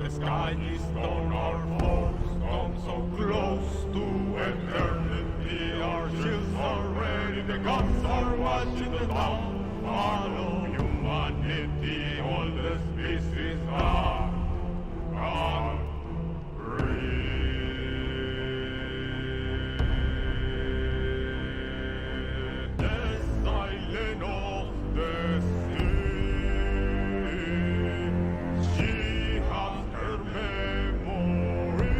the sky is on our foes. Come so close to eternity. Our shields are ready, the guns are watching the downfall of humanity. All the species are gone. The silent of the sea. She has her memory.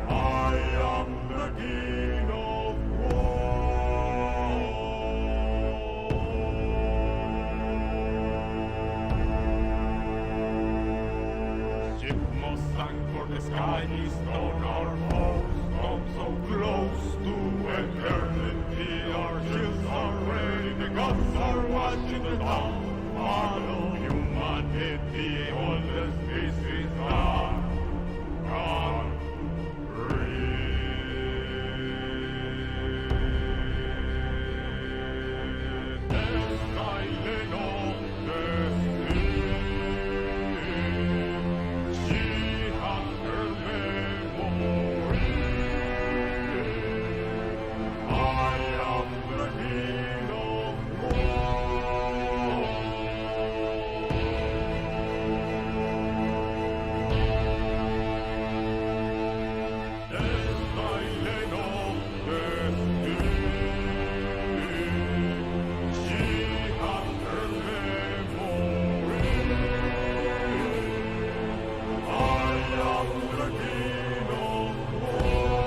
I am the king of war. Ship must anchor, the sky is on our foes. Come so close to eternity. Our shields are ready, the guns are watching the downfall of humanity. All the species are gone. The silent of the sea. She has her memory. I am the king of war. The silent of the sea. She has her memory. I am the king of war.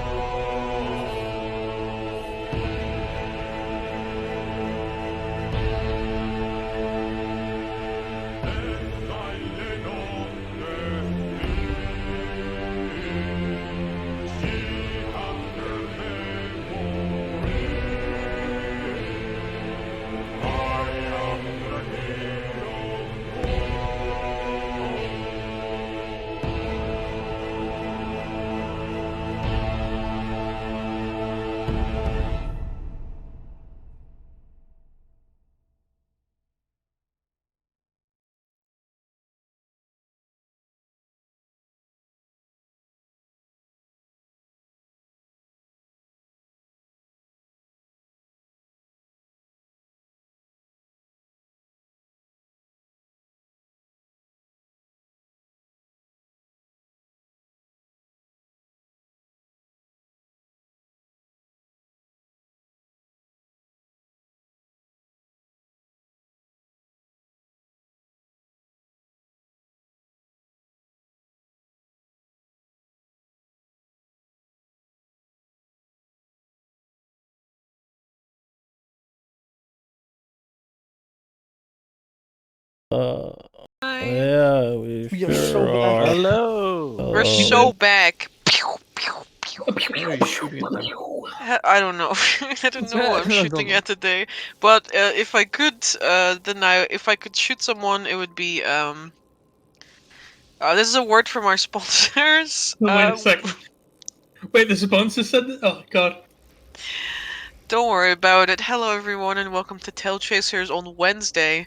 The silent of the sea. She has her memory. I am the king of war. Yeah, we We are sure so back. are. Hello. We're Hello. so back. Pew, pew, pew. Why are you shooting at them? I don't know. I don't know who I'm shooting at today. But if I could, if I could shoot someone, it would be this is a word from our sponsors. Wait a second. Wait, the sponsor said that? Oh, God. Don't worry about it. Hello, everyone, and welcome to TaleChasers on Wednesday.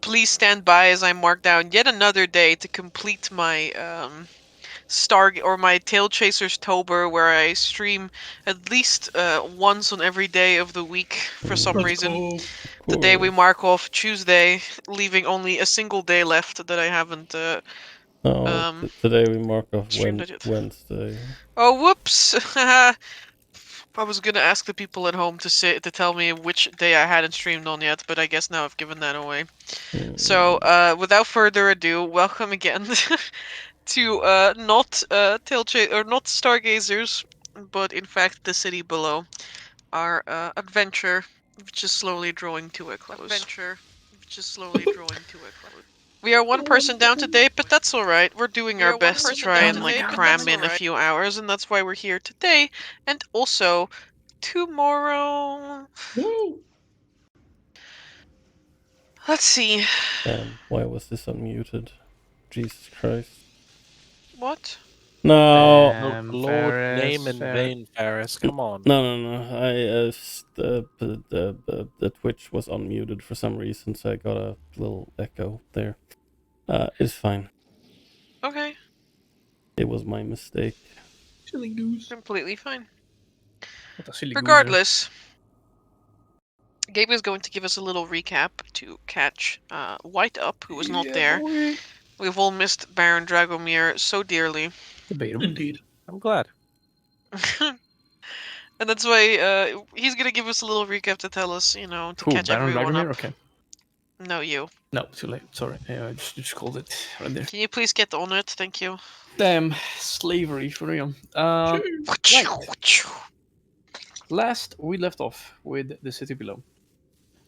Please stand by as I mark down yet another day to complete my my TaleChasers Tober, where I stream at least once on every day of the week for some That's reason. cool. The day we mark off Tuesday, leaving only a single day left that I haven't. Today we mark off streamed it yet. Wednesday. Oh, whoops! I was gonna ask the people at home to tell me which day I hadn't streamed on yet, but I guess now I've given that away. So, without further ado, welcome again to not not Stargazers, but in fact the city below. Our adventure, which is slowly drawing to a close. We are one person down today, but that's alright. We're doing our best to try and like cram in a few hours, and that's why we're here today, and also tomorrow. Woo! Let's see. Why was this unmuted? Jesus Christ. What? No. Lord, Ferris, name in vain, Ferris. Come on. No. The Twitch was unmuted for some reason, so I got a little echo there. It's fine. Okay, It was my mistake. Silly goose. completely fine. What a silly gooser. Regardless, Gabe is going to give us a little recap to catch White up, who was not there. Boy. We've all missed Baron Dragomir so dearly. Debatable. Indeed. I'm glad. And that's why he's gonna give us a little recap to tell us, to Who, catch Baron everyone Dragomir? up. Okay. No, you. No, too late. Sorry. I just called it right there. Can you please get on it? Thank you. Damn, slavery for real. Last we left off with the city below.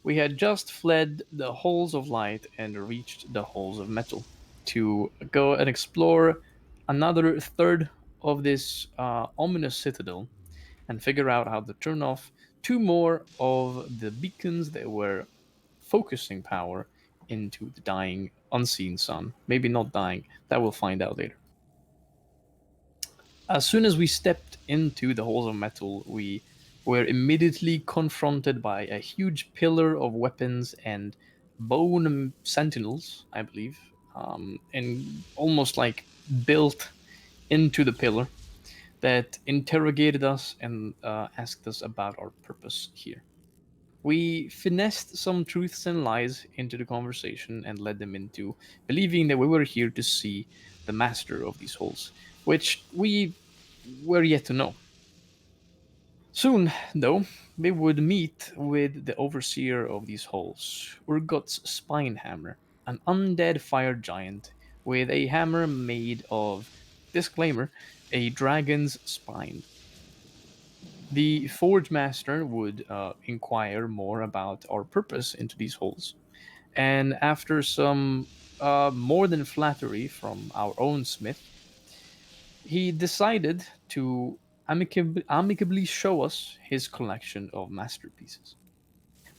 We had just fled the halls of light and reached the halls of metal to go and explore another third of this ominous citadel and figure out how to turn off two more of the beacons that were focusing power into the dying unseen sun. Maybe not dying, that we'll find out later. As soon as we stepped into the halls of metal, we were immediately confronted by a huge pillar of weapons and bone sentinels, I believe, and almost like built into the pillar that interrogated us and asked us about our purpose here. We finessed some truths and lies into the conversation and led them into believing that we were here to see the master of these holes, which we were yet to know. Soon, though, we would meet with the overseer of these holes, Urgot's Spinehammer, an undead fire giant with a hammer made of, disclaimer, a dragon's spine. The Forge Master would inquire more about our purpose into these holes, and after some more than flattery from our own smith, he decided to amicably show us his collection of masterpieces.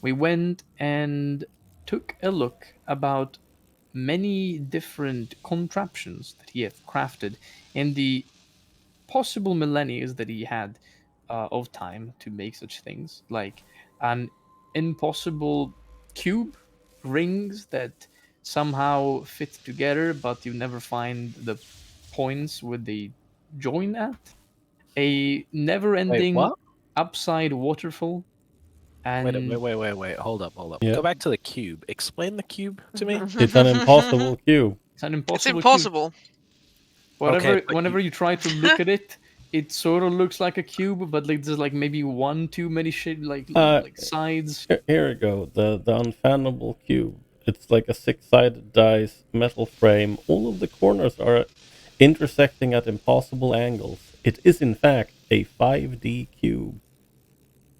We went and took a look about many different contraptions that he had crafted in the possible millennia that he had of time to make such things, like an impossible cube, rings that somehow fit together, but you never find the points where they join at, a Wait, never-ending what? upside waterfall, and Wait. Hold up. Yeah. Go back to the cube. Explain the cube to me. It's an impossible cube. it's an It's impossible cube. impossible. Whatever, Okay, but whenever you try to look at it, it sort of looks like a cube, but like there's like maybe one too many shit like sides. Here we go. The unfathomable cube. It's like a six-sided dice, metal frame. All of the corners are intersecting at impossible angles. It is in fact a 5D cube.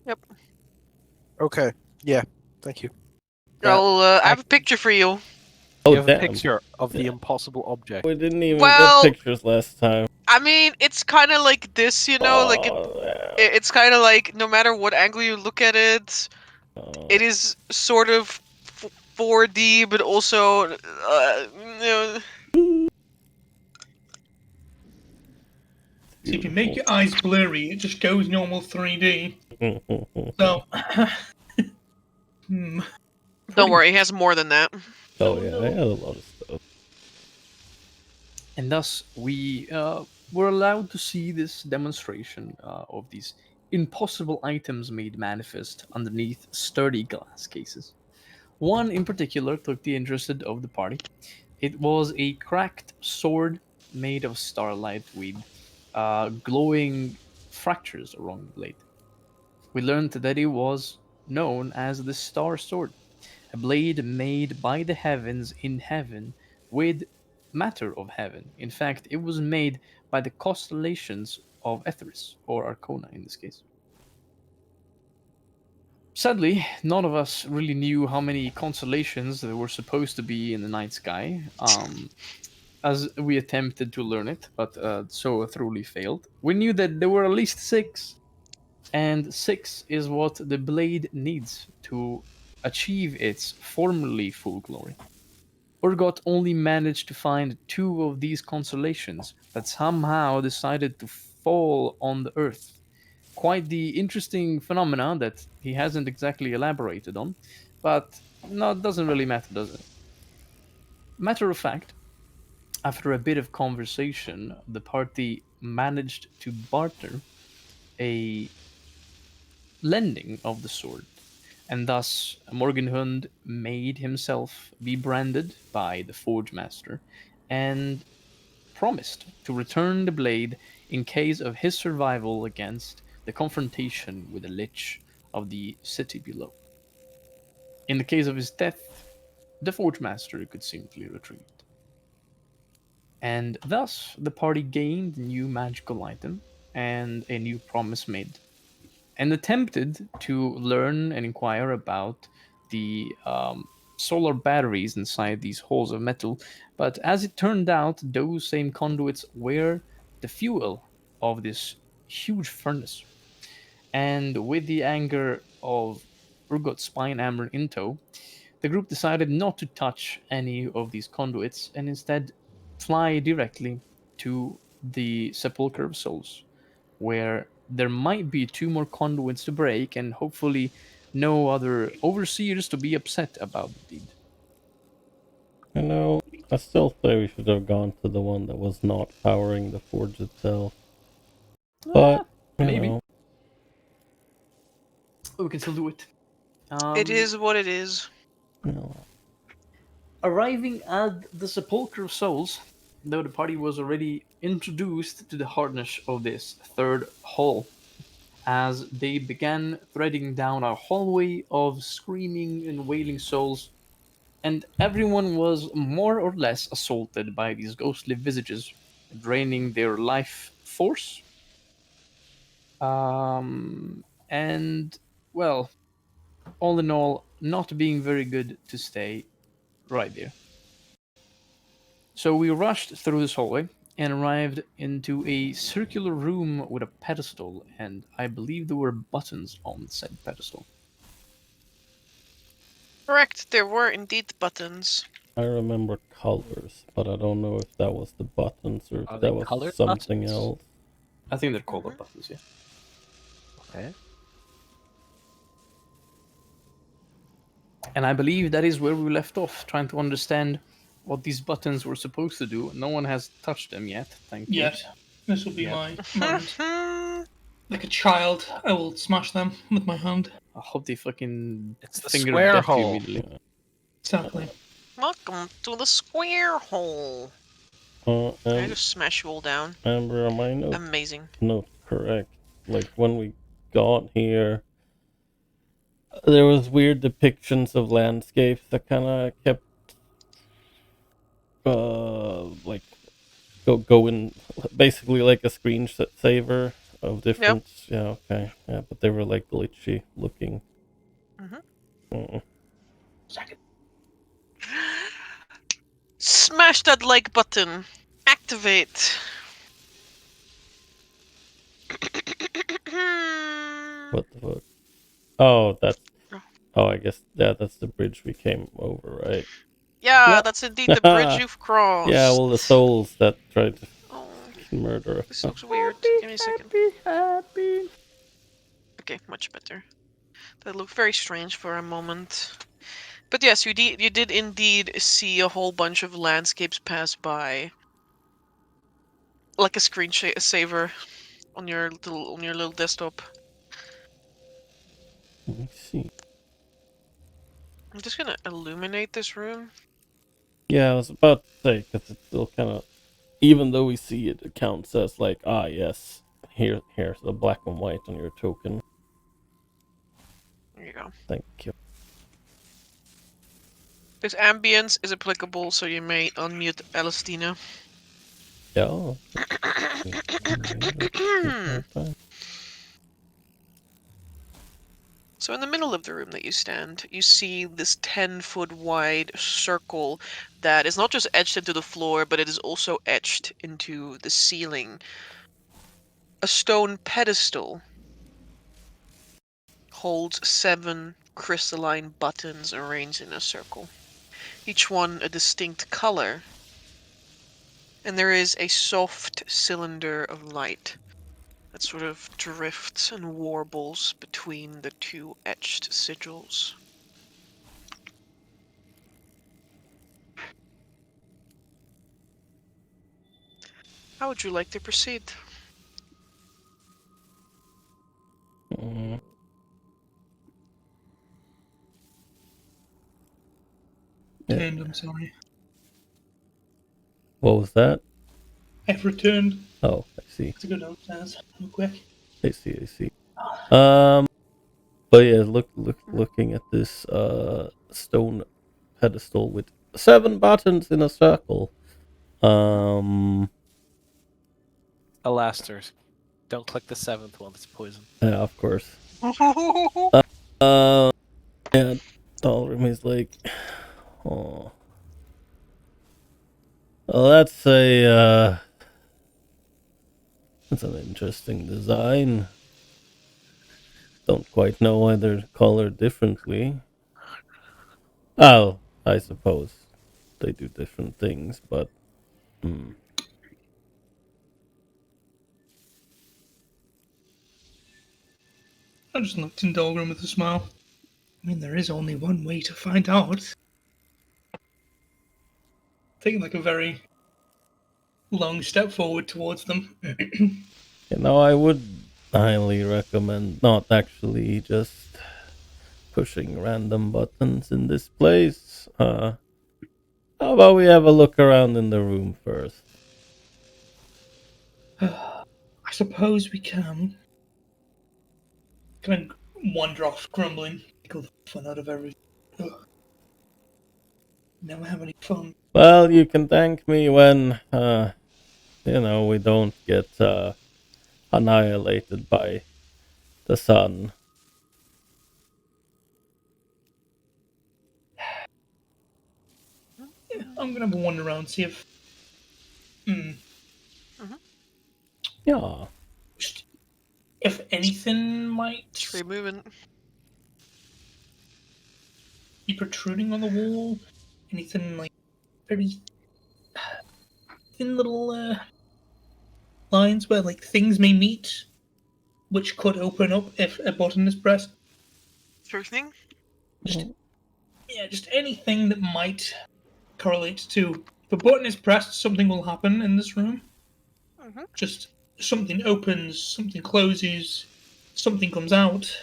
Yep. Okay. Yeah. Thank you. I have a picture for you. Oh You have a damn! picture of the Yeah. impossible object. We didn't even Well- get pictures last time. I mean, it's kind of like this, like Oh, it's kind of like no matter what angle you look at it, yeah. it is sort of 4D, but also, So if you make your eyes blurry, it just goes normal 3D. So, don't worry, he has more than that. Oh yeah, I had a lot of stuff. and thus we were allowed to see this demonstration of these impossible items made manifest underneath sturdy glass cases. One in particular took the interest of the party. It was a cracked sword made of starlight with glowing fractures along the blade. We learned that it was known as the Star Sword, a blade made by the heavens in heaven with matter of heaven. In fact, it was made by the constellations of Etharis, or Arkhona in this case. Sadly, none of us really knew how many constellations there were supposed to be in the night sky, as we attempted to learn it, but so thoroughly failed. We knew that there were at least six, and six is what the blade needs to achieve its formerly full glory. Urgot only managed to find two of these constellations that somehow decided to fall on the Earth. Quite the interesting phenomena that he hasn't exactly elaborated on, but no, it doesn't really matter, does it? Matter of fact, after a bit of conversation, the party managed to barter a lending of the sword, and thus Morgen Hund made himself be branded by the Forge Master and promised to return the blade in case of his survival against the confrontation with the Lich of the city below. In the case of his death, the Forge Master could simply retreat. And thus, the party gained a new magical item and a new promise made, and attempted to learn and inquire about the solar batteries inside these halls of metal. But as it turned out, those same conduits were the fuel of this huge furnace. And with the anger of Urgot Spinehammer in tow, the group decided not to touch any of these conduits and instead fly directly to the Sepulcher of Souls, where there might be two more conduits to break and hopefully no other overseers to be upset about the deed. You know, I still say we should have gone to the one that was not powering the forge itself. But, you Maybe. know, We can still do it. It is what it is. you know, Arriving at the Sepulchre of Souls, though the party was already introduced to the hardness of this third hall, as they began threading down a hallway of screaming and wailing souls, and everyone was more or less assaulted by these ghostly visages, draining their life force. And, well, all in all, not being very good to stay right there. So we rushed through this hallway and arrived into a circular room with a pedestal, and I believe there were buttons on said pedestal. Correct, there were indeed buttons. I remember colors, but I don't know if that was the buttons or if Are that they was colored something buttons? else. I think they're called Mhm. buttons, yeah. Okay. And I believe that is where we left off, trying to understand what these buttons were supposed to do. No one has touched them yet, thankfully. Yet. This will be Yep. my moment. Like a child, I will smash them with my hand. I hope they fucking It's the finger square death you hole. immediately. Exactly. Welcome to the square hole. I And just smash you all down. Amber, am I Amazing. not correct? Like when we got here, there was weird depictions of landscapes that kind of kept, like going basically like a screensaver of different. Yeah, okay, yeah, but they were like glitchy looking. Mhm. Mm. Second. Smash that like button. Activate. What the fuck? Oh, that's. Oh, I guess that's the bridge we came over, right? Yeah, Yep. that's indeed the bridge you've crossed. Yeah, well, the souls that tried to Oh, murder this us. looks weird. Give me a second. Happy. Okay, much better. That looked very strange for a moment. But yes, you did indeed see a whole bunch of landscapes pass by, like a screensaver on your little desktop. Let me see. I'm just gonna illuminate this room. Yeah, I was about to say, because it's still kind of, even though we see it, it counts as like, ah, yes, here's the black and white on your token. There you go. Thank you. This ambience is applicable, so you may unmute Elastina. Yeah. So in the middle of the room that you stand, you see this 10-foot wide circle that is not just etched into the floor, but it is also etched into the ceiling. A stone pedestal holds 7 crystalline buttons arranged in a circle, each one a distinct color, and there is a soft cylinder of light that sort of drifts and warbles between the 2 etched sigils. How would you like to proceed? Mm, Yeah. Turned, I'm sorry. What was that? I've returned. Oh, I see. Let's go downstairs real quick. I see. But yeah, looking at this stone pedestal with 7 buttons in a circle. Alaster. Don't click the 7th one, it's poison. Yeah, of course. Yeah, Dalrim is like, oh, well, that's an interesting design. Don't quite know why they're colored differently. Oh, I suppose they do different things, but I just looked in Dolgrim with a smile. I mean, there is only one way to find out. Taking like a very long step forward towards them. I would highly recommend not actually just pushing random buttons in this place. How about we have a look around in the room first? I suppose we can. Kind of wander off, grumbling. Take all the fun out of everything. Ugh. Never have any fun. Well, you can thank me when, we don't get annihilated by the sun. Yeah, I'm gonna have a wander around, see if. Yeah. If anything might Free movement. be protruding on the wall. Anything like very thin little lines where like things may meet, which could open up if a button is pressed. Sure thing. Just anything that might correlate to if a button is pressed, something will happen in this room. Just something opens, something closes, something comes out.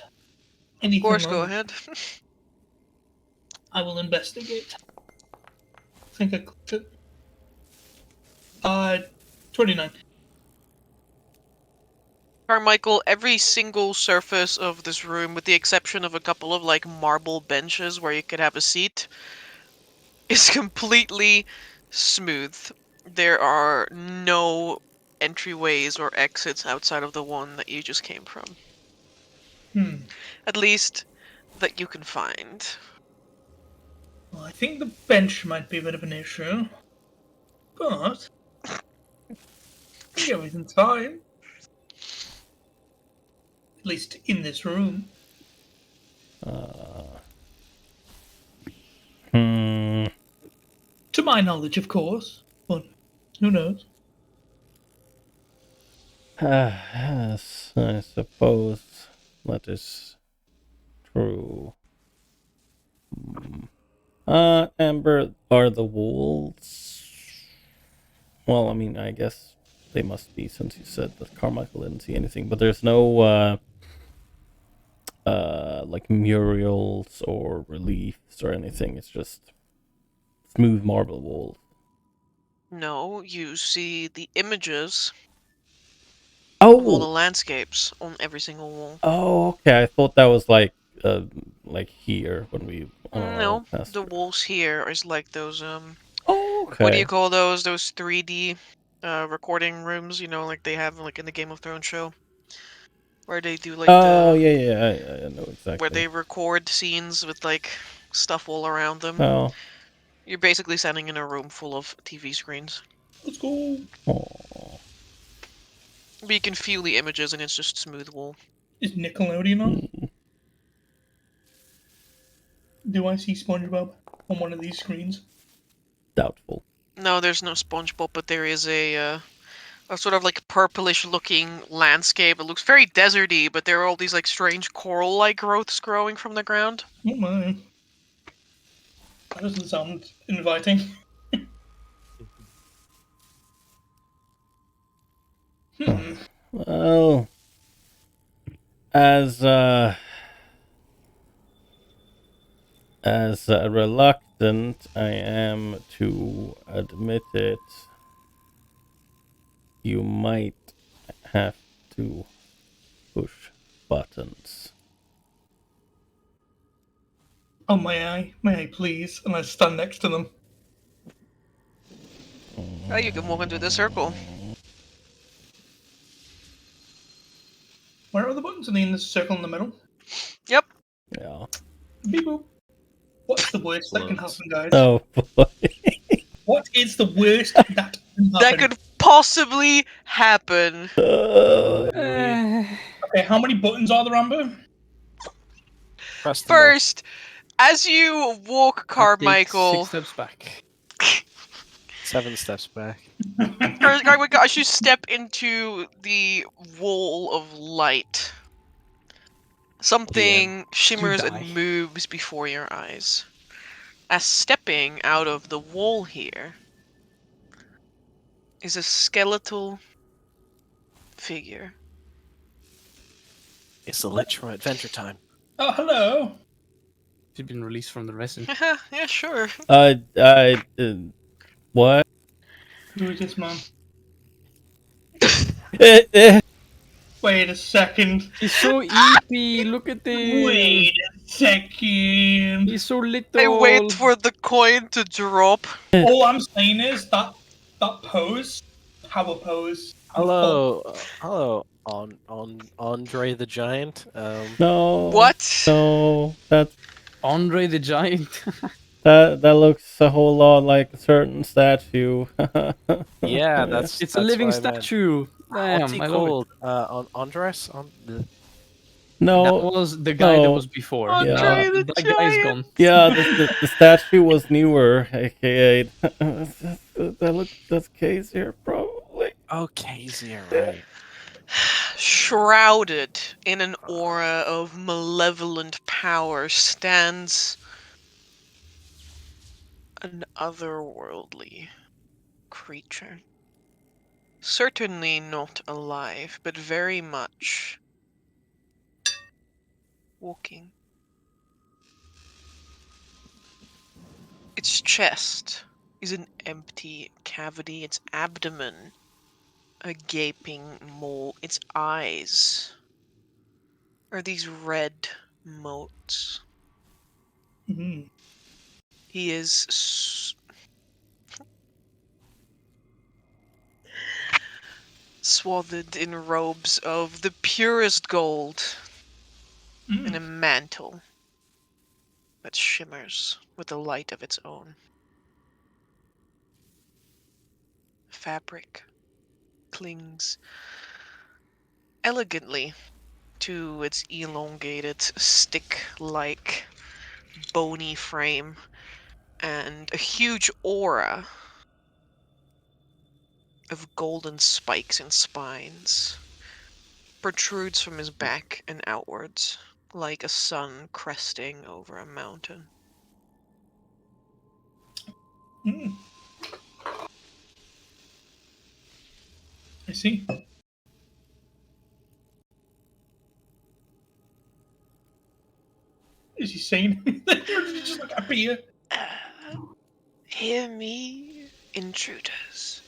Anything Of course, like go that. ahead. I will investigate. I think I clicked it. 29. Carmichael, every single surface of this room, with the exception of a couple of like marble benches where you could have a seat, is completely smooth. There are no entryways or exits outside of the one that you just came from. At least that you can find. Well, I think the bench might be a bit of an issue. But I think everything's fine. At least in this room. To my knowledge, of course. But who knows? Yes, I suppose that is true. Amber, are the walls? Well, I mean, I guess they must be since you said that Carmichael didn't see anything, but there's no like murals or reliefs or anything. It's just smooth marble walls. No, you see the images of all the Oh, landscapes on every single wall. oh, okay. I thought that was like here when we No, passed the through. walls here is like those Oh, what do you okay. call those? Those 3D recording rooms, like they have like in the Game of Thrones show, where they do like Oh, the yeah, I know where exactly. they record scenes with like stuff all around them. Oh, You're basically standing in a room full of TV screens. Let's go. oh. But you can feel the images and it's just smooth wall. Is Nickelodeon on? Do I see SpongeBob on one of these screens? Doubtful. No, there's no SpongeBob, but there is a sort of like purplish looking landscape. It looks very deserty, but there are all these like strange coral-like growths growing from the ground. Oh my. That doesn't sound inviting. Well, as reluctant I am to admit it, you might have to push buttons. Oh, may I? May I please? And I stand next to them. Oh, you can walk into the circle. Where are the buttons? Are they in the circle in the middle? Yep. Yeah. Beep boop. What's the worst that can Close. happen, guys? Oh boy. What is the worst that can happen? That could possibly happen. Okay, how many buttons are there, Amber? Press them all. First, as you walk I take Carmichael, 6 steps back. 7 steps back. Carmichael, as you step into the wall of light, something shimmers die. and moves before your eyes. As stepping out of the wall here is a skeletal figure. It's the Lich from Adventure Time. Oh, hello. She's been released from the resin. Yeah, sure. What? Who is this man? Eh. Wait a second. He's so eepy. Look at him. Wait a second. He's so little. I wait for the coin to drop. All I'm saying is that pose, power pose. Hello, on Andre the Giant. No. What? No. Andre the Giant. That looks a whole lot like a certain statue. Yeah, that's It's a living what I meant. statue. Damn, What's he I love it. called? On Andres? On the No. That was the guy that no. was before. Andre the that guy is Giant. gone. Yeah, the statue was newer, aka that's Kazir probably. Okay, zero. Right. Shrouded in an aura of malevolent power stands an otherworldly creature. Certainly not alive, but very much walking. Its chest is an empty cavity, its abdomen a gaping mole, its eyes are these red motes. Mhm. He is swathed in robes of the purest gold and a mantle that shimmers with a light of its own. Fabric clings elegantly to its elongated, stick-like, bony frame, and a huge aura of golden spikes and spines protrudes from his back and outwards, like a sun cresting over a mountain. Mm. I see. Is he saying anything? Or did he just like appear? Hear me, intruders.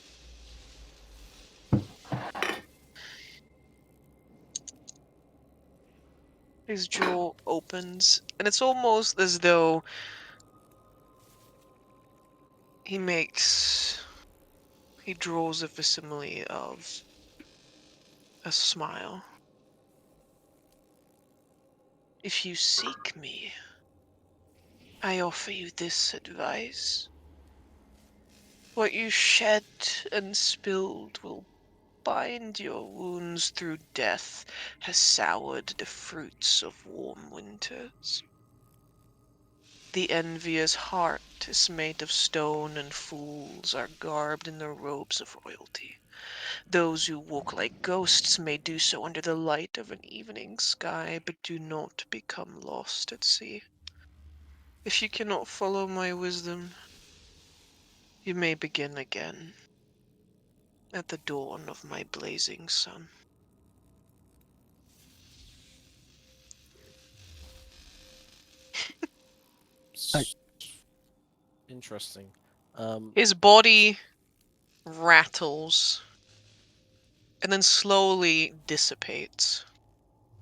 His jaw opens, and it's almost as though he draws a facsimile of a smile. If you seek me, I offer you this advice. What you shed and spilled will bind your wounds through death, has soured the fruits of warm winters. The envious heart is made of stone, and fools are garbed in the robes of royalty. Those who walk like ghosts may do so under the light of an evening sky, but do not become lost at sea. If you cannot follow my wisdom, you may begin again at the dawn of my blazing sun. Interesting. His body rattles and then slowly dissipates,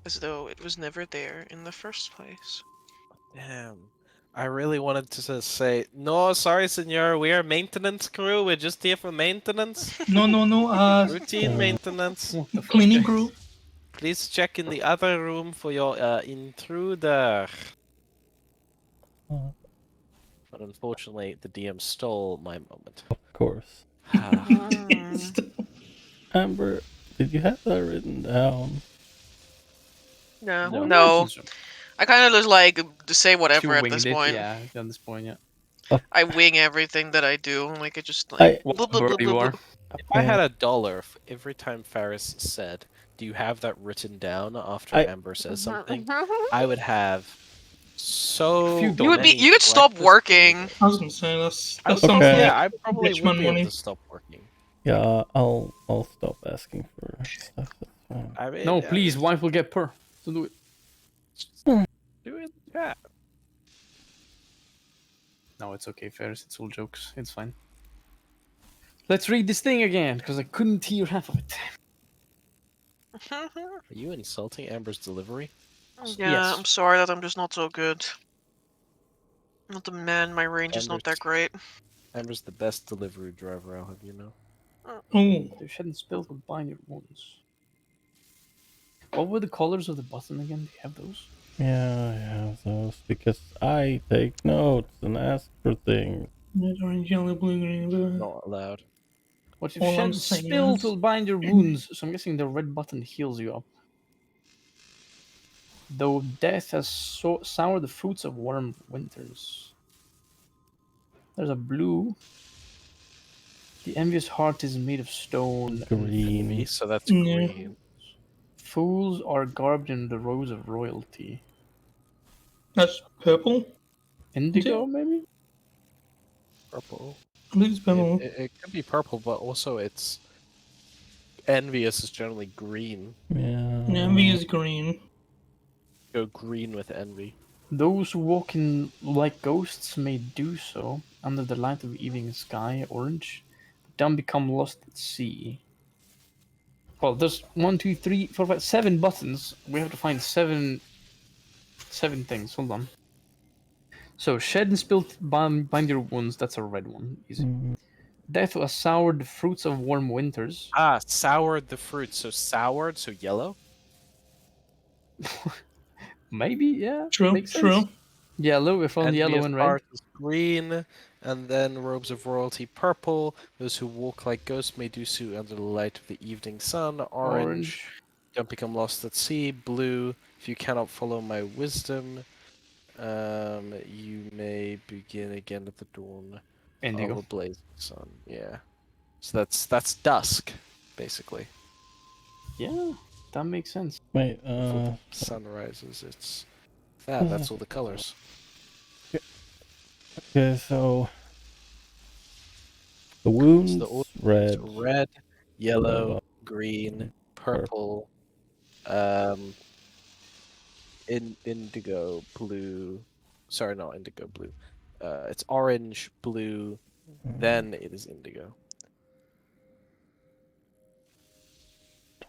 as though it was never there in the first place. Damn. I really wanted to say, no, sorry, senor, we are maintenance crew. We're just here for maintenance. No. Routine maintenance. What the fuck, Cleaning guys? crew. Please check in the other room for your intruder. But unfortunately, the DM stole my moment. Of course. Amber, did you have that written down? No. No, I No. think so. I kind of just like to say She whatever at winged this it, point. yeah, at this point, yeah. I wing everything that I do. Like, I just like. What blah, blah, bird blah, you blah, are. blah. If I had $1 for every time Faris said, "Do you have that written down?" after I- Amber says something, I would have so Few You would be. many You could stop breakfast working. burritos. I was gonna say that's I would sounds Okay. probably, like yeah, I probably rich would man be able money. to stop working. Yeah, I'll stop asking for stuff. That's fine. I mean, No, yeah, please, wife will get per. So do it. do it. Yeah. No, it's okay, Ferris. It's all jokes. It's fine. Let's read this thing again, because I couldn't hear half of it. Are you insulting Amber's delivery? Yeah, Yes. I'm sorry that I'm just not so good. Not the man. My range is not that great. Amber's the best delivery driver, I'll have you know. Oh, The shed spilled will bind your wounds. What were the colors of the button again? Do you have those? Yeah, I have those because I take notes and ask for things. red, orange, yellow, blue, green, blue. Not allowed. What if All I'm shed saying spilled is- will bind your wounds? So I'm guessing the red button heals you up. Though death has soured the fruits of warm winters. There's a blue. The envious heart is made of stone. Green. So that's Yeah. green. Fools are garbed in the rose of royalty. That's purple. Indigo, maybe? Purple. I believe it's purple. It could be purple, but also it's envious is generally green. Yeah. Envy is green. Go green with envy. Those who walk in like ghosts may do so under the light of the evening sky, orange, but then become lost at sea. Well, there's 1, 2, 3, 4, 5, 7 buttons. We have to find seven things. Hold on. So, shed and spilt bind your wounds. That's a red one. Easy. Death has soured the fruits of warm winters. Ah, soured the fruit. So soured, so yellow? Maybe, yeah. True, Makes sense. true. Yellow, we found yellow Envious and red. heart is green, and then robes of royalty purple. Those who walk like ghosts may do so under the light of the evening sun. Orange. Don't become lost at sea. Blue. If you cannot follow my wisdom, you may begin again at the dawn of Indigo. a blazing sun. Yeah. So that's dusk, basically. Yeah, that makes sense. Wait, Before the sun rises, it's that. That's all the colors. okay, so the wounds, So red, red, yellow, yellow, green, purple, indigo, blue. Sorry, not indigo, blue. It's orange, blue, then it is indigo.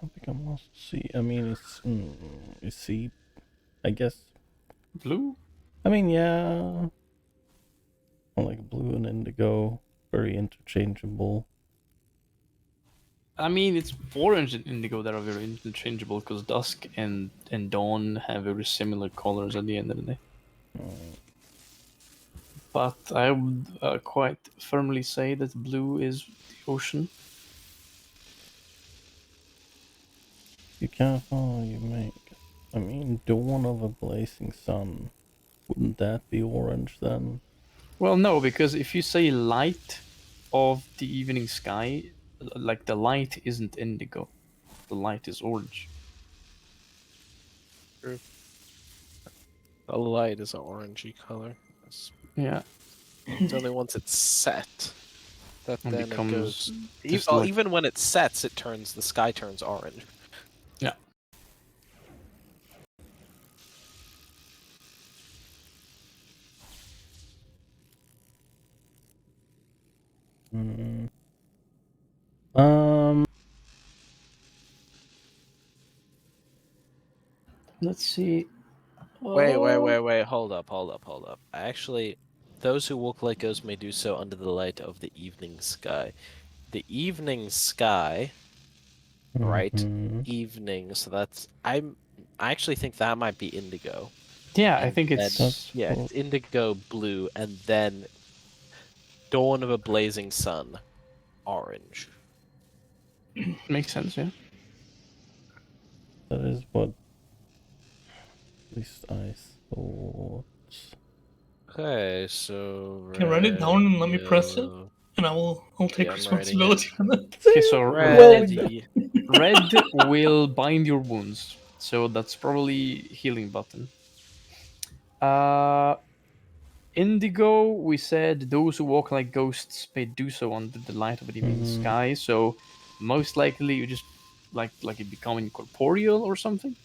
don't think I'm lost. See, I mean, it's see, I guess. Blue? I mean, yeah. I like blue and indigo, very interchangeable. I mean, it's orange and indigo that are very interchangeable because dusk and dawn have very similar colors at the end of the day. But I would quite firmly say that blue is the ocean. You can't follow, you make. I mean, dawn of a blazing sun. Wouldn't that be orange then? Well, no, because if you say light of the evening sky, like the light isn't indigo, the light is orange. True. The light is an orangey color. Yeah. It's only once it's set. That And then it becomes goes. just like- Even when it sets, the sky turns orange. Yeah. Mm. Let's see. Wait, hold up. Actually, those who walk like ghosts may do so under the light of the evening sky. The evening sky, right? Mhm. Evening, so that's I actually think that might be indigo. Yeah, I And think then- it's Yeah, it's indigo blue, and then dawn of a blazing sun, orange. makes sense. Yeah. That is what at least I thought. Okay, so Can you write it down and let me press it? yellow, And I'll take Yeah, I'm writing responsibility for that. Okay, so Well, red will bind your wounds, so that's probably healing button. Indigo, we said those who walk like ghosts may do so under the light of an evening sky. So most likely you just like it becoming corporeal or something.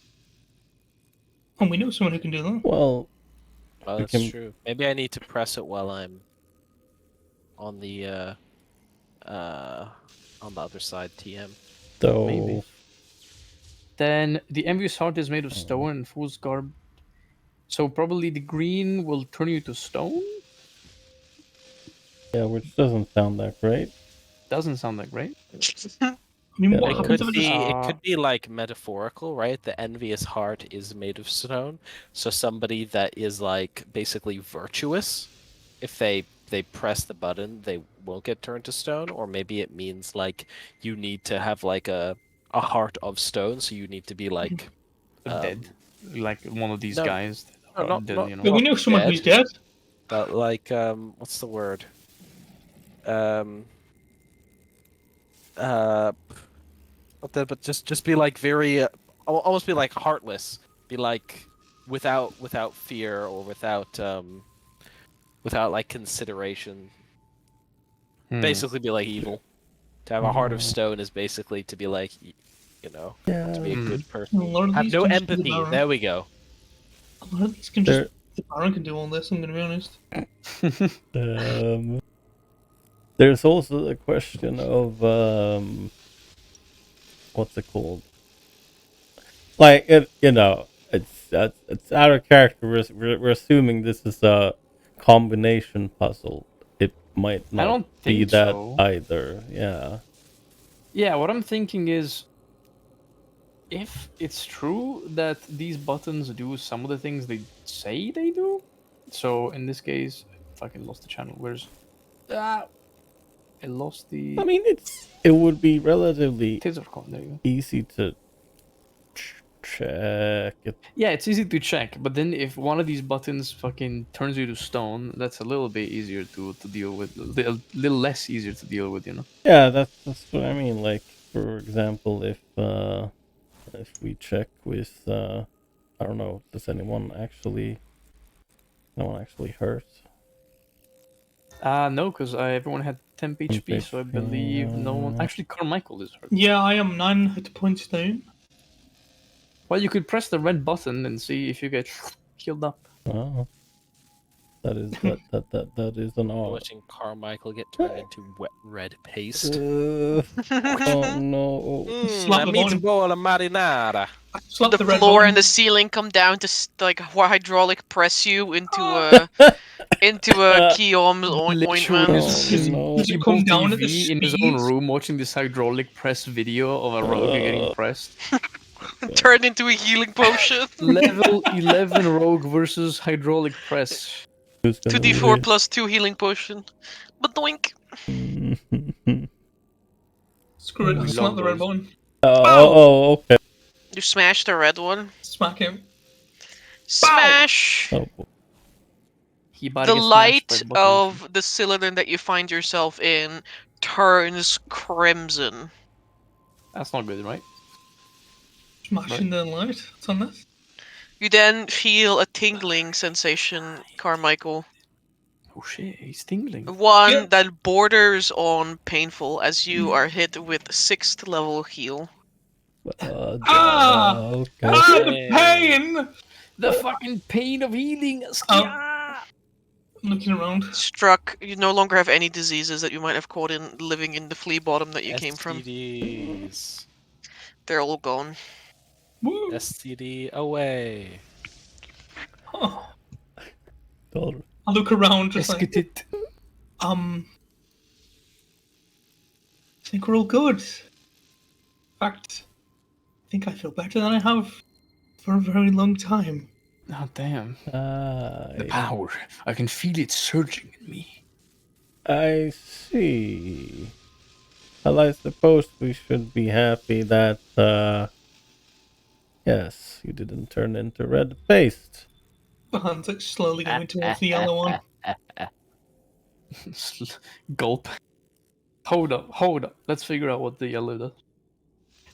And we know someone who can do that. well, Oh, we that's can- true. Maybe I need to press it while I'm on the other side. TM. though. Maybe. Then the envious heart is made of stone and fool's garb. So probably the green will turn you to stone. Yeah, which doesn't sound that great. Doesn't sound that great. I mean, what It happens It if I just... could be like metaphorical, right? The envious heart is made of stone, so somebody that is like basically virtuous, if they press the button, they won't get turned to stone. Or maybe it means like you need to have like a heart of stone, so you need to be like Dead. Like one of these no, guys. no, not- Dead, not- you know. But we know someone dead. who's dead. but like what's the word? But just be like very almost be like heartless, be like without fear or without like consideration. Basically be like evil. To have a heart of stone is basically to be like to be a good A person. lot of Have these no can just be the empathy. Baron. There we go. A lot of these can just... The Baron can do all this, I'm gonna be honest. There's also the question of what's it called? Like it's out of character. We're assuming this is a combination puzzle. It might I not don't be think that so. either. Yeah. Yeah, what I'm thinking is, if it's true that these buttons do some of the things they say they do, so in this case, I fucking lost the channel. Where's I lost the I mean, it would be relatively Tales of Arkhona. There you go. easy to check it. Yeah, it's easy to check, but then if one of these buttons fucking turns you to stone, that's a little bit easier to deal with, a little less easier to deal with, you know. Yeah, that's what I mean. Like, for example, if we check with I don't know, does anyone actually hurt? No, because everyone had 10 HP, so I believe no one. Actually, Carmichael is hurt. Yeah, I am 9 hit points down. Well, you could press the red button and see if you get healed up. Oh, that is that is an odd. Watching Carmichael get turned into wet red paste. Oh no! Slap the bottom. meatball marinara. Slap The the red floor button. and the ceiling come down to like hydraulic press you into a Keom's Literally, ointment. is no. Does it people come down at the TV in his own speed? room watching this hydraulic press video of a rogue getting pressed. Turned into a healing potion. Level 11 rogue versus hydraulic press. Who's gonna 2d4 win? plus 2 healing potion. But doink. Screw it, I We slap love the red those. button. Okay. You smash the red one. Smack him. Smash! Oh, He about The to get smashed by light the button. of the cylinder that you find yourself in turns crimson. That's not good, right? Smashing the light. What's on this? You then feel a tingling sensation, Carmichael. Oh shit, he's tingling. One Yeah. that borders on painful, as you are hit with 6th level heal. Okay. The pain! The fucking pain of healing. I'm looking around. Struck. You no longer have any diseases that you might have caught in living in the flea bottom that you came from. STDs. They're all gone. Woo. STD away. Oh, Totally. I look around just like, Escutit. I think we're all good. In fact, I think I feel better than I have for a very long time. Oh damn. The I power. I can feel it surging in me. see. Well, I suppose we should be happy that, yes, you didn't turn into red paste. The hand's like slowly going towards the yellow one. Gulp. Hold up. Let's figure out what the yellow does.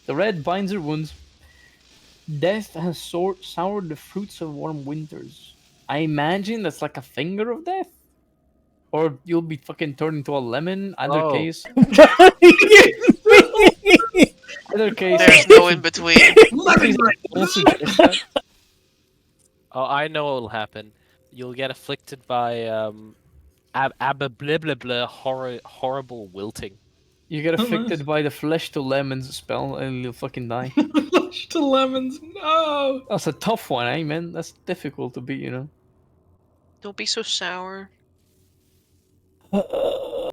The red binds her wounds. Death has soured the fruits of warm winters. I imagine that's like a finger of death. Or you'll be fucking turned into a lemon. Either Oh. case. What do you mean? Either case. There's no in between. Lemon bread! Don't suggest that. Oh, I know what will happen. You'll get afflicted by horrible wilting. You get Oh, nice. affected by the flesh to lemons spell and you'll fucking die. Flush to lemons, no! That's a tough one, eh, man? That's difficult to beat, you know? Don't be so sour. Sourpuss,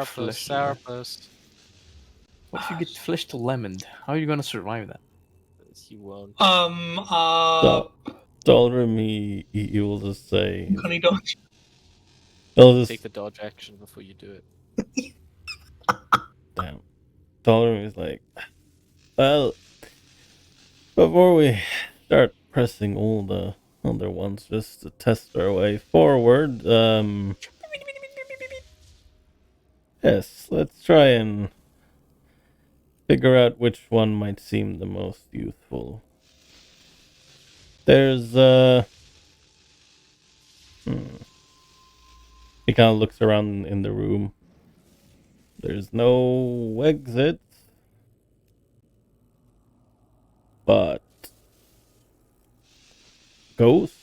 Flesh. sourpuss. What if you get flesh to lemon? How are you gonna survive that? You won't. Dolremy, he will just say, Honey dodge. he'll just, Take the dodge action before you do it. damn. Dolremy is like, well, before we start pressing all the other ones just to test our way forward, yes, let's try and figure out which one might seem the most youthful. There's, He kind of looks around in the room. There's no exit. But ghosts?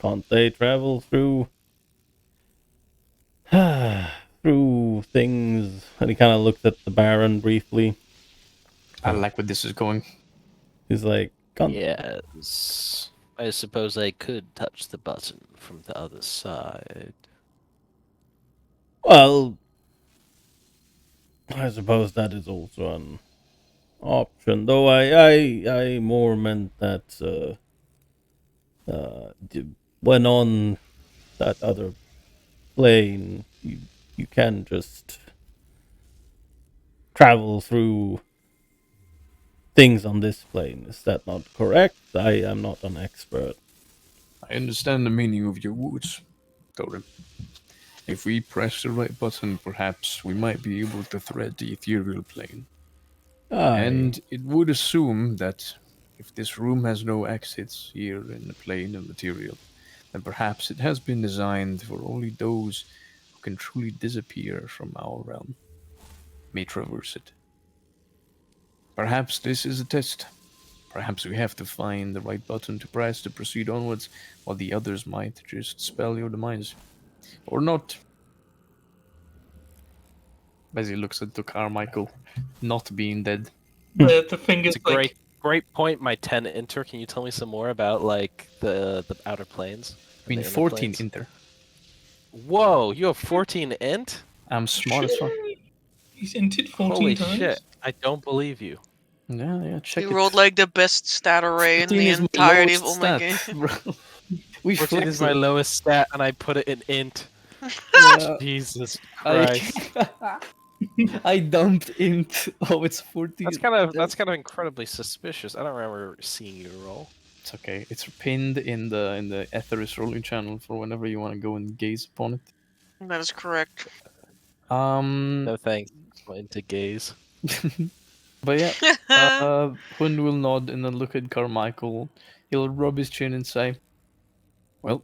Can't they travel through through things? And he kind of looks at the Baron briefly. I like where this is going. He's like, can't Yes. I suppose I could touch the button from the other side. well, I suppose that is also an option. Though I more meant that when on that other plane, you can just travel through things on this plane. Is that not correct? I am not an expert. I understand the meaning of your words, Thorin. If we press the right button, perhaps we might be able to thread the ethereal plane. Aye. And it would assume that if this room has no exits here in the plane of material, then perhaps it has been designed for only those who can truly disappear from our realm may traverse it. Perhaps this is a test. Perhaps we have to find the right button to press to proceed onwards, while the others might just spell your demise. Or not. As he looks at the Carmichael, not being dead. The finger's It's a like, great point, my 10 enter. Can you tell me some more about like the outer planes? I mean, and the inner 14 planes? enter. Whoa, you have 14 int? I'm smart as fuck. he's entered 14 Holy times. shit! I don't believe you. Yeah, check You it. rolled like the best stat array in 14 the is my entirety of lowest all my stat, game. bro. We 14 flex is my it. lowest stat, and I put it in int. Yeah, Jesus Christ. I dumped int. Oh, it's 14. That's kind of incredibly suspicious. I don't remember seeing you roll. It's okay. It's pinned in the Etharis rolling channel for whenever you want to go and gaze upon it. That is correct. No thanks. I'm into gaze. But yeah, Hund will nod and then look at Carmichael. He'll rub his chin and say, "Well,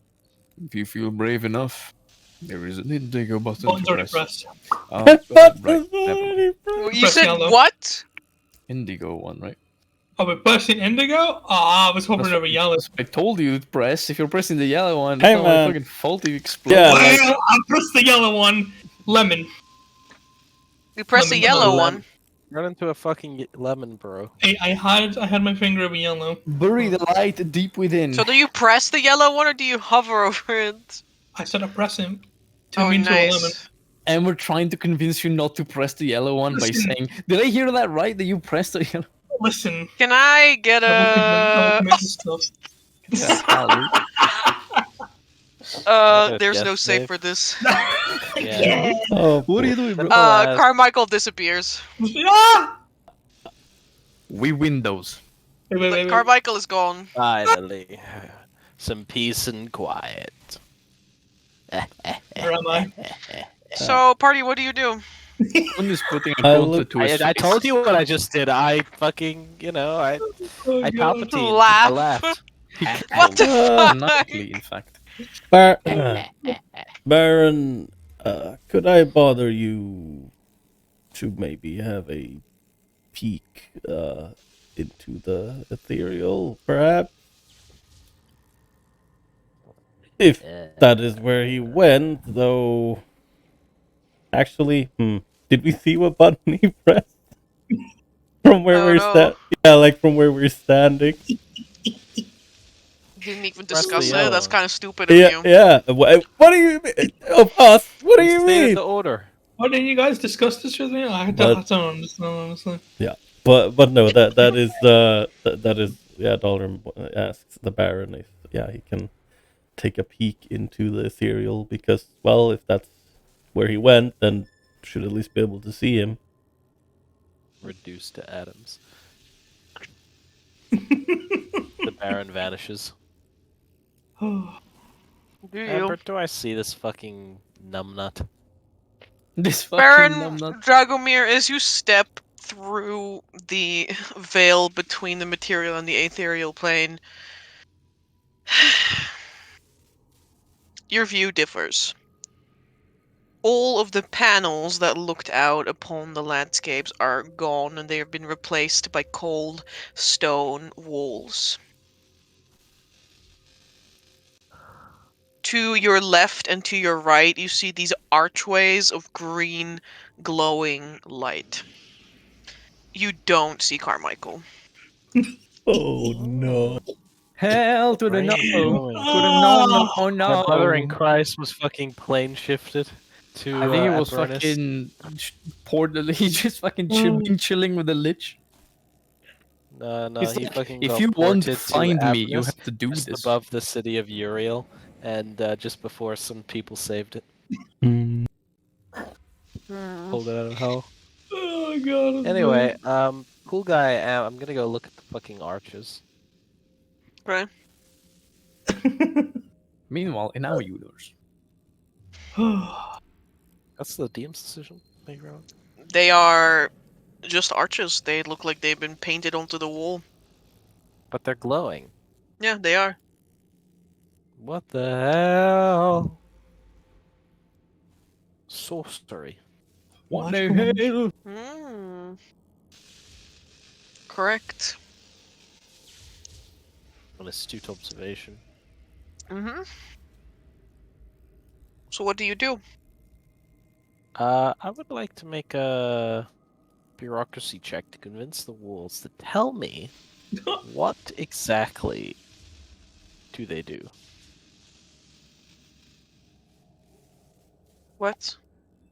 If you feel brave enough, there is an indigo button Button's to already press. pressed. Oh, That right. button's Never mind. already pressed. Well, you Press said yellow. what? Indigo one, right? Oh, we're pressing indigo? I was hoping That's over yellow. I told you to press. If you're pressing the yellow one, it's Hey, not my man. fucking fault you explode. Yeah, Well, like- I pressed the yellow one. Lemon. You press the Lemon yellow colour. one. Run into a fucking lemon, bro. I had my finger over yellow. Bury the light deep within. So do you press the yellow one or do you hover over it? I said I press him. Oh, Turn me into a lemon. nice. And we're trying to convince you not to press the yellow one by Listen. saying, "Did I hear that right? That you pressed the yellow?" Listen. Can I get Don't a? commit to stuff. Yeah, I'll There's Yes, no save Dave. for this. Yeah. Oh, What are you boy. doing, bro? Alas. Carmichael disappears. Ah! We win those. Wait. Carmichael is gone. Finally. Some peace and quiet. Where am I? So, party, what do you do? One is putting a I gauntlet look- to his I face. told you what I just did. I fucking, I Oh, God. palpitated. Laugh. I laughed. What the fuck? Nicely, in fact. Baron, could I bother you to maybe have a peek into the ethereal, perhaps? If that is where he went, though. Actually, did we see what button he pressed? From where Oh, we're no. yeah, like from where we're standing. Didn't even Press the discuss it. yellow That's one. kind of stupid of Yeah, you. yeah. What do you mean? Of us? What do We you stated mean? the order. Why didn't you guys discuss this with me? I don't understand, honestly. Yeah, but no, that is that is yeah. Dollar asks the Baron if he can take a peek into the ethereal because well, if that's where he went, then should at least be able to see him. Reduced to atoms. The Baron vanishes. Do you? Amber, do I see this fucking numbnut? This fucking Baron numbnut. Dragomir, as you step through the veil between the material and the ethereal plane, your view differs. All of the panels that looked out upon the landscapes are gone and they have been replaced by cold stone walls. To your left and to your right, you see these archways of green, glowing light. You don't see Carmichael. Oh no! Hell to the no. Great. To the no. Oh no. My brother in Christ was fucking plane shifted to I think it was Avernus. fucking poured. He just fucking chilling with the lich. No, He's he like, fucking if got you want to ported find me, you Avernus, have to do just this. above the city of Uriel, and just before some people saved it. Pulled it out of hell. Oh my god. Anyway, cool guy, I'm gonna go look at the fucking arches. Right? Meanwhile, in our universe, That's the DM's decision. Thank you very much. They are just arches. They look like they've been painted onto the wall. But they're glowing. Yeah, they are. What the hell? Sorcery. what Magical the hell? Hmm. Correct. An astute observation. Mm-hmm. So what do you do? I would like to make a bureaucracy check to convince the wolves to tell me what exactly do they do. What?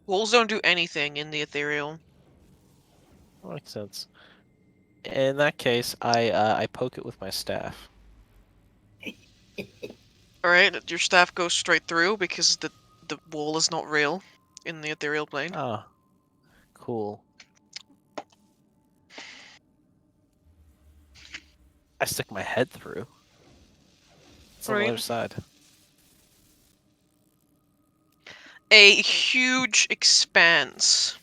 Wolves don't do anything in the ethereal. That makes sense. In that case, I poke it with my staff. Alright, your staff goes straight through because the wall is not real in the ethereal plane. Ah, cool. I stick my head through. It's on the Right. other side. A huge expanse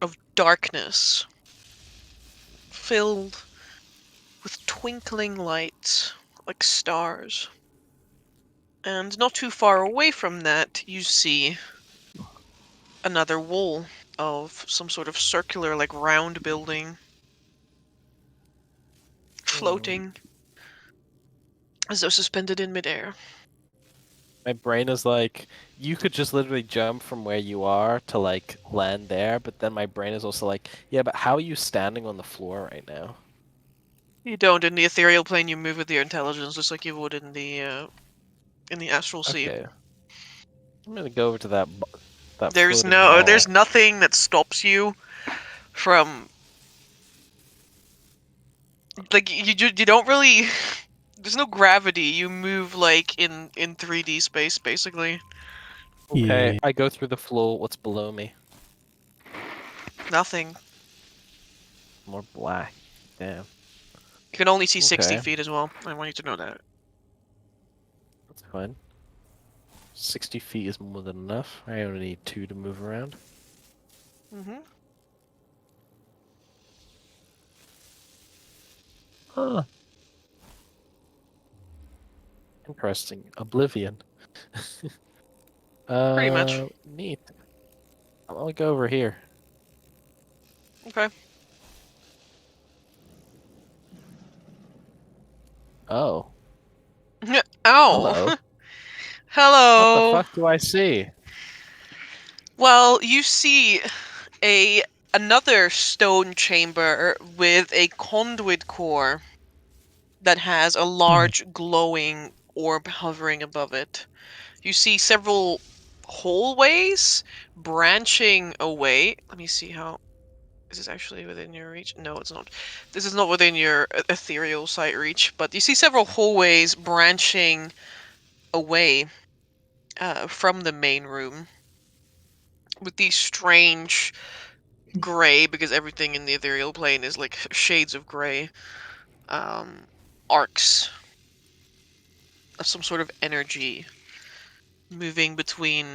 of darkness filled with twinkling lights like stars And not too far away from that, you see another wall of some sort of circular, like round building floating as though suspended in midair. My brain is like, you could just literally jump from where you are to like land there, but then my brain is also like, yeah, but how are you standing on the floor right now? You don't. In the ethereal plane, you move with your intelligence, just like you would in the astral sea. Okay. I'm gonna go over to that There's floating ball. there's nothing that stops you from, like, you don't really. There's no gravity. You move like in 3D space, basically. Okay, Yeah. I go through the floor. What's below me? Nothing. More black. Damn. You can only see 60 Okay. feet as well. I want you to know that. That's fine. 60 feet is more than enough. I only need 2 to move around. Mm-hmm. Huh. Interesting. Oblivion. Pretty much. Neat. I'll go over here. Okay. Oh. Ow. Hello. What the Hello. fuck do I see? Well, you see another stone chamber with a conduit core that has a large glowing orb hovering above it. You see several hallways branching away. Let me see how. Is this actually within your reach? No, it's not. This is not within your ethereal sight reach, but you see several hallways branching away from the main room with these strange gray, because everything in the ethereal plane is like shades of gray, arcs of some sort of energy moving between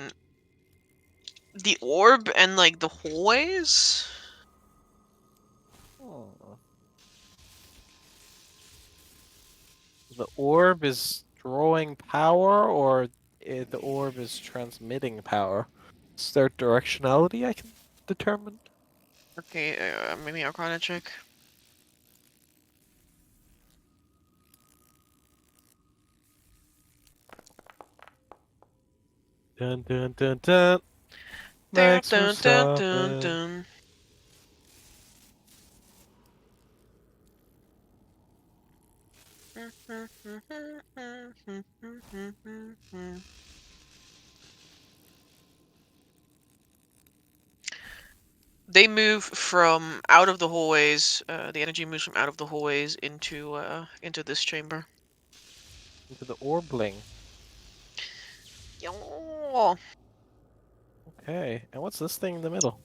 the orb and like the hallways. Oh. The orb is drawing power, or the orb is transmitting power? Is there directionality I can determine? Okay, maybe Arkhona check. Dun dun dun dun. Dun, Thanks for dun, dun, dun, stopping. dun. They move from out of the hallways. The energy moves from out of the hallways into this chamber. Into the orbling. Yo. Okay, and what's this thing in the middle?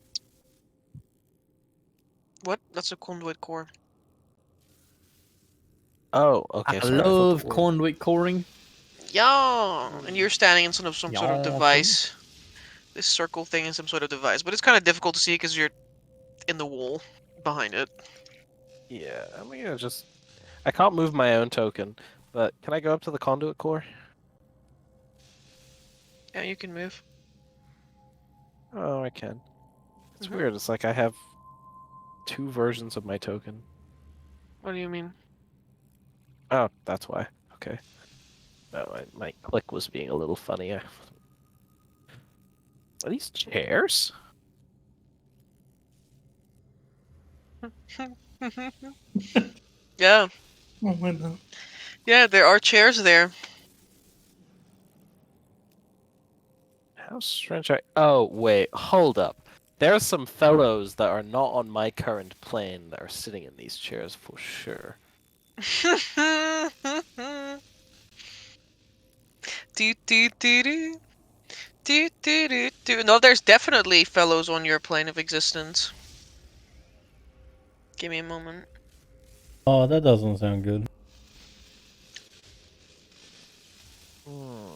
What? That's a conduit core. Oh, okay, I sorry. I thought the love orb. conduit coring. Yeah, and you're standing in front of some sort of Yeah. device. This circle thing is some sort of device, but it's kind of difficult to see because you're in the wall behind it. Yeah, I'm gonna just. I can't move my own token, but can I go up to the conduit core? Yeah, you can move. Oh, I can. It's Mhm. weird. It's like I have 2 versions of my token. What do you mean? Oh, that's why. Okay. No, my click was being a little funny. Are these chairs? Yeah, Oh, why not? yeah, there are chairs there. How strange. Oh, wait. Hold up. There are some fellows that are not on my current plane that are sitting in these chairs for sure. Do, do, do, do. Do, do, do, do. No, there's definitely fellows on your plane of existence. Give me a moment. Oh, that doesn't sound good. Hmm.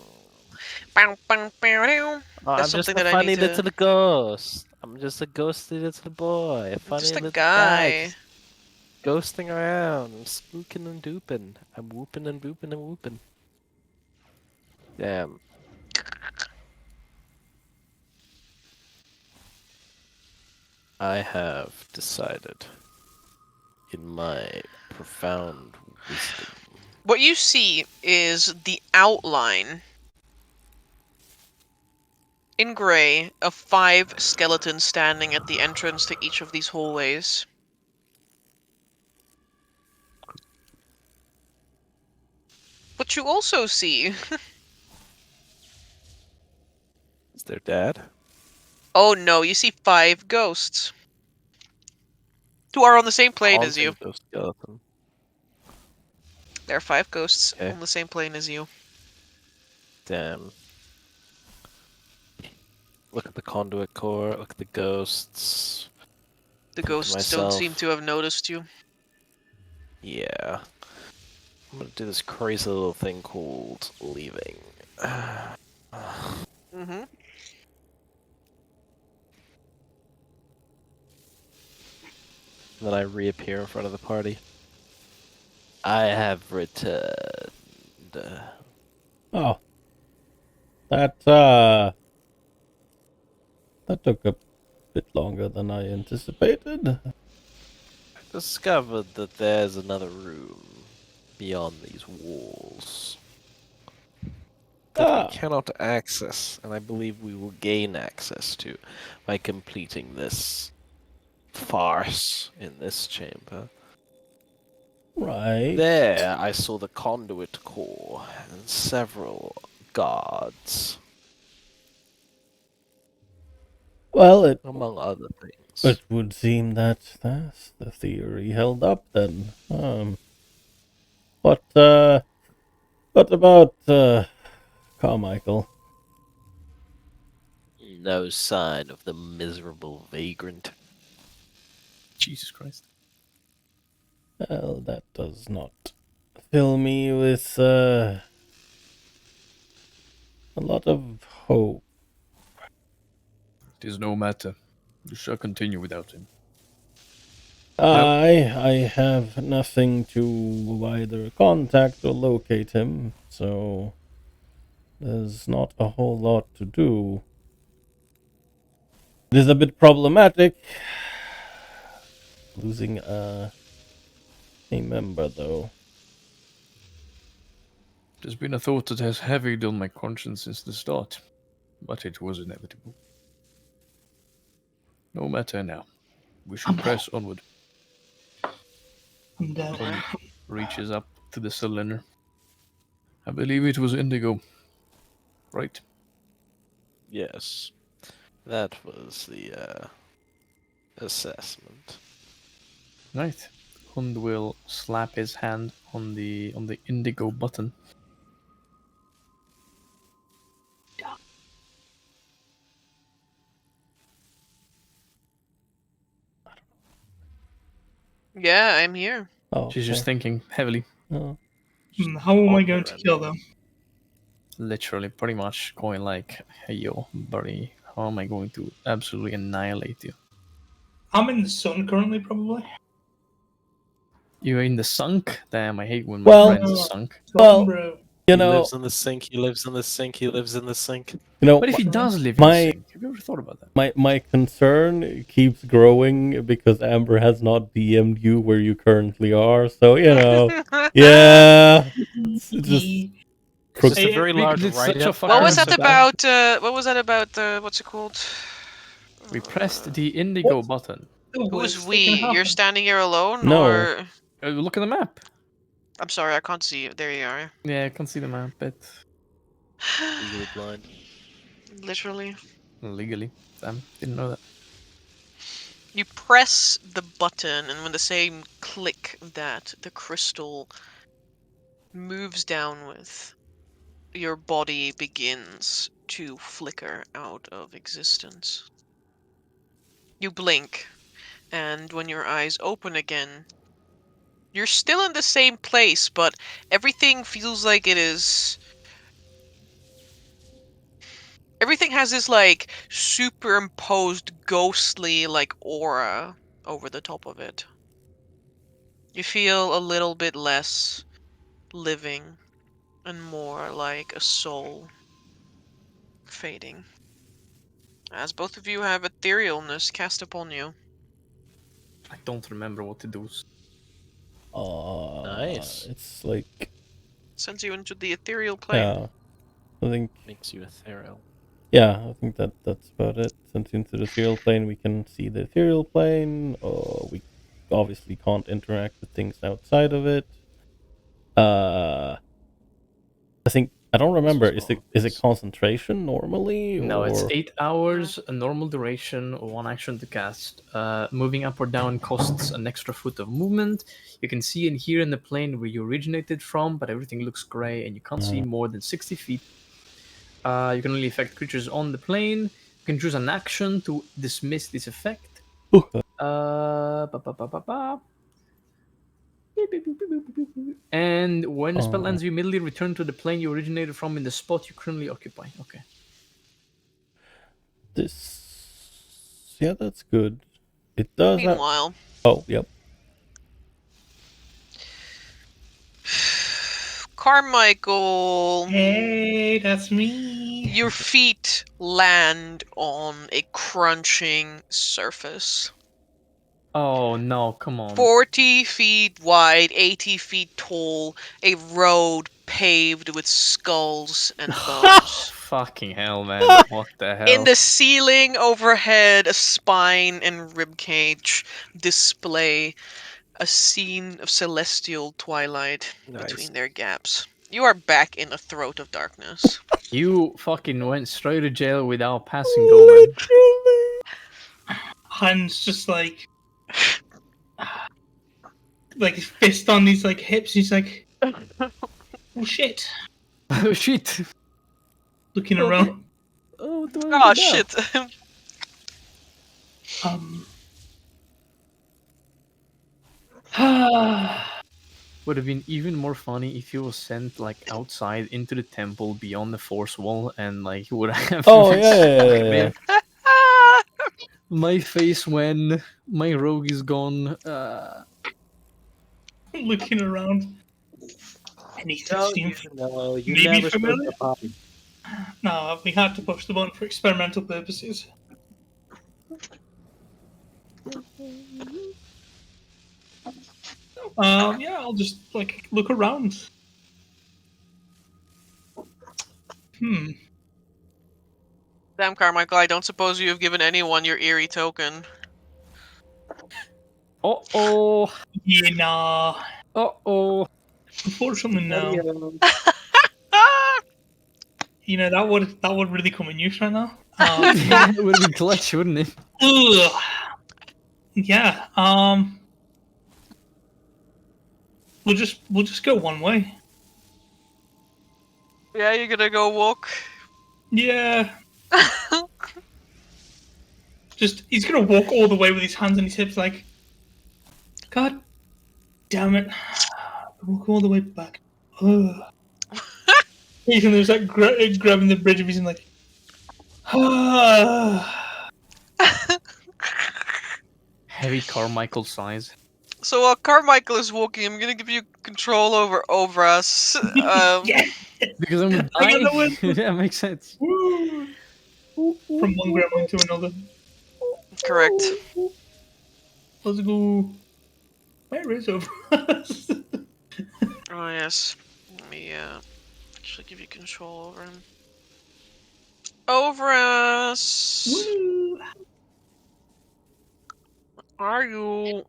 Bow, bow, bow, dow. Oh, That's I'm just something a that I need funny to. little ghost. I'm just a ghosty little boy. A I'm funny just a little guy. guy. Just ghosting around. I'm spooking and dooping. I'm whooping and booping and whooping. Damn. I have decided, in my profound wisdom, What you see is the outline in gray of 5 skeletons standing at the entrance to each of these hallways. What you also see, is their dad? oh no, you see 5 ghosts who are on the same plane as you. Haunting those skeleton. There are 5 ghosts Okay. on the same plane as you. Damn. Look at the conduit core, look at the ghosts. The Think to ghosts don't seem myself, to have noticed you. yeah. I'm gonna do this crazy little thing called leaving. Mm-hmm. Then I reappear in front of the party. I have returned. Oh, that took a bit longer than I anticipated. I discovered that there's another room beyond these walls that we Ah, cannot access, and I believe we will gain access to by completing this farce in this chamber. right. There, I saw the conduit core and several guards, Well, it among other things. it would seem that that's the theory held up then. What about Carmichael? No sign of the miserable vagrant. Jesus Christ. Well, that does not fill me with a lot of hope. It is no matter. You shall continue without him. I have nothing to either contact or locate him, so there's not a whole lot to do. It is a bit problematic losing a member, though. There's been a thought that has heavied on my conscience since the start, but it was inevitable. No matter now. We should press onward. I'm dead. Hund reaches up to the cylinder. I believe it was indigo. Right? Yes, that was the assessment. Right. Hund will slap his hand on the indigo button. Yeah, I'm here. Oh, She's just thinking heavily, oh. How am I going to kill them? literally, pretty much going like, "Hey yo, buddy, how am I going to absolutely annihilate you?" I'm in the sun currently, probably. You're in the sunk? Damn, I hate when my Well- friends are sunk. Well, Bro. You He know, lives in the sink, he lives in the sink, he lives in the sink. What if he does live in the sink? Have you ever thought about that? my concern keeps growing because Amber has not DM'd you where you currently are. So yeah, it's just It's just a Hey, very because large it's such a write-up. fucking- What was that Arms about? What was that about? What's it called? We pressed the indigo button. Who's we? You're standing here alone, No. or Look at the map. I'm sorry, I can't see you. There you are. Yeah, I can see the map, but Legally blind. Literally. legally. Damn, didn't know that. You press the button, and when the same click that the crystal moves down with, your body begins to flicker out of existence. You blink, and when your eyes open again, you're still in the same place, but everything feels like it is. Everything has this like superimposed ghostly like aura over the top of it. You feel a little bit less living. and more like a soul fading. As both of you have etherealness cast upon you. I don't remember what to do. Nice. It's like, Sends you into the ethereal plane. yeah, I think, Makes you ethereal. yeah, I think that's about it. Since into the ethereal plane, we can see the ethereal plane. We obviously can't interact with things outside of it. I think I don't remember. Is it concentration normally, No, it's or 8 hours, a normal duration, 1 action to cast. Moving up or down costs an extra foot of movement. You can see and hear in the plane where you originated from, but everything looks grey and you can't see more than 60 feet. You can only affect creatures on the plane. You can choose an action to dismiss this effect. Ba, ba, ba, ba, ba. And when the spell ends, you immediately return to the plane you originated from in the spot you currently occupy. Okay. this? Yeah, that's good. It does. Meanwhile, Oh, yep. Carmichael, Hey, that's me. your feet land on a crunching surface. Oh no, come on. 40 feet wide, 80 feet tall, a road paved with skulls and bones. Fucking hell, man. What the hell? In the ceiling overhead, a spine and ribcage display a scene of celestial twilight between their gaps. You are back in the throat of darkness. You fucking went straight to jail without passing go, man. Hand's just like his fist on these like hips. He's like, oh shit, Oh shit. looking around. Oh, what do I Oh do now? shit. Would have been even more funny if you was sent like outside into the temple beyond the force wall and like you would have Oh yeah. my face when my rogue is gone. Looking around. Anything seems No, you maybe never spoke familiar? to Poppy. No, we had to push the button for experimental purposes. Yeah, I'll just like look around. Damn, Carmichael, I don't suppose you have given anyone your eerie token. Oh. Yeah, nah. Oh. Unfortunately, no. Ah! You know that would really come in use right now. It would have been clutch, wouldn't it? Ugh. Yeah. We'll just go one way. Yeah, you're gonna go walk. Yeah. Just he's gonna walk all the way with his hands on his hips, like, God damn it! Walk all the way back. Ugh. Even there's like grabbing the bridge of his and like, Heavy Carmichael size. So while Carmichael is walking, I'm gonna give you control over us. yeah. Because I'm I got dying. the win. That makes sense. Woo. From one gremlin to another. Correct. Let's go. Where is Overus? Oh yes. Let me actually give you control over him. Over us. Woo. Are you?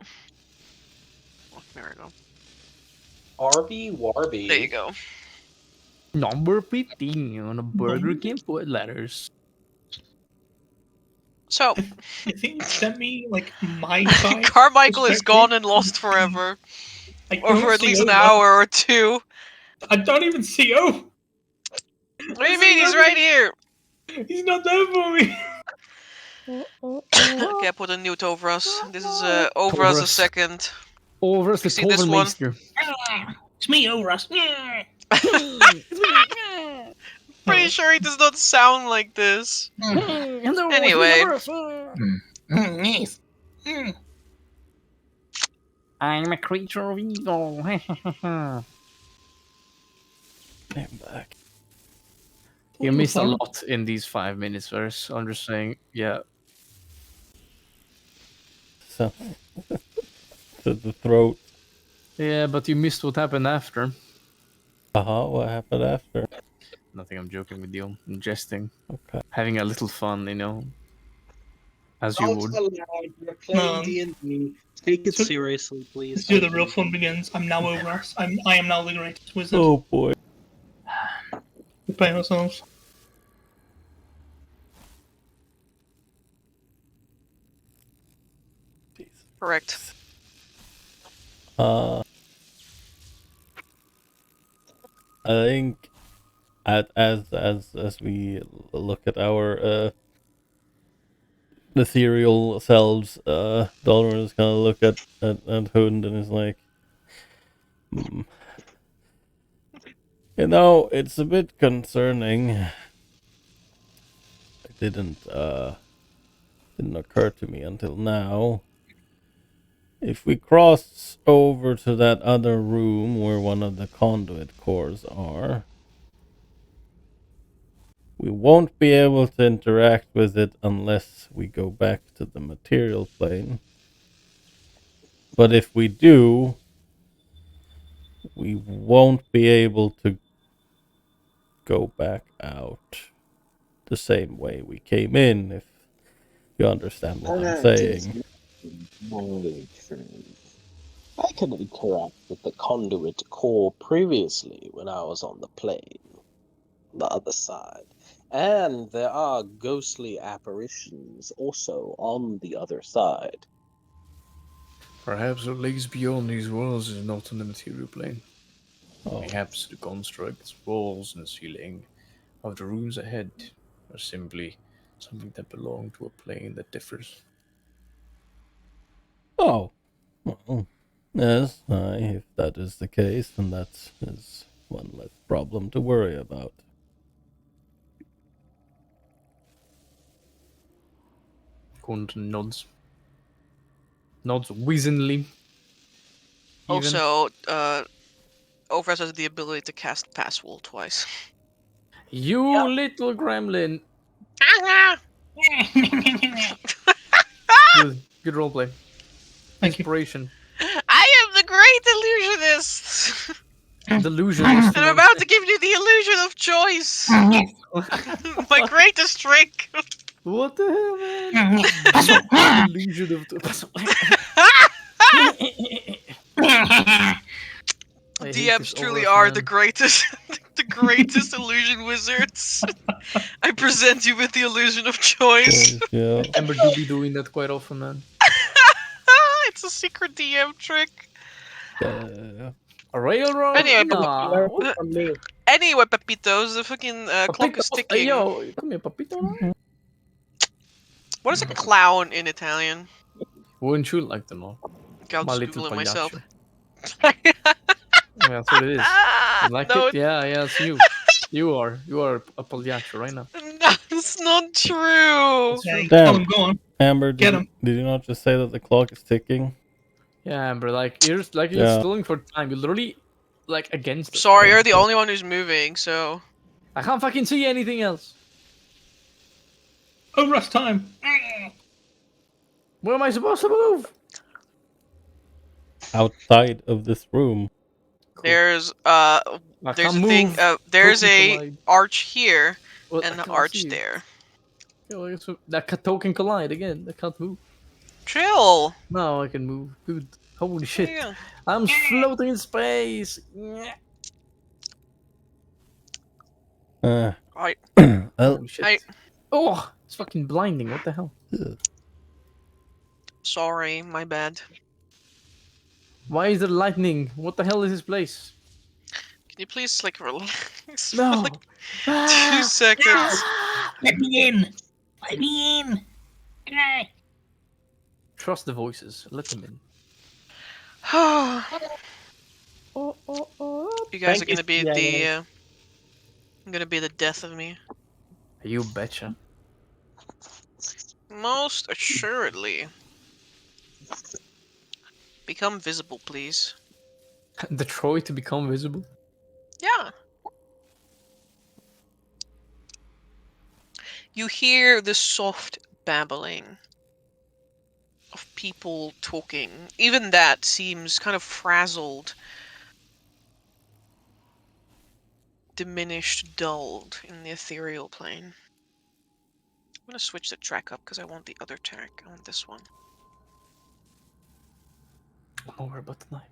Oh, there we go. Arby Warby. There you go. Number 15 on a Burger King foot letters. So I think you sent me like my side. Carmichael is perspective. gone and lost forever, I or don't for at see least an Over. hour or two. I don't even see O. What do you mean? He's right here. He's not there for me. Okay, I put a newt over us. This is over us a Overus. second. Over us the See this one? Tovermeister. It's me, Overus. Pretty sure he does not sound like this. Anyway, Yes. I'm a creature of evil. I'm back. You missed a Farm. lot in these 5 minutes, Vers. I'm just saying, yeah. So, to the throat. Yeah, but you missed what happened after. What happened after? Nothing, I'm joking with you. I'm jesting. Okay. Having a little fun, you know. As you Not would. allowed. We're playing D&D. Take it So- seriously, please. This is where the real fun begins. I'm now over us. I am now the greatest wizard. Oh boy. We play ourselves. Correct. I think as we look at our ethereal selves, Dollar is gonna look at Hund and is like, hmm. You know, it's a bit concerning. It didn't occur to me until now. If we cross over to that other room where one of the conduit cores are, we won't be able to interact with it unless we go back to the material plane. But if we do, we won't be able to go back out the same way we came in, if you understand what I'm saying. Very true. I could interact with the conduit core previously when I was on the plane, the other side. And there are ghostly apparitions also on the other side. Perhaps what lies beyond these walls is not on the material plane. Oh, Perhaps the constructs, walls, and ceiling of the rooms ahead are simply something that belong to a plane that differs. oh, well, yes, if that is the case, then that is one less problem to worry about. Hund nods. Nods wizenly. Even. Also, Ovras has the ability to cast Pass Wall twice. You little gremlin! Good roleplay. Thank you. Inspiration. I am the great illusionist! Delusion is And I'm about to give you the illusion of choice! My greatest trick! What the hell, man? Delusion of DMs truly are the greatest, the greatest illusion wizards. I present you with the illusion of choice. Yeah. Amber do be doing that quite often, man. It's a secret DM trick. Uh, A railroad? Anyway, Nah. Anyway, Pepitos, the fucking clock is ticking. Yo, come here, papito. What is a clown in Italian? Wouldn't you like to know? Okay, I'll My just little Google it myself. pagliaccio. Yeah, that's what it is. You like No, it? Yeah, it's you. You are a pagliaccio right now. no, it's not true. Okay, Damn. Callum, go on. Amber, Get did, him. did you not just say that the clock is ticking? Yeah, Amber, like you're Yeah. stealing for time. You're literally like against us. Sorry, you're the only one who's moving, so. I can't fucking see anything else. Over us time. Where am I supposed to move? Outside of this room. There's I there's can't a thing. move. There's Token a collide. arch here Well, I and an can't arch see it. there. Yeah, well, that token collide again. I can't move. Chill. Now I can move. Good. Holy shit. Yeah. I'm floating in space. Uh, I. well, Holy shit. I- Oh, it's fucking blinding. What the hell? Sorry, my bad. Why is there lightning? What the hell is this place? Can you please like relax No. for like 2 seconds? Let me in. Let me in. Trust the voices. Let them in. You guys Thank are gonna you, be the. CIA. Gonna be the death of me. You betcha. Most assuredly. Become visible, please. Detroit to become visible. Yeah. You hear the soft babbling of people talking. Even that seems kind of frazzled, diminished, dulled in the ethereal plane. I'm gonna switch the track up because I want the other track. I want this one. Over about the knife.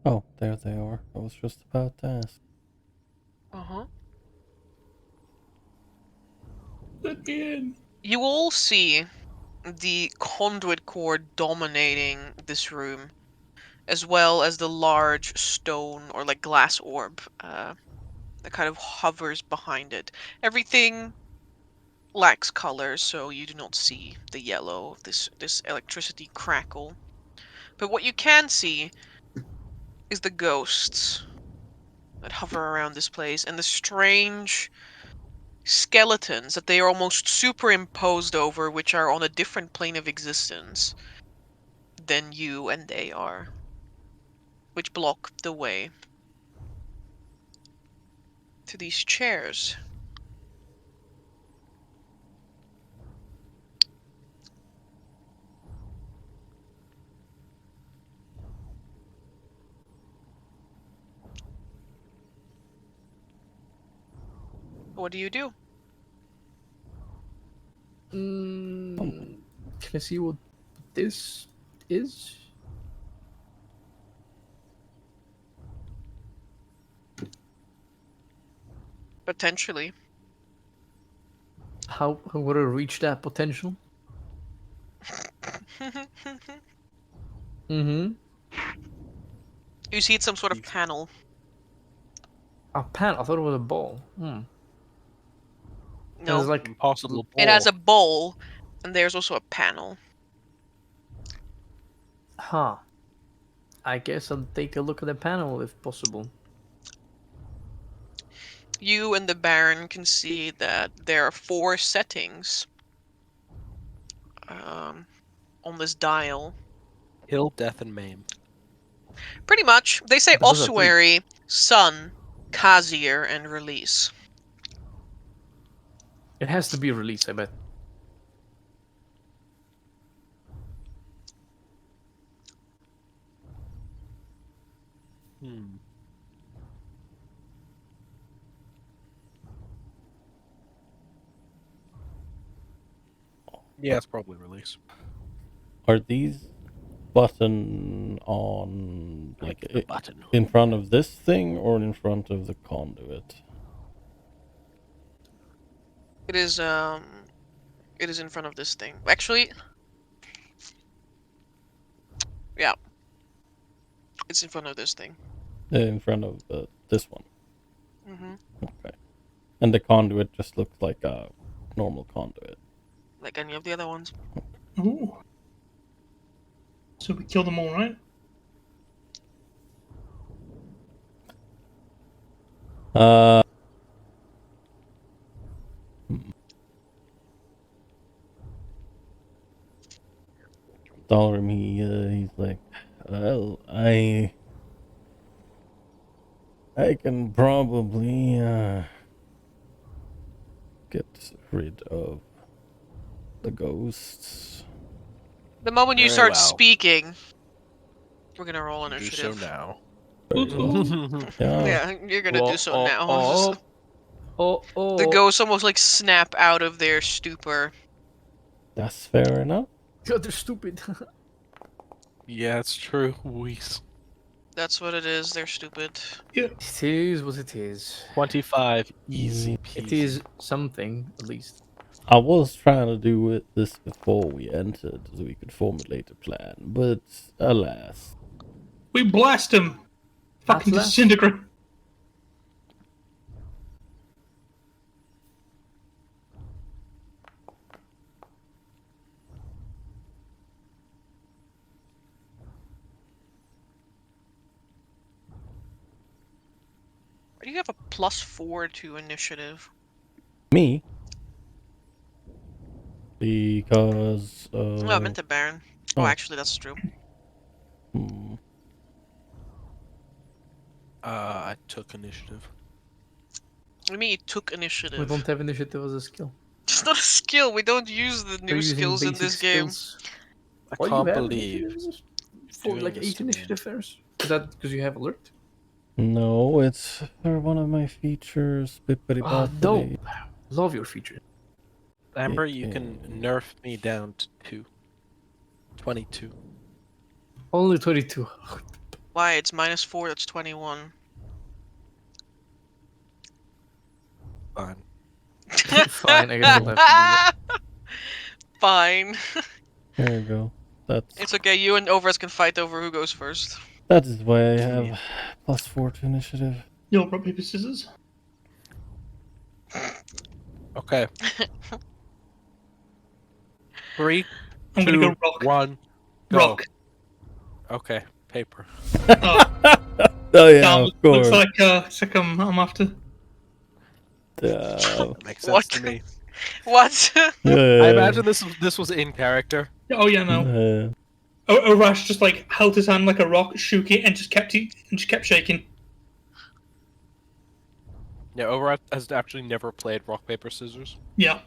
Oh, there they are. I was just about to ask. Uh-huh. Let me in. You all see the conduit cord dominating this room, as well as the large stone or like glass orb that kind of hovers behind it. Everything lacks color, so you do not see the yellow of this electricity crackle. But what you can see is the ghosts that hover around this place and the strange skeletons that they are almost superimposed over, which are on a different plane of existence than you and they are, which block the way to these chairs. What do you do? Can I see what this is? Potentially. How would I reach that potential? Mm-hmm. You see it's some sort of panel. A pan. I thought it was a ball. And No, it's like Impossible it has ball. a bowl, and there's also a panel. huh. I guess I'll take a look at the panel if possible. You and the Baron can see that there are 4 settings on this dial. Kill, death, and maim. Pretty much. They say But those are 3. ossuary, sun, Kazir, and release. It has to be released, I bet. Hmm. Yeah, it's probably release. Are these button on like The button. in front of this thing or in front of the conduit? It is in front of this thing. Actually, yeah. It's in front of this thing. In front of this one. Mm-hmm. Okay. And the conduit just looks like a normal conduit. Like any of the other ones. Ooh. So we killed them all, right? Dalrim, he's like, well, I can probably get rid of the ghosts. The moment you Very start well. speaking, we're gonna roll Do initiative. so now. Yeah, Yeah, you're gonna do so now. Oh. The ghosts almost like snap out of their stupor. that's fair enough. God, they're stupid. Yeah, it's true. Wees. That's what it is. They're stupid. Yeah. It is what it is. 25. Easy peasy. It is something, at least. I was trying to do this before we entered so we could formulate a plan, but alas. We blast him. Fucking Atlas? disintegrate. Why do you have a +4 to initiative? Me? Because No, I meant the Baron. Oh, oh. actually, that's true. I took initiative. I mean, he took We initiative. don't have initiative as a skill. It's not a skill. We don't use the We're new using skills in basic this game. skills. I Why do you can't have believe initiative? For doing like this 8 to me. initiative fairs? Is that because you have alert? No, it's for one of my features. Bippity Ah, boppity. dope. Love your feature. Amber, you can nerf me down to 2. 22. Only 22. Why? It's -4. That's 21. Fine. Fine, I guess I'll have to do that. Fine. There you go. It's okay. You and Overs can fight over who goes first. That is why I have +4 to initiative. Yo, rock, paper, scissors. Okay. 3, I'm 2, gonna go rock. 1, go. Rock. Okay, paper. Oh, Oh yeah, damn, of course. looks like I'm after. Yeah. Makes What? sense to me. What? Yeah. I imagine this was in character. Oh yeah, no. Rash just like held his hand like a rock, shook it, and just kept shaking. Yeah, Overat has actually never played rock paper scissors, Yeah,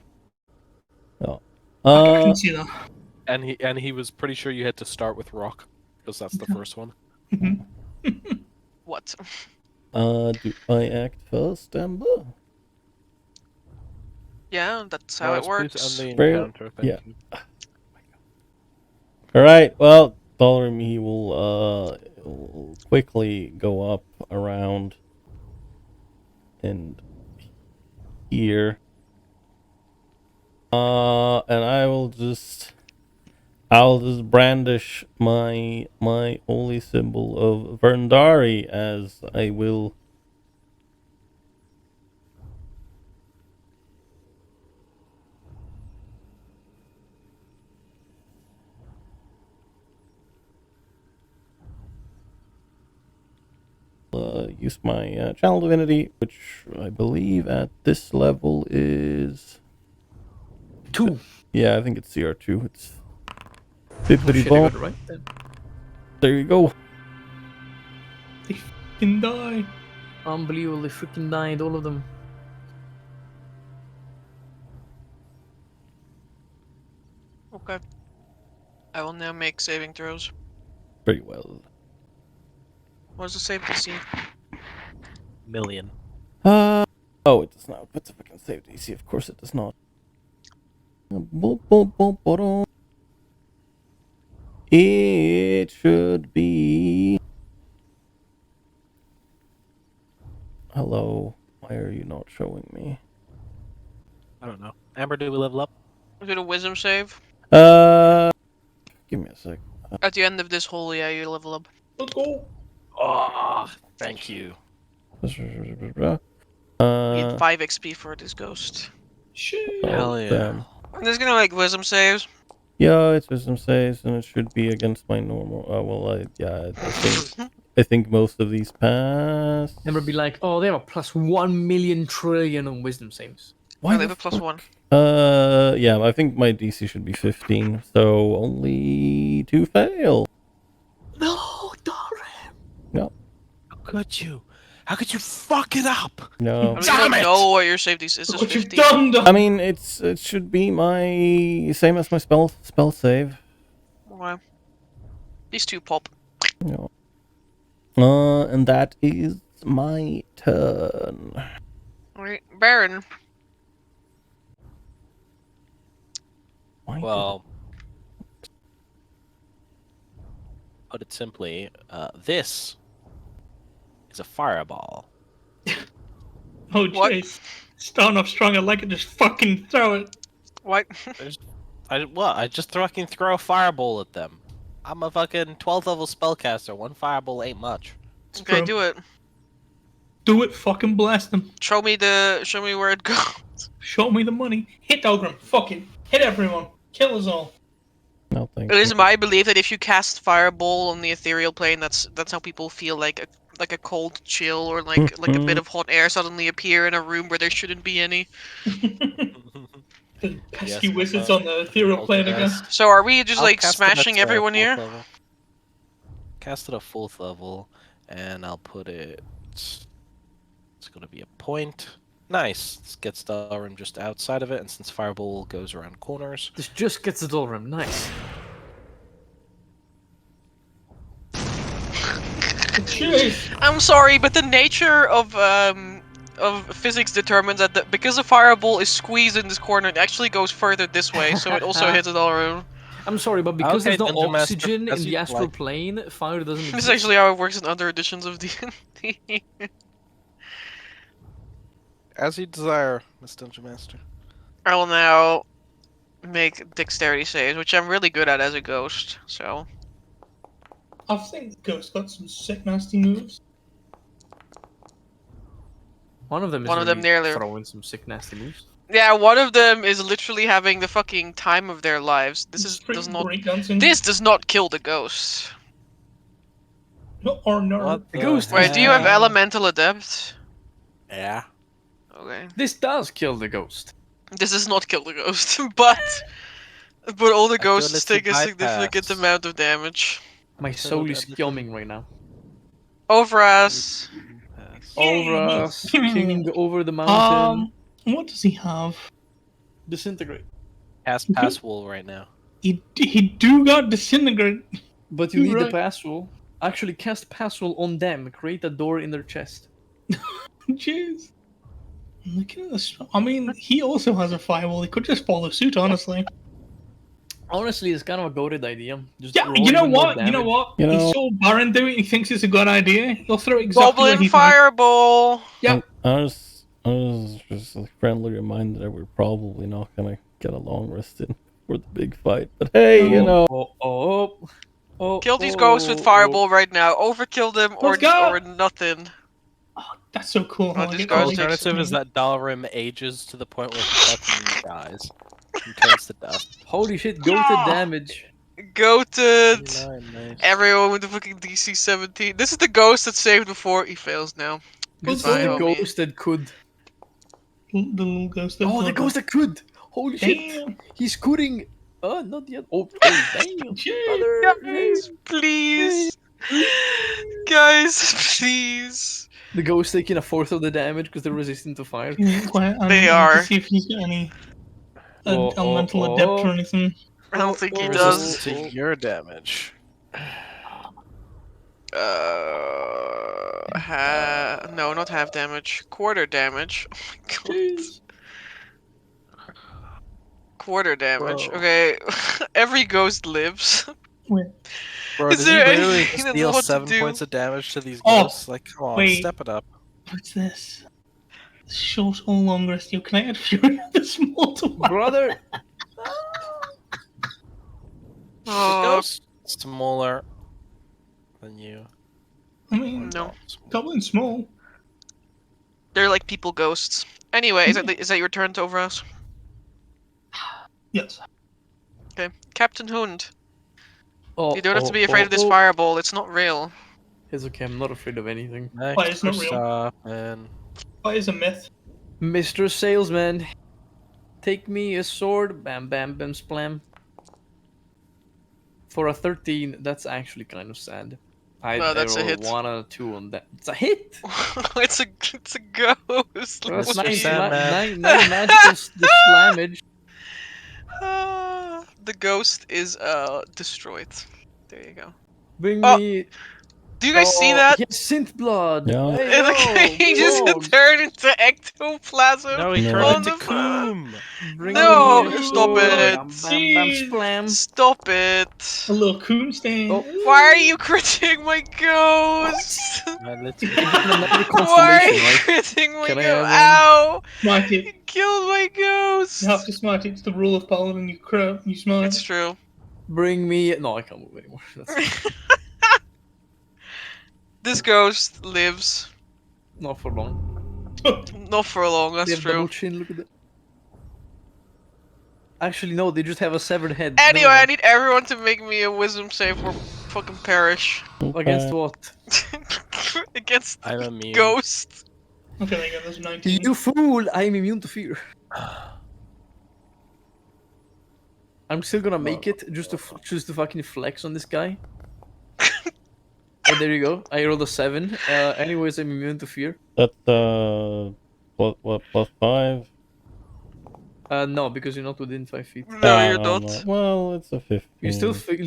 Oh. I can see that. and he was pretty sure you had to start with rock because that's the first one. What? Do I act first, Amber? Yeah, that's how it Morris, please works. end the Real- encounter. Thank yeah. you. All right. Well, Dolorim, he will quickly go up around and here. And I'll just brandish my holy symbol of Verndari as I will. Use my channel divinity, which I believe at this level is 2. yeah, I think it's CR2. It's Oh, bippity shit, I got bop. it right then. There you go. They fucking die. Unbelievable, they freaking died, all of them. Okay. I will now make saving throws. Very well. What does the save DC? Million. Oh, it does not. What's if I can save DC? Of course it does not. It should be. Hello. Why are you not showing me? I don't know. Amber, do we level up? Is it a wisdom save? Give me a sec. At the end of this hole, yeah, you level up. Let's go. Oh, thank you. You get 5 XP for this ghost. Shit. Hell yeah. Damn. I'm just gonna make wisdom saves. Yeah, it's wisdom saves, and it should be against my normal. I think most of these pass. Never be like, oh, they have a plus 1 million trillion on wisdom saves. Why Oh, they the have a +1. Yeah, I think my DC should be 15, so only 2 fail. No, Doran! No, How could you? How could you fuck it up? no. I don't Damn it! know what your save DC is. Look It's what you've 15. done, Doc. I mean, it should be my same as my spell save. Okay. These two pop. No. And that is my turn. Alright, Baron. Why did Well, put it simply, this is a fireball. Oh, What? jeez. Starting off strong, I like it. Just fucking throw it. What? I just fucking throw a fireball at them. I'm a fucking 12th level spellcaster. One fireball ain't much. Okay, true. do it. Do it, fucking blast them. Show me where it goes. Show me the money. Hit Ogrim. Fucking hit everyone. Kill us all. No, thank It you. is my belief that if you cast Fireball on the ethereal plane, that's how people feel like a cold chill or like a bit of hot air suddenly appear in a room where there shouldn't be any. The pesky Yes, wizards my on the ethereal plane again. poltergeist. So are we just I'll like cast it at, smashing everyone 4th here? level. Cast it at 4th level, and I'll put it. It's gonna be a point. Nice. This gets Dalrim just outside of it, and since Fireball goes around corners, This just gets the Dalrim. Nice. Jeez. I'm sorry, but the nature of physics determines that because the fireball is squeezed in this corner, it actually goes further this way, so it also hits it all around. I'm sorry, but because Okay, there's no Dungeon Master, oxygen as in the you'd astral like. plane, fire doesn't This exist. is actually how it works in other editions of D&D. As you desire, Miss Dungeon Master. I will now make dexterity saves, which I'm really good at as a ghost, so... I think the ghost got some sick, nasty moves. One of them is One of them really nearly- throwing some sick, nasty moves. Yeah, one of them is literally having the fucking time of their lives. This Straight does not breakdancing. this does not kill the ghost. No, or no. What The the ghost Wait, do you have hell? elemental adept? Yeah. Okay. This does kill the ghost. This does not kill the ghost, but all the ghosts Ability take a significant bypass. amount of damage. My soul is ability. squirming right now. Over us. Over us, king over the mountain. What does he have? Disintegrate. Cast pass wall right now. He do got disintegrate. But you need the Right. pass roll. Actually, cast pass roll on them. Create a door in their chest. Jeez. Look at this. I mean, he also has a firewall. He could just follow suit, honestly. Honestly, it's kind of a goated idea. Just Yeah, roll you know even more what? You know damage. what? You He know- saw Baron do it. He thinks it's a good idea. He'll throw it exactly where Goblin he fireball. Yeah. I was just a friendly reminder that we're probably not gonna get a long rest in for the big fight. But hey, you know, Kill these ghosts with fireball right now. Overkill them or Let's go! or nothing. That's so cool. Oh, I this think ghost I The like takes- alternative is that Dalrim ages to the point where he fucking dies. He turns to dust. Holy shit, goated Yeah. damage. Goated. 29, nice. Everyone with the fucking DC 17. This is the ghost that saved before. He fails now. This is Goodbye, the homie. ghost that could. the little ghost. that Oh, the blood- ghost that could! Holy shit! Damn. He's cooling! Not yet. Oh, damn! Jeez. Brother! Guys, please. Guys, please. The ghost taking a fourth of the damage because they're resistant to fire. Yeah, quiet. I They need are. to see if he's got any Oh, elemental oh, adept oh. or anything. I don't think he Resistance does. to your damage. No, not half damage. Quarter damage. Oh my god. Jeez. Quarter damage. Bro. Okay. Every ghost lives. Wait. Bro, Is does he there literally anything just that's deal what to 7 do? points of damage to these Oh, ghosts? Like, come on, wait. step it up. What's this? Short or long rest. You can I add Fury of the small to my Brother! The Oh, ghost smaller than you. I mean, no. Goblin small. They're like people ghosts. Anyway, is that your turn to over us? Yes. Okay. Captain Hund. Oh, You don't have to be afraid of this fireball. It's not real. It's okay, I'm not afraid of anything. Why, Next, it's not real? Kristoff, and What is a myth? Mr. Salesman, take me a sword. Bam, bam, bam, splam. For a 13, that's actually kind of sad. Well, that's a roll hit. 1 and a 2 on that. It's a hit! it's a ghost. That's Mr. nine, Sandman. nine magical damage. The ghost is destroyed. There you go. Bring Oh, me. Do you guys see Oh, that? He has synth blood. Yeah. Hey, And yo, he just dog. turned into ectoplasm. no, he No. turned On into the- Coom. Bring No, me a stop sword. it. Bam, bam, bam, Jeez. splam. Stop it. A little coon stand. Oh. Why are you critting my ghost? My little Another Why are constellation, you right? critting my Can I ghost? have Ow! Smite You it. killed my ghost. You have to smite it. It's the rule of Paladin. You crap. You smite. It's true. Bring me. No, I can't move anymore. That's This ghost lives. not for long. Not for long, They that's have double true. chin. Look at that. Actually, no. They just have a severed head. Anyway, Never I mind. need everyone to make me a wisdom save or fucking perish. Against what? Against I'm immune. ghost. Okay, there you go. There's 19. You fool! I am immune to fear. I'm still gonna make it just to fucking flex on this guy. Oh, there you go. I rolled a 7. Anyways, I'm immune to fear. that's Plus 5? No, because you're not within 5 feet. No, you're No, not. well, it's a 15. You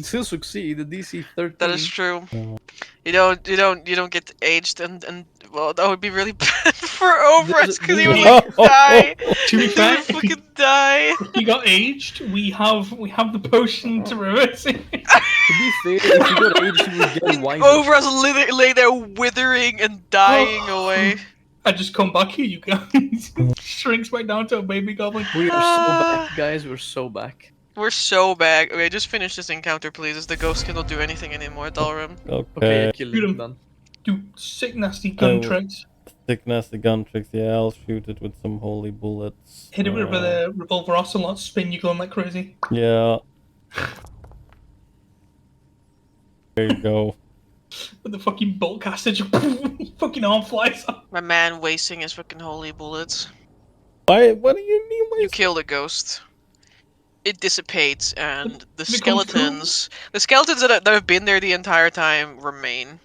still succeed. The DC 13. That is true. Uh, You don't get aged, and well, that would be really bad for Overus because he would there's like die. To be He fair, would fucking die. if he got aged, we have the potion to reverse it. To be fair, if you got aged, you would get wiser. Overus lay there withering and dying away. I just come back here, you guys. Shrinks back down to a baby goblin. We are so back, guys. We're so back. We're so back. Okay, just finish this encounter, please, as the ghost cannot do anything anymore, Dalrim. Okay, okay. kill Shoot him. him. Done. Do sick nasty gun Oh. tricks. Stick nasty gun tricks, yeah, I'll shoot it with some holy bullets. Hit it with a revolver ocelot, spin you going like crazy. Yeah. There you go. With the fucking bolt caster, just fucking arm flies off. My man wasting his fucking holy bullets. Why? What do you mean? You kill the ghost. It dissipates, and the becomes skeletons that have been there the entire time remain.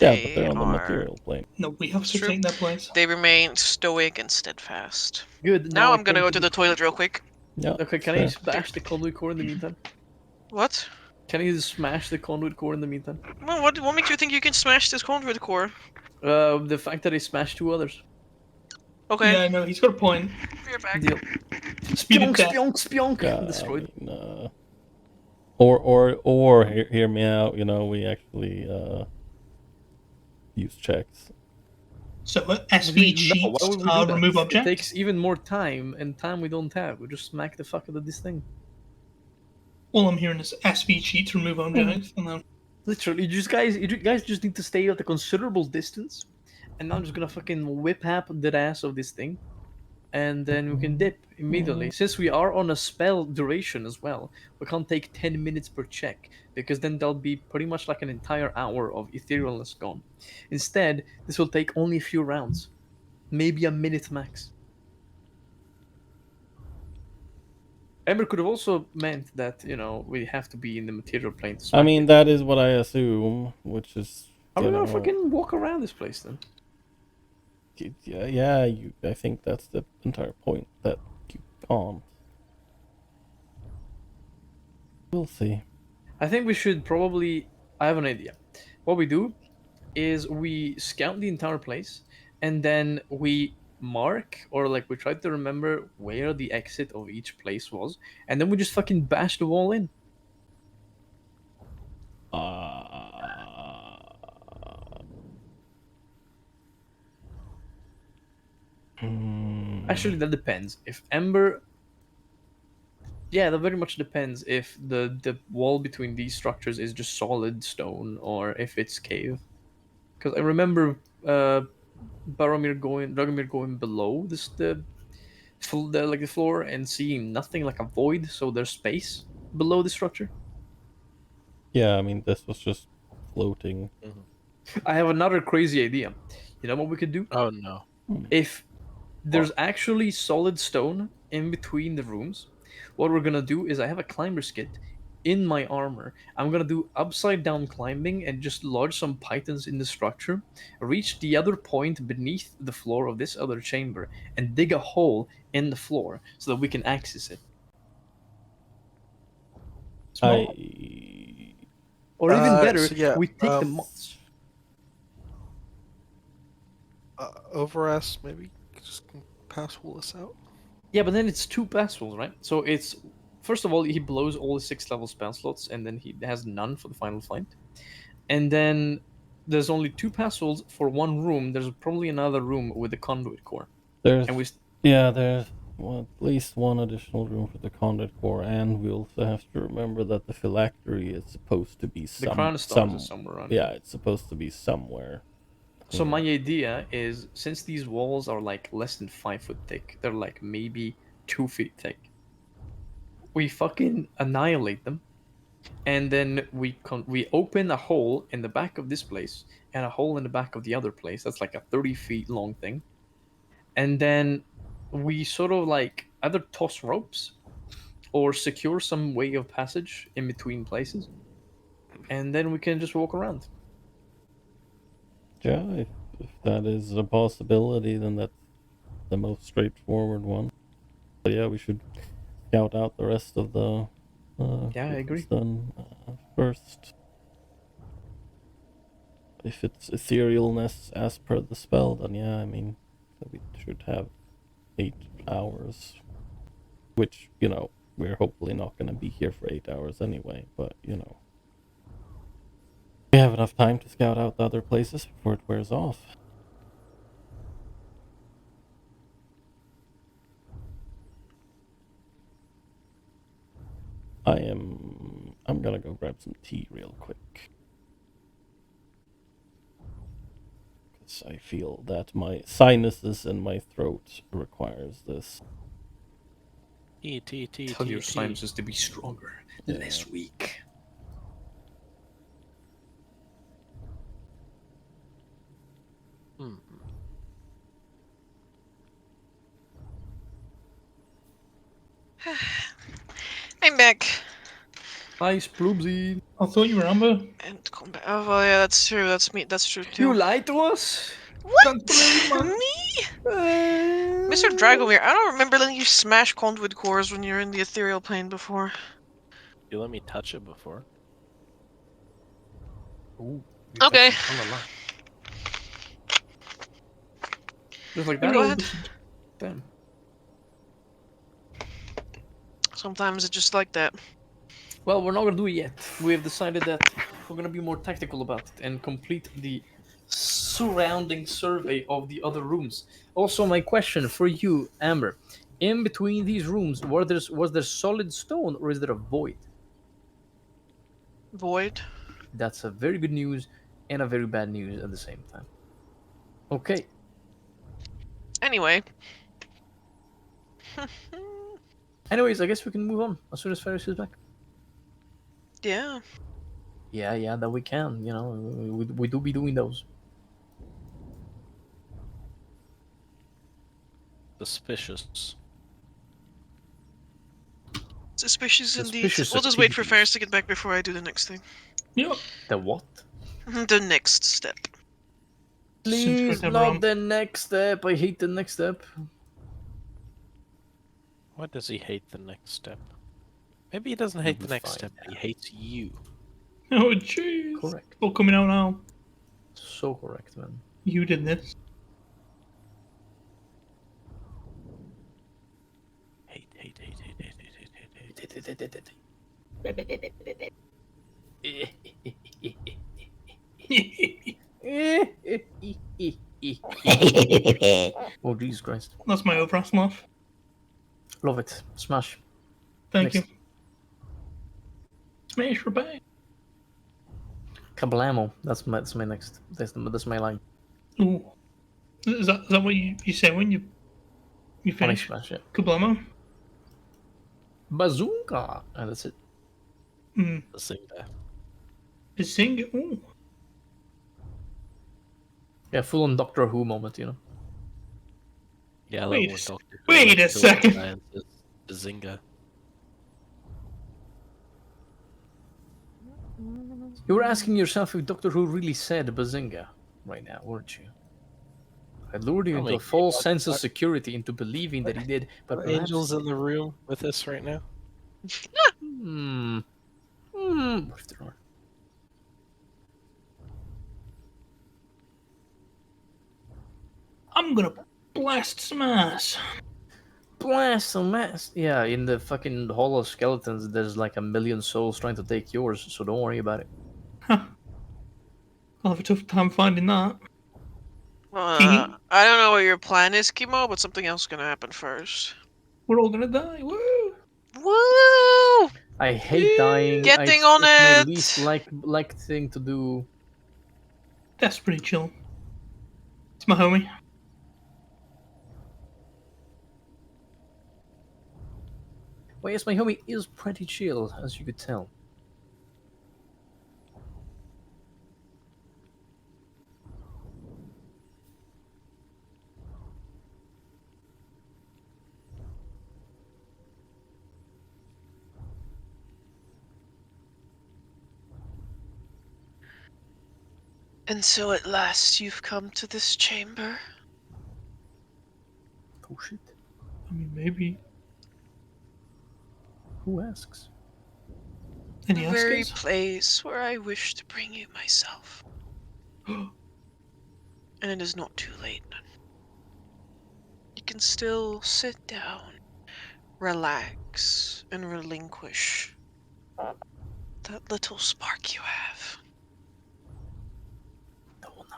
Yeah, but they're on the material plane. No, we have to True. take that place. They remain stoic and steadfast. Good. Now I I'm gonna can go to the toilet real quick. Yeah. Okay, can fair. I smash the conduit core in the meantime? What? Can you smash the conduit core in the meantime? Well, what makes you think you can smash this conduit core? The fact that I smashed 2 others. Okay, Yeah, I know, he's got a point. we're back. Deal. Speed of Spionk, death. spionk, spionk. Yeah, Destroyed. I mean, or hear me out. You know, we actually use checks. So No, SV why cheats would we do that? remove It objects. takes even more time, and time we don't have. We just smack the fuck out of this thing. All I'm hearing is SV cheats remove objects, and then Literally, you guys just need to stay at a considerable distance, and I'm just gonna fucking whip hap the ass of this thing, and then we can dip immediately. Since we are on a spell duration as well, we can't take 10 minutes per check, because then there'll be pretty much like an entire hour of etherealness gone. Instead, this will take only a few rounds, maybe a minute max. Ember could have also meant that, we have to be in the material plane to smack I mean, it. that is what I assume, which is. I'm you gonna know, fucking walk around this place then. Yeah. I think that's the entire point. That you can't. We'll see. I think we should probably. I have an idea. What we do is we scout the entire place, and then we mark, or like we try to remember where the exit of each place was, and then we just fucking bash the wall in. Actually, that depends. If Ember. Yeah, that very much depends if the wall between these structures is just solid stone or if it's cave. Because I remember Dragomir going below the floor and seeing nothing, like a void, so there's space below the structure. Yeah, I mean, this was just floating. I have another crazy idea. You know what we could do? Oh no. If there's actually solid stone in between the rooms, what we're gonna do is I have a climber's kit in my armor. I'm gonna do upside down climbing and just lodge some pythons in the structure, reach the other point beneath the floor of this other chamber, and dig a hole in the floor so that we can access it. small. Or even better, so yeah, we take the mods. Overus, maybe just pass this out. Yeah, but then it's 2 pass rolls, right? So it's first of all he blows all the 6 level spell slots, and then he has none for the final fight. And then there's only 2 pass rolls for 1 room. There's probably another room with the conduit core. There's And we there's at least 1 additional room for the conduit core, and we also have to remember that the phylactery is supposed to be the crown of stars is somewhere around. Yeah, it's supposed to be somewhere. So my idea is, since these walls are like less than 5 foot thick, they're like maybe 2 feet thick. We fucking annihilate them, and then we open a hole in the back of this place and a hole in the back of the other place. That's like a 30 feet long thing, and then we sort of like either toss ropes or secure some way of passage in between places, and then we can just walk around. Yeah, if that is a possibility, then that's the most straightforward one. So yeah, we should scout out the rest of the Yeah, I agree. then first. If it's etherealness as per the spell, then yeah, I mean, so we should have 8 hours. Which, you know, we're hopefully not going to be here for 8 hours anyway, but, you know. We have enough time to scout out the other places before it wears off. I'm gonna go grab some tea real quick. Because I feel that my sinuses and my throat requires this. Tell your sinuses to be stronger, less weak. I'm back. Nice, Bloomsy. I thought you were Amber. And come back. Oh, well, yeah, that's true. That's me. That's true too. You lied to us? Can't believe, man. Me? Mr. Dragomir, I don't remember letting you smash conduit cores when you're in the ethereal plane before. You let me touch it before. Ooh, Okay. Just like Go that? ahead. Damn. Sometimes it's just like that. Well, we're not gonna do it yet. We have decided that we're gonna be more tactical about it and complete the surrounding survey of the other rooms. Also, my question for you, Amber: in between these rooms, was there solid stone or is there a void? Void. That's a very good news and a very bad news at the same time. Okay. Anyway. Anyways, I guess we can move on as soon as Ferris is back. Yeah. Yeah, that we can. You know, we do be doing those. Suspicious. Suspicious indeed. Suspicious We'll just wait for activities. Ferris to get back before I do the next thing. Yep. The what? The next step. Please, Seems like not wrong. the next step. I hate the next step. Why does he hate the next step? Maybe he doesn't hate the next step, but he hates you. Oh, jeez. Correct. All coming out now. So correct, man. You did this. Hate. Oh, Jesus Christ. That's my overall laugh. Love it. Smash. Thank Next. you. Smash Rebang. Kablamo. That's my next. That's my line. Ooh. Is that what you say when you When I finish? smash it. Kablamo? Bazooka. And that's it. Bazinga. Bazinga. Ooh. Yeah, full on Doctor Who moment, you know. Yeah, Wait that a one s- Doctor. wait a second. Bazinga. You were asking yourself if Doctor Who really said Bazinga right now, weren't you? I lured you Oh into my a false God. sense of security into believing that he did, but Are perhaps... angels in the room with us right now? What if there are? I'm gonna blast some ass. Blast some ass. Yeah, in the fucking Hall of Skeletons, there's like a million souls trying to take yours, so don't worry about it. Huh. I'll have a tough time finding that. I don't know what your plan is, Kimo, but something else is gonna happen first. We're all gonna die. Woo! Woo! I hate dying. Getting It's on my it! least like thing to do. That's pretty chill. It's my homie. Well, yes, my homie is pretty chill, as you could tell. And so at last you've come to this chamber? push it? I mean, maybe. Who asks? The Any very askers? place where I wish to bring you myself. And it is not too late. You can still sit down, relax, and relinquish that little spark you have. No, no.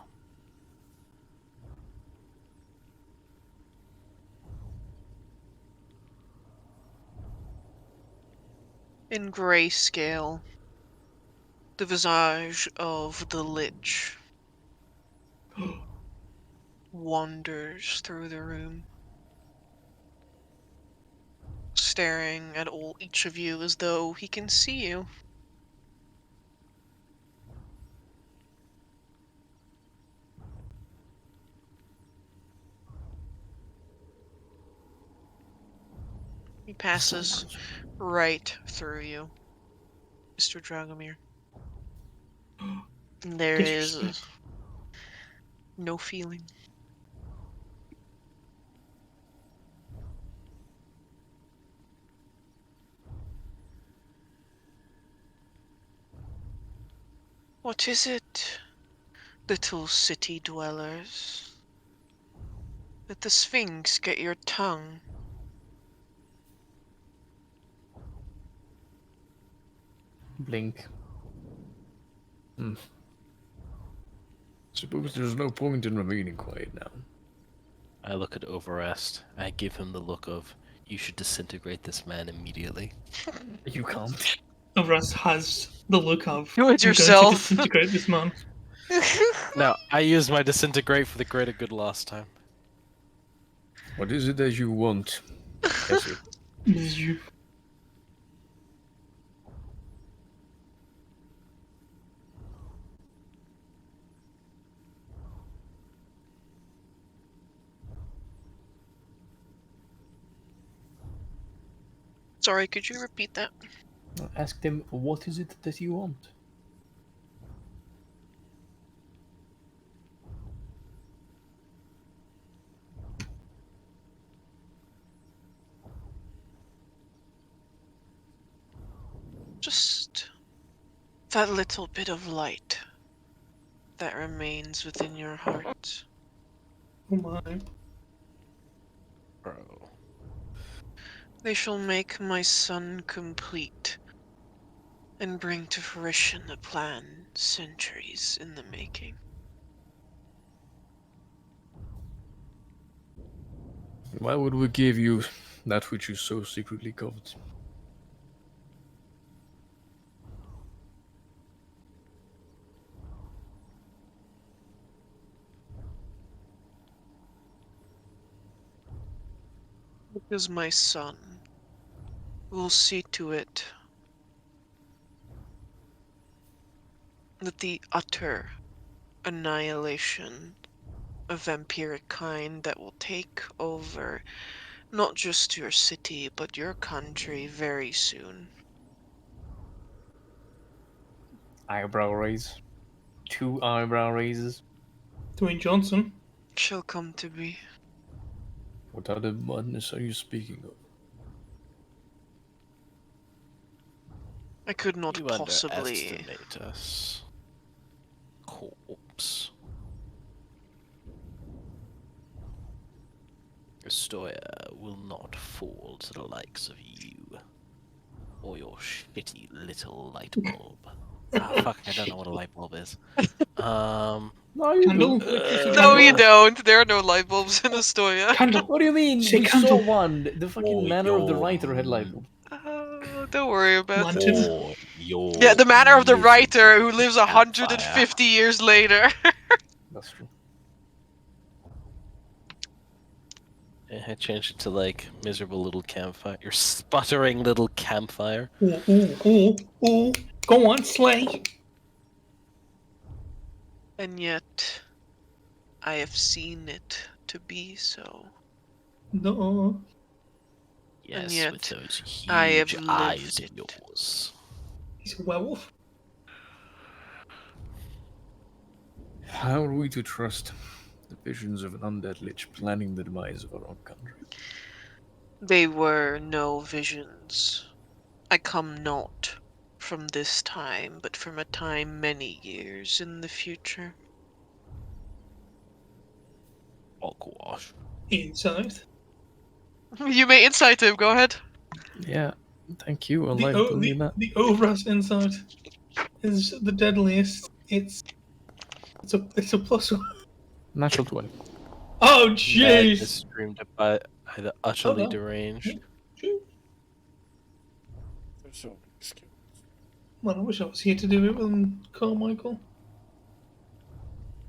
In grayscale, the visage of the Lich wanders through the room, staring at each of you as though he can see you. He passes right through you, Mr. Dragomir. And there is Disrespect. no feeling. What is it, little city dwellers? Did the Sphinx get your tongue? Blink. Suppose there's no point in remaining quiet now. I look at Overrest. I give him the look of, you should disintegrate this man immediately. You can't. Russ has the look of, Do it "I'm going to yourself." disintegrate this man. Now, I used my disintegrate for the greater good last time. What is it that you want, Cassie? You. Sorry, could you repeat that? Ask them, what is it that you want? Just that little bit of light that remains within your heart. Oh my. Bro. They shall make my son complete and bring to fruition a plan centuries in the making. Why would we give you that which you so secretly covet? Because my son will see to it that the utter annihilation of vampiric kind that will take over not just your city, but your country very soon. Eyebrow raise. 2 eyebrow raises. Dwayne Johnson. Shall come to be. What other madness are you speaking of? I could not You possibly. underestimate us. Corpse. Ostoya will not fall to the likes of you. Or your shitty little light bulb. Fuck, I don't know what a light bulb is. No, you Candle? do. Electricity No, bulb. you don't. There are no light bulbs in Astoya. Candle. What do you mean? Say We candle. saw one. The fucking Oh, manor of the yo. writer had light bulb. Don't worry about it. Lantern. Or your Yeah, the manner of the living writer who lives campfire. 150 years later. That's true. I changed it to like miserable little campfire. Your sputtering little campfire. Ooh, ooh, ooh, ooh. Go on, slay. And yet, I have seen it to be so. No. And Yes, yet, with those I have huge eyes lived of it. yours. He's a werewolf. How are we to trust the Visions of an undead lich planning the demise of our own country. They were no visions. I come not from this time, but from a time many years in the future. Hogwash. Inside. You may insight him, go ahead. Yeah, thank you. The Alive, don't need that. the Overus insight is the deadliest. It's a plus one. Natural 20. Oh Magnus jeez. streamed it by the utterly no. deranged. Well, I wish I was here to do it with Carmichael.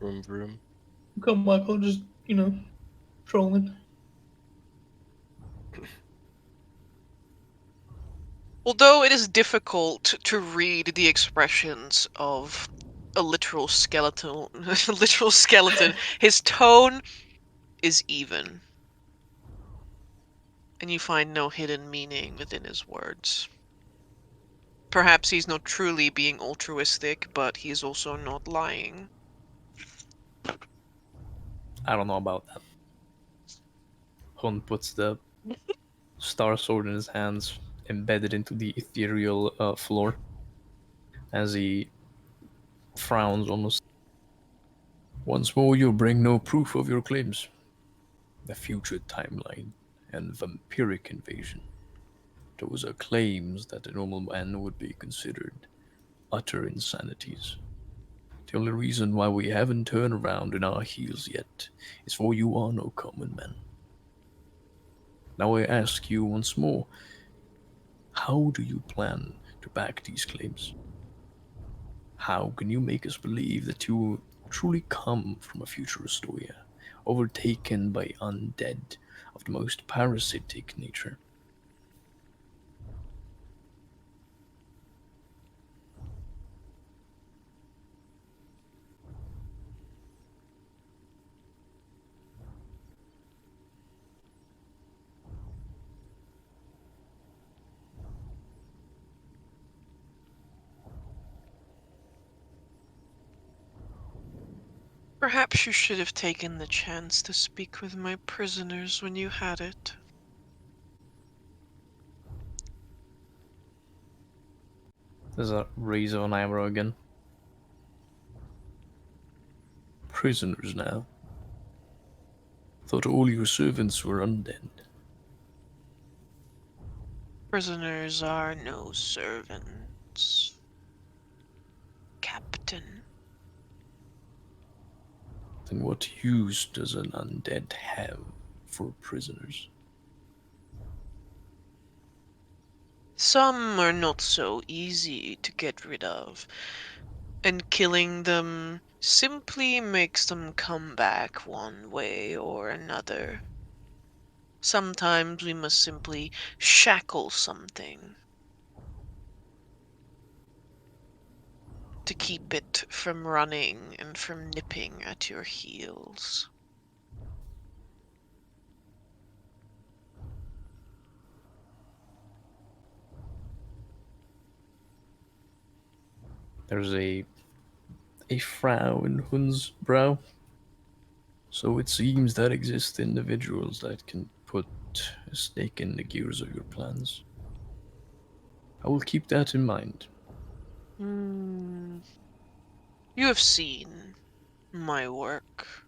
Vroom vroom. Carmichael just, trolling. Although it is difficult to read the expressions of a literal skeleton, his tone is even. And you find no hidden meaning within his words. Perhaps he's not truly being altruistic, but he's also not lying. I don't know about that. Hund puts the star sword in his hands, embedded into the ethereal floor, as he frowns almost. Once more, you bring no proof of your claims. The future timeline and vampiric invasion. Those are claims that a normal man would be considered utter insanities. The only reason why we haven't turned around in our heels yet is for you are no common man. Now I ask you once more, how do you plan to back these claims? How can you make us believe that you truly come from a future Ostoya, overtaken by undead of the most parasitic nature? Perhaps you should have taken the chance to speak with my prisoners when you had it. There's a raise of an eyebrow again. Prisoners now. Thought all your servants were undead. Prisoners are no servants, Captain. Then what use does an undead have for prisoners? Some are not so easy to get rid of, and killing them simply makes them come back one way or another. Sometimes we must simply shackle something to keep it from running and from nipping at your heels. There's a frown in Hund's brow. So it seems there exist individuals that can put a stake in the gears of your plans. I will keep that in mind. You have seen my work,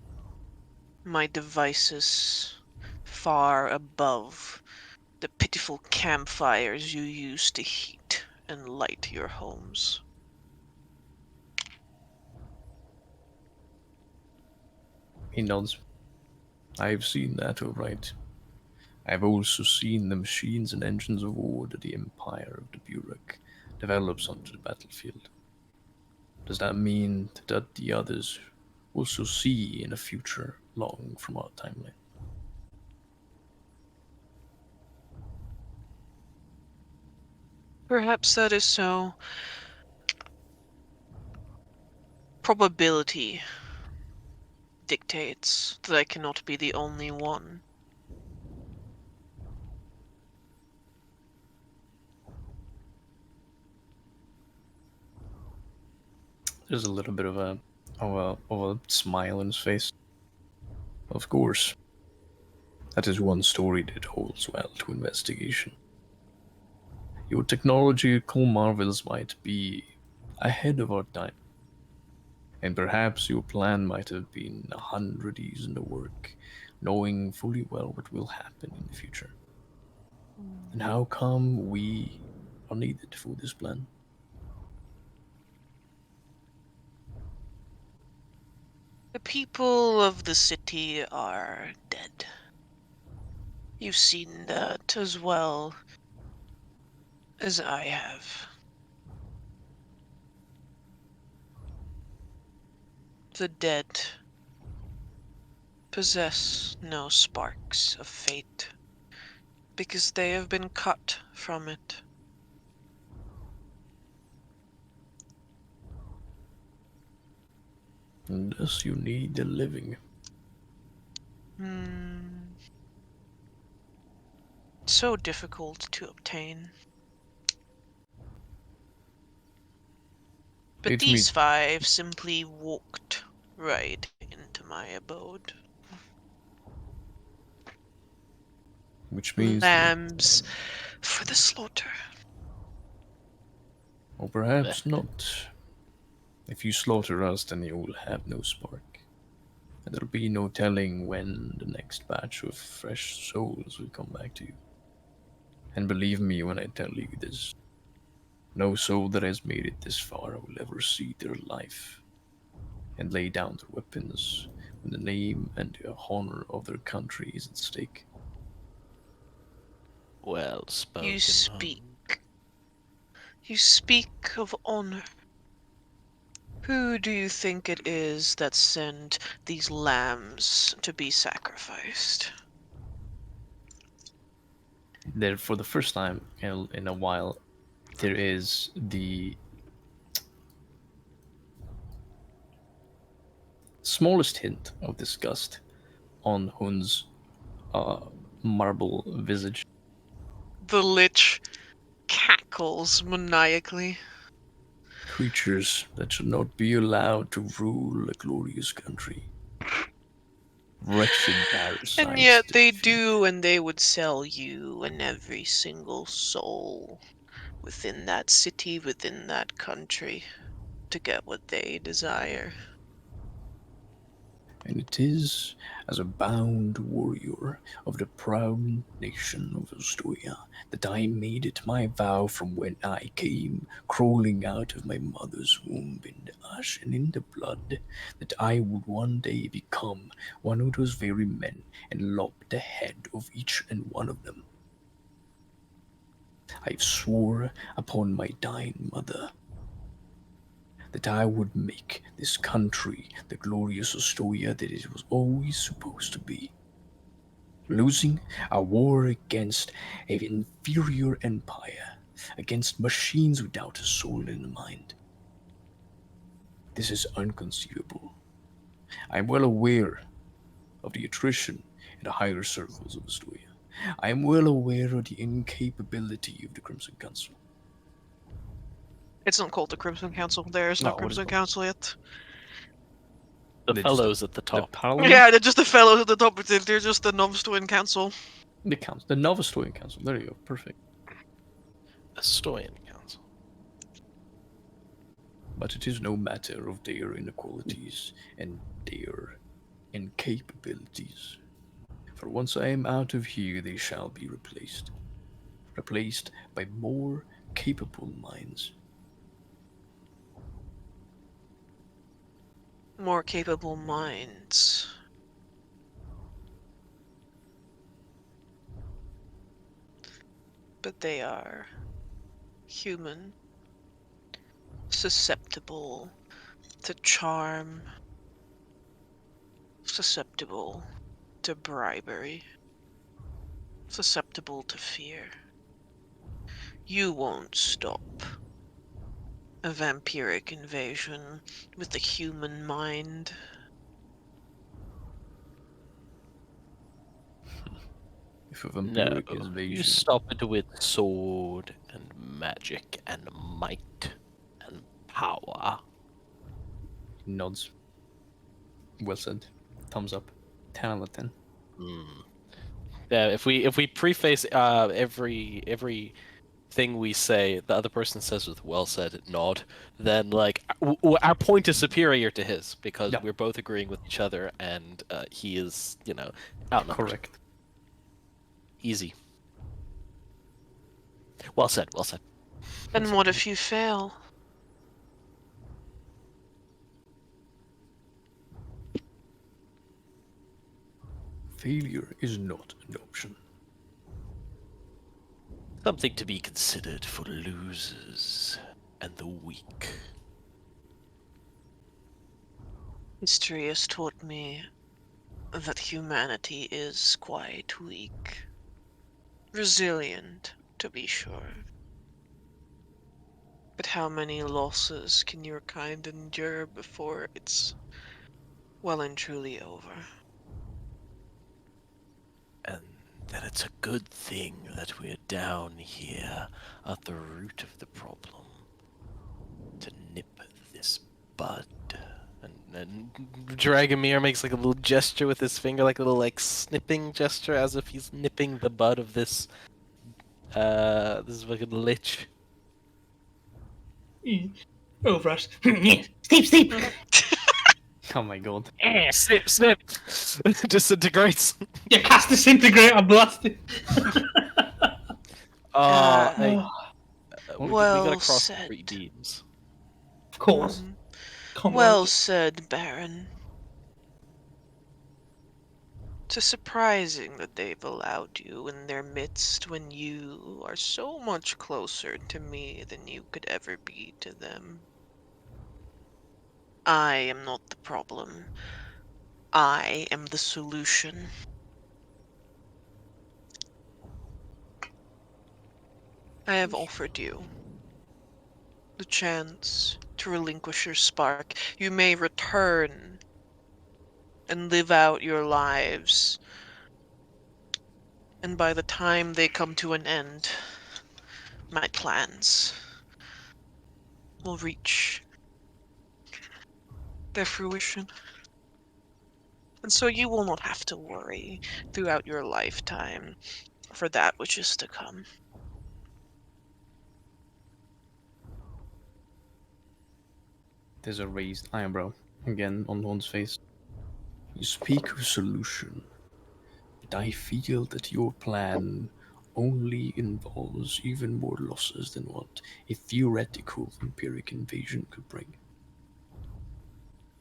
my devices far above the pitiful campfires you use to heat and light your homes. He nods. I have seen that, all right. I have also seen the machines and engines of war that the Empire of the Burek develops onto the battlefield. Does that mean that the others also see in a future long from our timeline? Perhaps that is so. Probability dictates that I cannot be the only one. There's a little bit of a smile on his face. Of course. That is one story that holds well to investigation. Your technological marvels might be ahead of our time, and perhaps your plan might have been 100 years in the work, knowing fully well what will happen in the future. And how come we are needed for this plan? The people of the city are dead. You've seen that as well as I have. The dead possess no sparks of fate because they have been cut from it. And thus you need the living. So difficult to obtain. But It these means, 5 simply walked right into my abode. which means, Lambs for the slaughter. or perhaps not. If you slaughter us, then you will have no spark. And there'll be no telling when the next batch of fresh souls will come back to you. And believe me when I tell you this, no soul that has made it this far will ever see their life and lay down their weapons when the name and the honor of their country is at stake. Well spoken. You speak. You speak of honor. Who do you think it is that sent these lambs to be sacrificed? There, for the first time in a while, there is the smallest hint of disgust on Hund's marble visage. The lich cackles maniacally. Creatures that should not be allowed to rule a glorious country. Wretched parasites. And yet to they defeat. do, and they would sell you and every single soul within that city, within that country, to get what they desire. And it is as a bound warrior of the proud nation of Ostoya that I made it my vow from when I came crawling out of my mother's womb in the ash and in the blood, that I would one day become one of those very men and lop the head of each and one of them. I swore upon my dying mother that I would make this country the glorious Ostoya that it was always supposed to be. Losing a war against an inferior empire, against machines without a soul and a mind. This is inconceivable. I am well aware of the attrition in the higher circles of Ostoya. I am well aware of the incapability of the Crimson Council. It's not called the Crimson Council. There's no No, what is Crimson it? Council yet. The They're just fellows at the top. Parliament? Yeah, they're just the fellows at the top. They're just the Novstoyan Council. The council, the Novostoyan Council. There you go. Perfect. The Stoyan Council. But it is no matter of their inequalities and their incapabilities. For once I am out of here, they shall be replaced. Replaced by more capable minds. More capable minds. But they are human, susceptible to charm, susceptible to bribery, susceptible to fear. You won't stop a vampiric invasion with the human mind. If a No, vampiric you invasion. stop it with sword and magic and might and power. Nods. Well said. Thumbs up. 10 out of 10. Yeah, if we preface every thing we say, the other person says with "well said" nod, then like our point is superior to his because Yeah. we're both agreeing with each other, and he is outnumbered. Correct. Easy. Well said. Well said. And what if you fail? Failure is not an option. Something to be considered for losers and the weak. History has taught me that humanity is quite weak. Resilient, to be sure. But how many losses can your kind endure before it's well and truly over? And that it's a good thing that we're down here at the root of the problem to nip this bud. And Dragomir makes like a little gesture with his finger, like a little like snipping gesture, as if he's nipping the bud of this fucking lich. Over us. Sleep, sleep. Oh my god. Snip, snip. Disintegrates. You cast disintegrate. I blast it. We Well gotta cross said. 3 beams. Of course. Mhm. Come Well on. said, Baron. It's surprising that they've allowed you in their midst when you are so much closer to me than you could ever be to them. I am not the problem. I am the solution. I have offered you the chance to relinquish your spark. You may return and live out your lives. And by the time they come to an end, my plans will reach their fruition. And so you will not have to worry throughout your lifetime for that which is to come. There's a raised eyebrow again on Hund's face. You speak of solution, but I feel that your plan only involves even more losses than what a theoretical vampiric invasion could bring.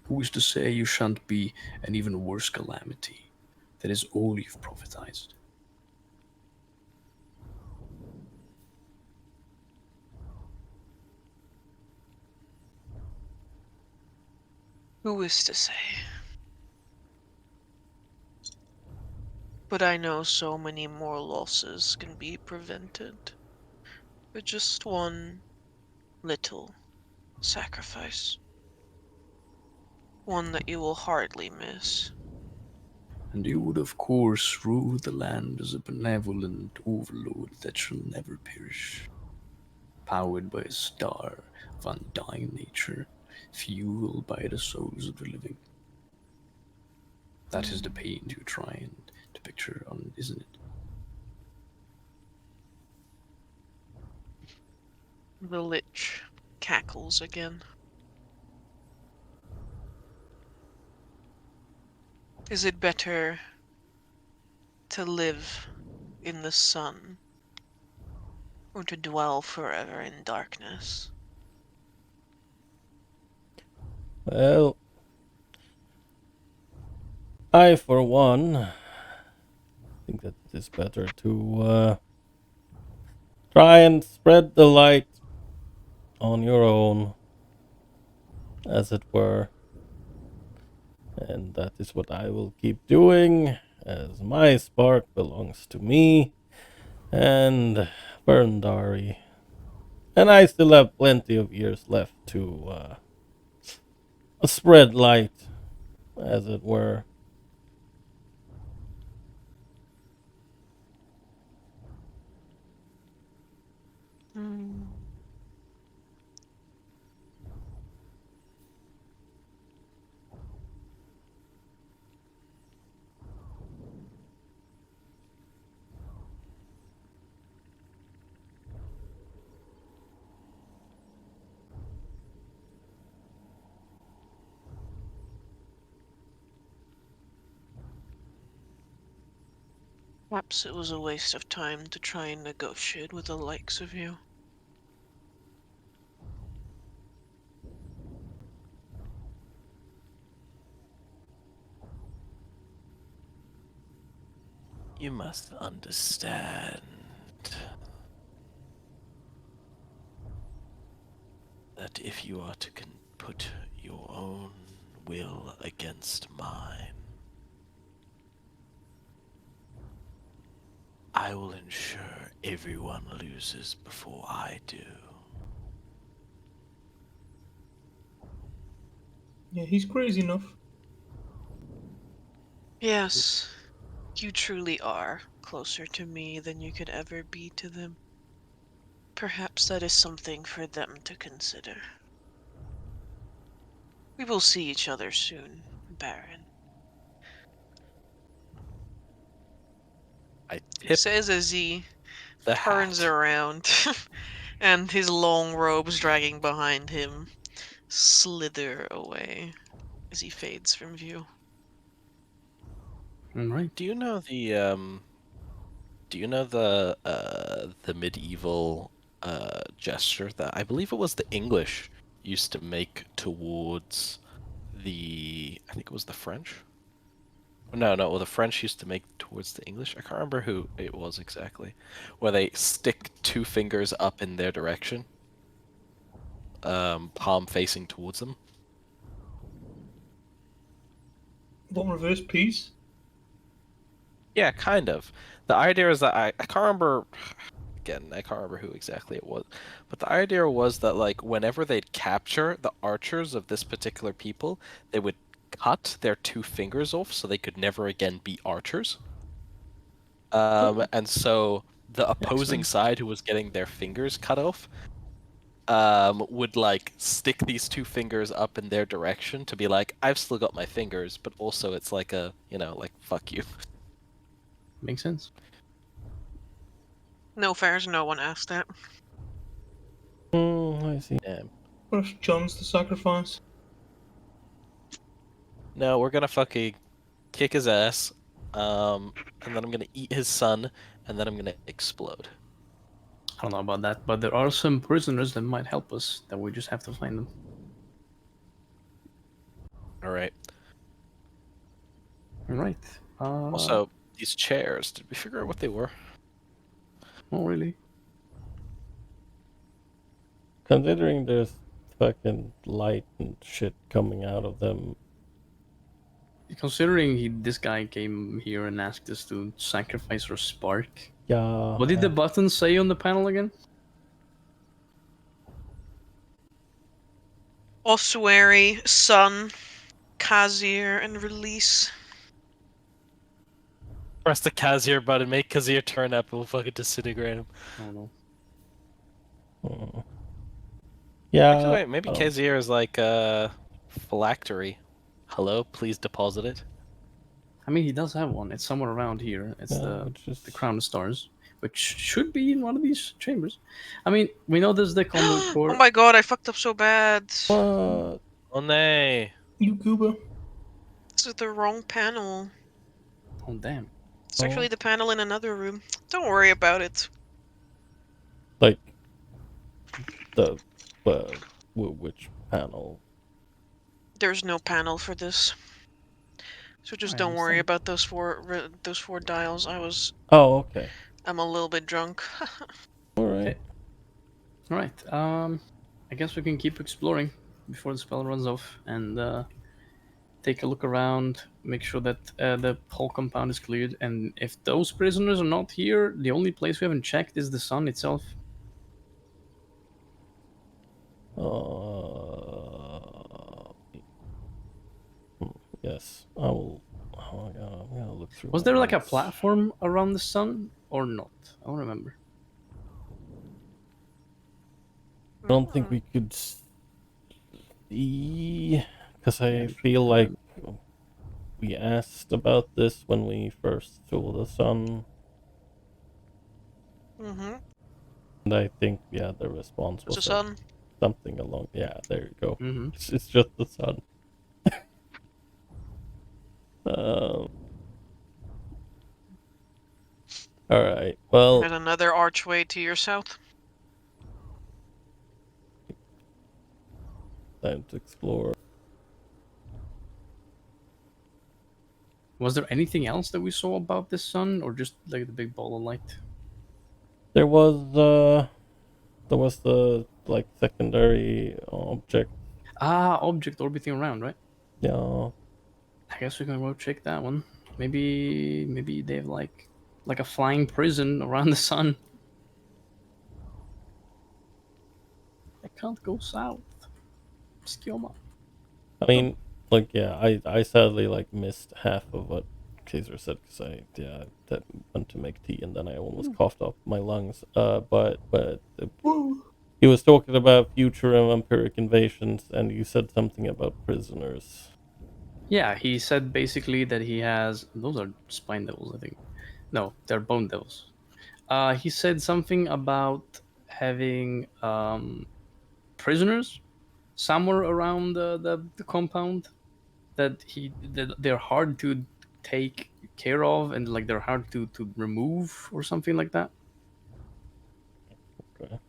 Who is to say you shan't be an even worse calamity? That is all you've prophetized. Who is to say? But I know so many more losses can be prevented with just one little sacrifice. One that you will hardly miss. And you would, of course, rule the land as a benevolent overlord that shall never perish, powered by a star of undying nature, fueled by the souls of the living. That is the pain you try and to picture on, isn't it? The lich cackles again. Is it better to live in the sun or to dwell forever in darkness? Well, I, for one, think that it is better to try and spread the light on your own, as it were. And that is what I will keep doing, as my spark belongs to me and Berndari. And I still have plenty of years left to spread light, as it were. Perhaps it was a waste of time to try and negotiate with the likes of you. You must understand that if you are to put your own will against mine, I will ensure everyone loses before I do. Yeah, he's crazy enough. Yes, you truly are closer to me than you could ever be to them. Perhaps that is something for them to consider. We will see each other soon, Baron. I He tip says as he the turns hat. around and his long robes dragging behind him slither away as he fades from view. All right. Do you know the medieval gesture that I believe it was the English used to make towards I think it was the French? No, well, the French used to make towards the English. I can't remember who it was exactly. Where they stick two fingers up in their direction, palm facing towards them. What, reverse peace? Yeah, kind of. The idea is that I can't remember. Again, I can't remember who exactly it was, but the idea was that like whenever they'd capture the archers of this particular people, they would cut their two fingers off so they could never again be archers. And so the opposing Excellent. side who was getting their fingers cut off would like stick these two fingers up in their direction to be like, I've still got my fingers, but also it's like a, like, fuck you. Makes sense. No fairs, no one asked that. I see. Yeah. What if John's the sacrifice? No, we're gonna fucking kick his ass, and then I'm gonna eat his son, and then I'm gonna explode. I don't know about that, but there are some prisoners that might help us. That we just have to find them. All right. All right. Also, these chairs. Did we figure out what they were? Oh, really? Considering there's fucking light and shit coming out of them. Considering this guy came here and asked us to sacrifice our spark. Yeah. What did the button say on the panel again? Ossuary, Sun, Kazir, and Release. Press the Kazir button, make Kazir turn up, and we'll fucking disintegrate him. Oh no. Yeah. Actually, wait, maybe Kazir is like a phylactery. Hello, please deposit it. I mean, he does have one. It's somewhere around here. It's the Crown of Stars, which should be in one of these chambers. I mean, we know there's the conduit core. Oh my god, I fucked up so bad. What? Oh nay. You goober. This is the wrong panel. Oh damn. It's actually the panel in another room. Don't worry about it. Like the which panel? There's no panel for this. So just don't worry about those four dials. Oh, okay. I'm a little bit drunk. All right. All right. I guess we can keep exploring before the spell runs off and take a look around, make sure that the whole compound is cleared. And if those prisoners are not here, the only place we haven't checked is the sun itself. Yes, I will. Oh my god, I'm gonna look through. Was there like a platform around the sun or not? I don't remember. I don't think we could see, because I feel like we asked about this when we first saw the sun. Mm-hmm. And I think, yeah, the response was the sun. Something along. Yeah, there you go. Mm-hmm. It's just the sun. Alright, well, And another archway to your south. time to explore. Was there anything else that we saw about this sun, or just like the big ball of light? There was the, like, secondary object. Object orbiting around, right? Yeah. I guess we can go check that one. Maybe they have like a flying prison around the sun. I can't go south. Skioma. I mean, like, yeah, I sadly, like, missed half of what Chaser said, because that went to make tea, and then I almost coughed up my lungs. But he was talking about future and vampiric invasions, and you said something about prisoners. Yeah, he said basically that he has. Those are spine devils, I think. No, they're bone devils. He said something about having prisoners somewhere around the compound that they're hard to take care of, and like they're hard to remove or something like that. Okay.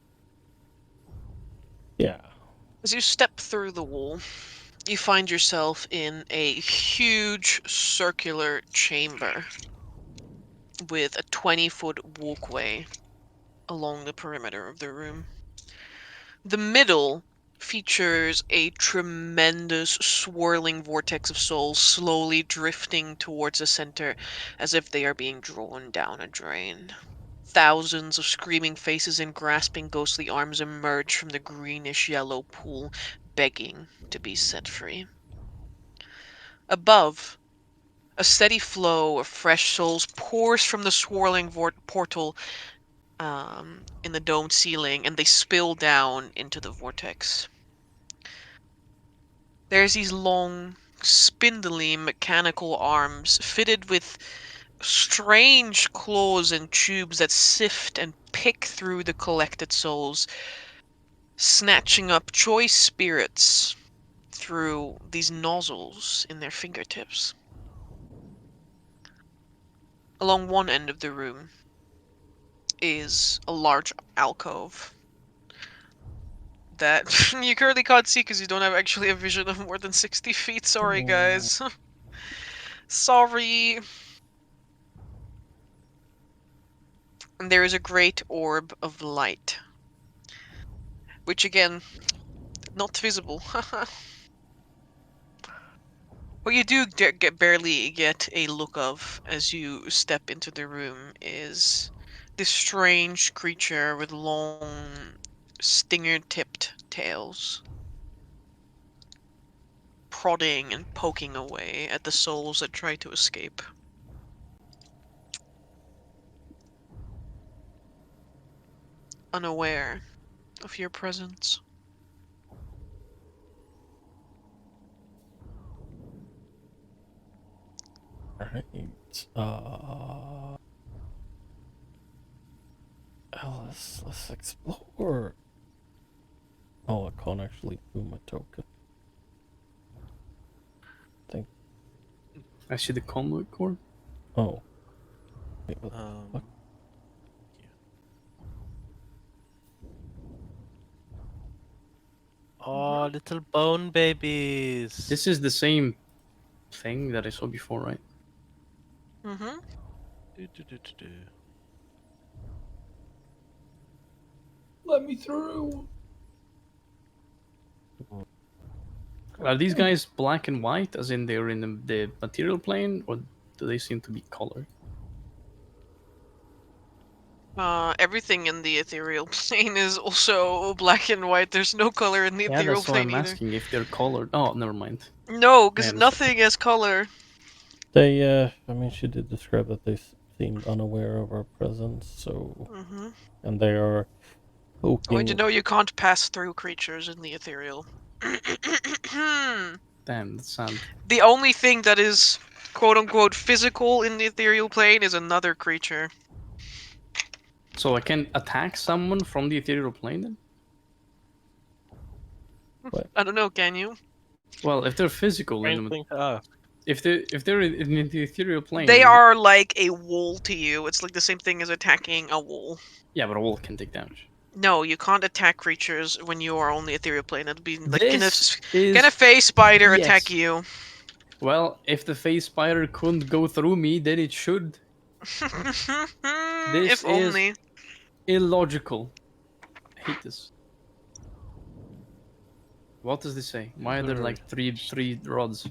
Yeah. As you step through the wall, you find yourself in a huge circular chamber with a 20-foot walkway along the perimeter of the room. The middle features a tremendous swirling vortex of souls slowly drifting towards the center as if they are being drawn down a drain. Thousands of screaming faces and grasping ghostly arms emerge from the greenish yellow pool, begging to be set free. Above, a steady flow of fresh souls pours from the swirling portal in the domed ceiling, and they spill down into the vortex. There's these long, spindly mechanical arms fitted with strange claws and tubes that sift and pick through the collected souls, snatching up choice spirits through these nozzles in their fingertips. Along one end of the room is a large alcove that you currently can't see because you don't have actually a vision of more than 60 feet. Sorry, guys. Sorry. And there is a great orb of light, which again, not visible. What you do barely get a look of as you step into the room is this strange creature with long, stinger-tipped tails, prodding and poking away at the souls that try to escape. Unaware of your presence. Alright. Let's explore. Oh, I can't actually do my token. I see the conduit core. Oh. Wait, what the fuck? Oh, little bone babies. This is the same thing that I saw before, right? Mm-hmm. Let me through. Are these guys black and white, as in they're in the material plane, or do they seem to be colored? Everything in the ethereal plane is also black and white. There's no color in the Yeah, ethereal that's why plane I'm either. asking if they're colored. Oh, never mind. No, because I understand. nothing has color. They, I mean, she did describe that they seemed unaware of our presence, so... Mm-hmm. And they are poking... Going to know you can't pass through creatures in the ethereal. Damn, that's sad. The only thing that is quote-unquote physical in the ethereal plane is another creature. So I can attack someone from the ethereal plane then? What? I don't know, can you? Well, if they're physical, Strange then thing to ask. if they're in the ethereal plane, They are like a wall to you. It's like the same thing as attacking a wall. Yeah, but a wall can take damage. No, you can't attack creatures when you are on the ethereal plane. It'll be like This can a face spider attack yes. you? Well, if the face spider couldn't go through me, then it should. This If only. Illogical. I hate this. What does this say? Why are there like three rods?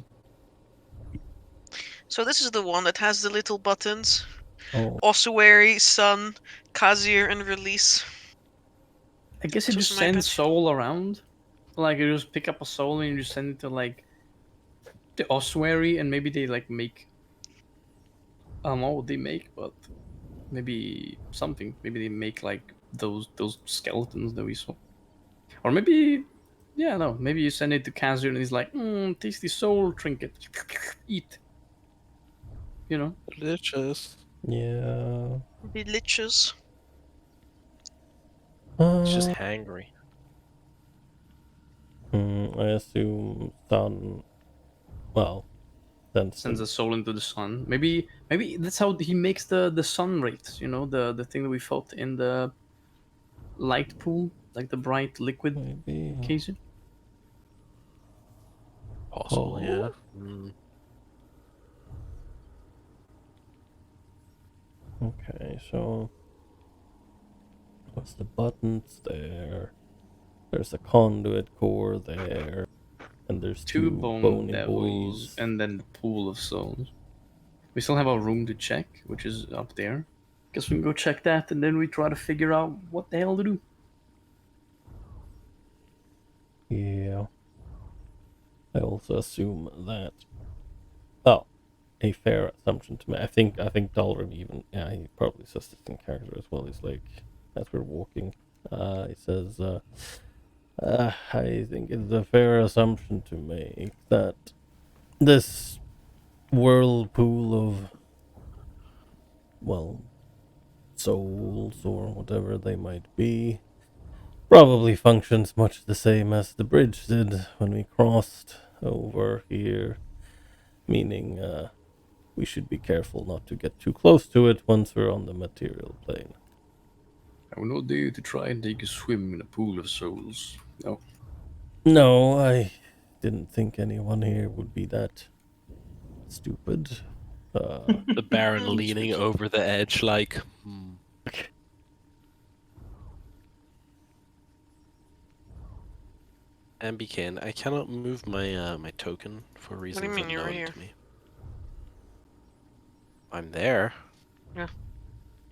So this is the one that has the little buttons. Oh, Ossuary, Sun, Kazir, and Release. I guess it This was just my sends patch. soul around. Like you just pick up a soul and you just send it to like the ossuary, and maybe they like make. I don't know what they make, but maybe something. Maybe they make like those skeletons that we saw, or maybe. Yeah, no. Maybe you send it to Kazir and he's like, tasty soul trinket. Eat. You know? Delicious. yeah. Delicious. It's just Uh, hangry. I assume Sun. Well, then Sends a soul into the sun. Maybe that's how he makes the sun rays. You know, the thing that we fought in the light pool, like the bright liquid maybe. case. Possible, Oh. yeah. Mm. Okay, so what's the buttons there? There's a conduit core there, and there's Two two bone bony devils, boys. and then the pool of souls. We still have our room to check, which is up there. Guess we can go check that, and then we try to figure out what the hell to do. Yeah. I also assume that. Oh, a fair assumption to me. I think Dalrim even. Yeah, he probably says this in character as well. He's like, as we're walking, he says, I think it's a fair assumption to make that this whirlpool of, well, souls or whatever they might be probably functions much the same as the bridge did when we crossed over here, meaning we should be careful not to get too close to it once we're on the material plane. I will not dare to try and take a swim in a pool of souls. No. No, I didn't think anyone here would be that stupid. The Baron leaning over the edge, like. Ambican, I cannot move my my token for reasons mean you're unknown here? to me. I'm there.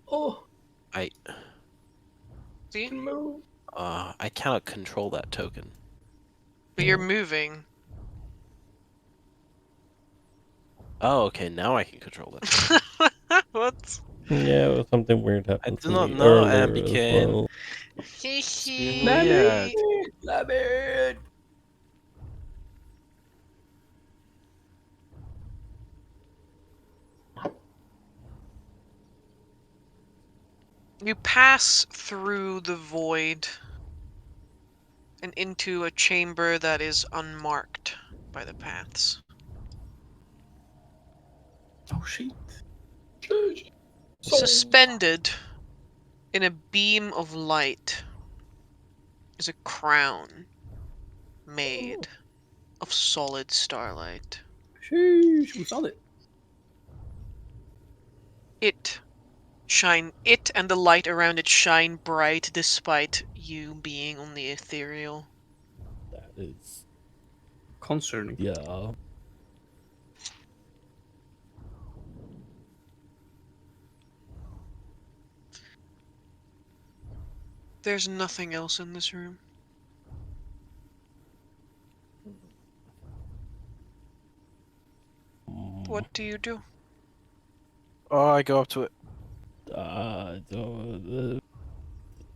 Oh, I See? move. I cannot control that token. But you're moving. Oh, okay, now I can control that. What? Yeah, well, something weird happened do to not me know, earlier as Ambican. well. Weird. You pass through the void and into a chamber that is unmarked by the paths. Oh shit. Suspended in a beam of light is a crown made of solid starlight. Sheesh, we found it. It and the light around it shine bright despite you being on the ethereal. That is, Concerning. yeah. There's nothing else in this room. What do you do? Oh, I go up to it.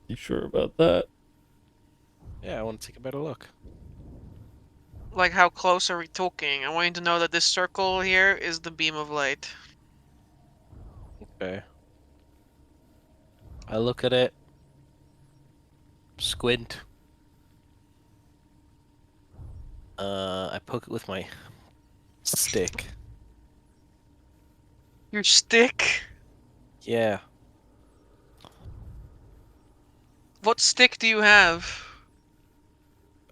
You sure about that? Yeah, I want to take a better look. Like, how close are we talking? I want you to know that this circle here is the beam of light. Okay. I look at it. Squint. I poke it with my stick. Your stick? Yeah. What stick do you have?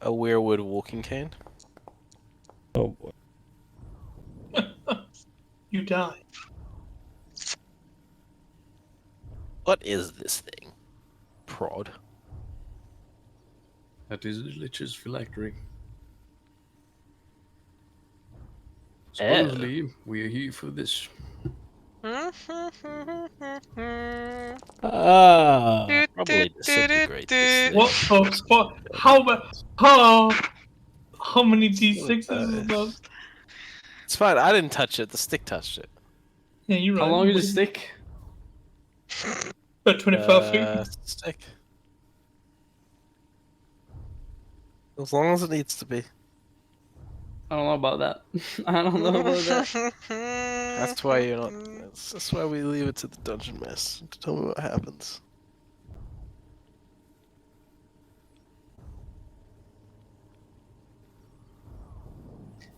A weirwood walking cane. Oh boy. You die. What is this thing? Prod. That is the Lich's phylactery. Eh. Supposedly, we are here for this. Ah. Probably disintegrate this thing. What the fuck? How many d6s is that? It's fine. I didn't touch it. The stick touched it. Yeah, you're right. How long is the stick? About 25 feet. Stick. As long as it needs to be. I don't know about that. I don't know about that. That's why you're not. That's why we leave it to the dungeon mess to tell me what happens.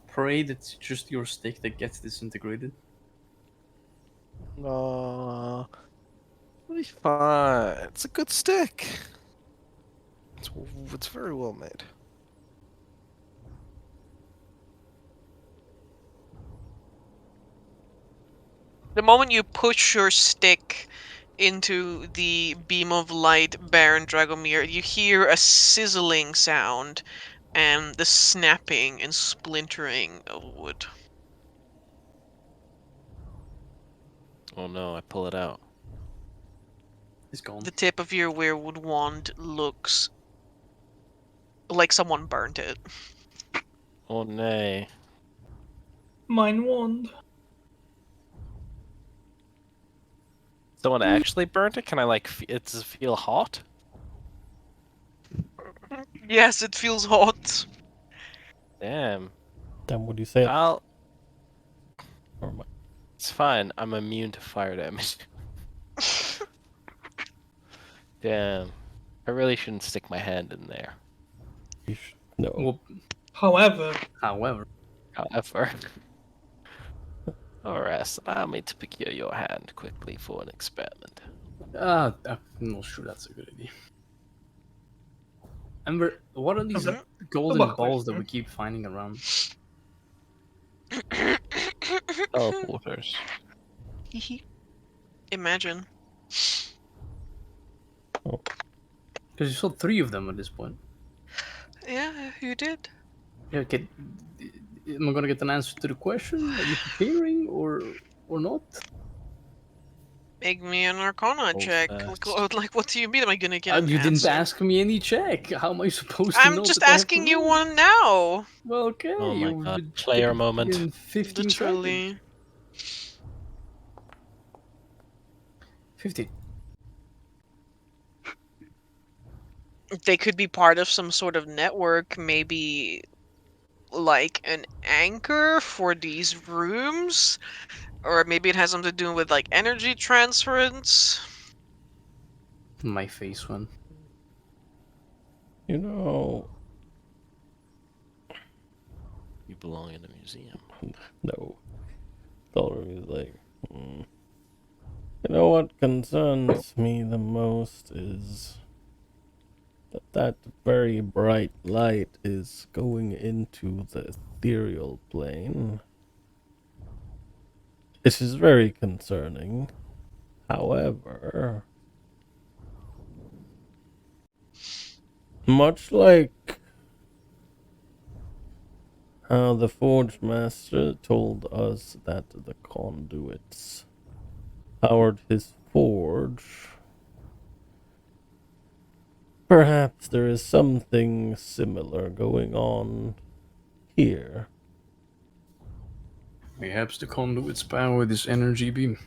Pray that's just your stick that gets disintegrated. No, it'll be fine. It's a good stick. It's very well made. The moment you push your stick into the beam of light, Baron Dragomir, you hear a sizzling sound and the snapping and splintering of wood. Oh no! I pull it out. It's gone. The tip of your weirwood wand looks like someone burnt it. Oh nay! Mine wand. Someone actually burnt it? Can I like? Does it feel hot? Yes, it feels hot. Damn. Then would you say it? I'll. Or my- It's fine. I'm immune to fire damage. Damn. I really shouldn't stick my hand in there. No. Well, However, however, However. Alright, allow me to procure your hand quickly for an experiment. I'm not sure that's a good idea. Amber, what are these Okay. golden About balls that question. we keep finding around? Teleporters. Imagine. Because you saw 3 of them at this point. Yeah, you did. Yeah, okay. Am I gonna get an answer to the question? Are you preparing or not? Make me an Arkhona Hold check. fast. Like, what do you mean? Am I gonna get an You didn't answer? ask me any check. How am I supposed to I'm know? just that I have to asking you roll? one now. Well, okay. Oh my you god, would player take moment. in 15 seconds. Literally. 15. They could be part of some sort of network, maybe like an anchor for these rooms, or maybe it has something to do with like energy transference. My face one. You know, You belong in a museum. no. Dollar is like, You know what concerns me the most is that very bright light is going into the ethereal plane. This is very concerning. However, much like how the Forge Master told us that the conduits powered his forge, perhaps there is something similar going on here. Perhaps the conduits power this energy beam.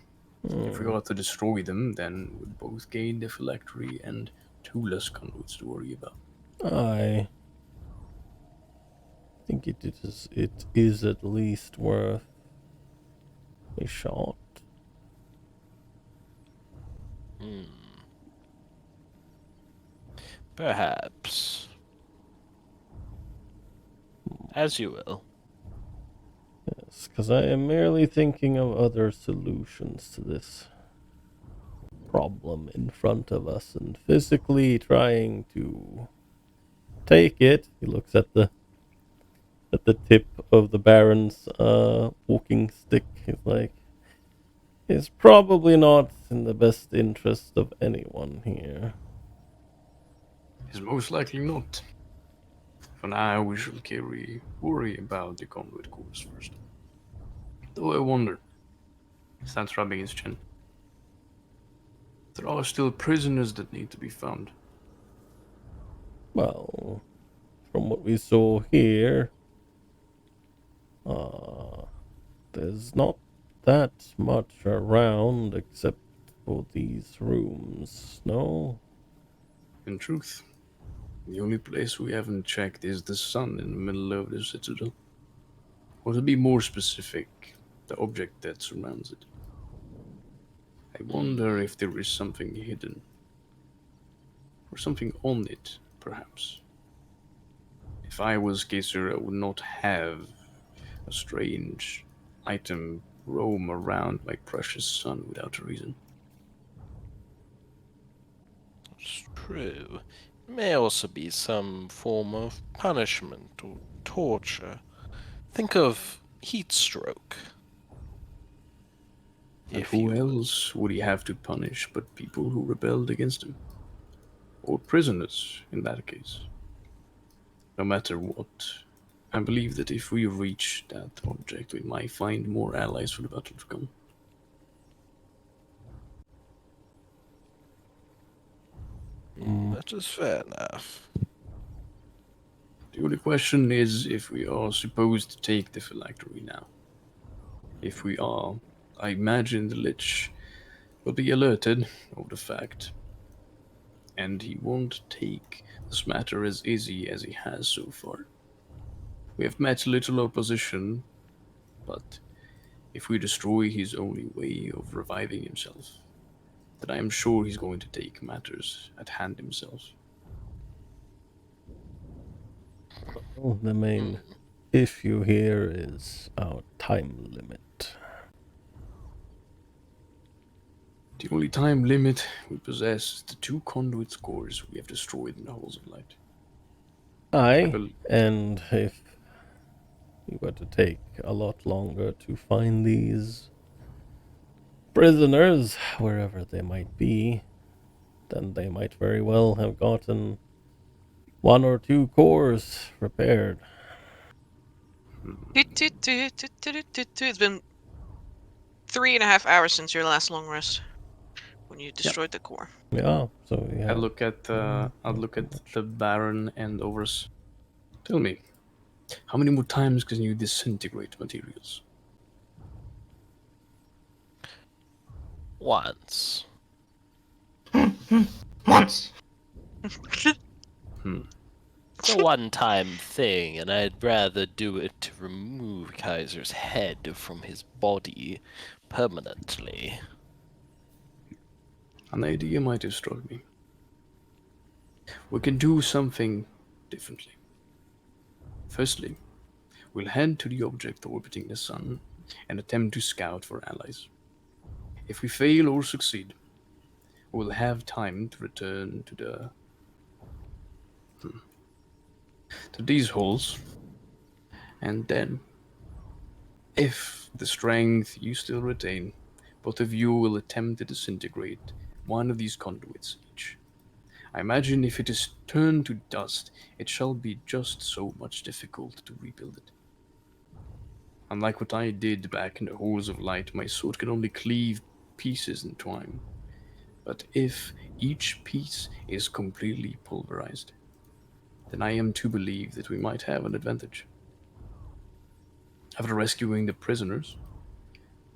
If we Hmm. got to destroy them, then we'd both gain the phylactery and 2 less conduits to worry about. I think it is at least worth a shot. Perhaps. As you will. this, because I am merely thinking of other solutions to this problem in front of us and physically trying to take it. He looks at the tip of the Baron's walking stick. He's like, it's probably not in the best interest of anyone here. Is most likely not. For now, we shall worry about the conduit course first. Though I wonder, he stands rubbing his chin. There are still prisoners that need to be found. Well, from what we saw here, there's not that much around except for these rooms, no? In truth, the only place we haven't checked is the sun in the middle of the citadel. Or to be more specific, the object that surrounds it. I wonder if there is something hidden. Or something on it, perhaps. If I was Gazer, I would not have a strange item roam around my precious son without a reason. It's true. It may also be some form of punishment or torture. Think of heat stroke. And who else would he have to punish but people who rebelled against him? Or prisoners, in that case. No matter what, I believe that if we reach that object, we might find more allies for the battle to come. That is fair enough. The only question is if we are supposed to take the phylactery now. If we are, I imagine the Lich will be alerted of the fact, and he won't take this matter as easy as he has so far. We have met little opposition, but if we destroy his only way of reviving himself, then I am sure he's going to take matters at hand himself. Well, the main issue here is our time limit. The only time limit we possess is the 2 conduit cores we have destroyed in the Halls of Light. And if we were to take a lot longer to find these prisoners, wherever they might be, then they might very well have gotten 1 or 2 cores repaired. It's been 3.5 hours since your last long rest, when you destroyed the core. Yeah, so yeah. I'll look at the Baron and Overs. Tell me, how many more times can you disintegrate materials? Once. Once. It's a one-time thing, and I'd rather do it to remove Kaiser's head from his body permanently. An idea might have struck me. We can do something differently. Firstly, we'll head to the object orbiting the sun and attempt to scout for allies. If we fail or succeed, we'll have time to return to these holes, and then, if the strength you still retain, both of you will attempt to disintegrate one of these conduits each. I imagine if it is turned to dust, it shall be just so much difficult to rebuild it. Unlike what I did back in the Halls of Light, my sword can only cleave pieces in twine. But if each piece is completely pulverized, then I am to believe that we might have an advantage. After rescuing the prisoners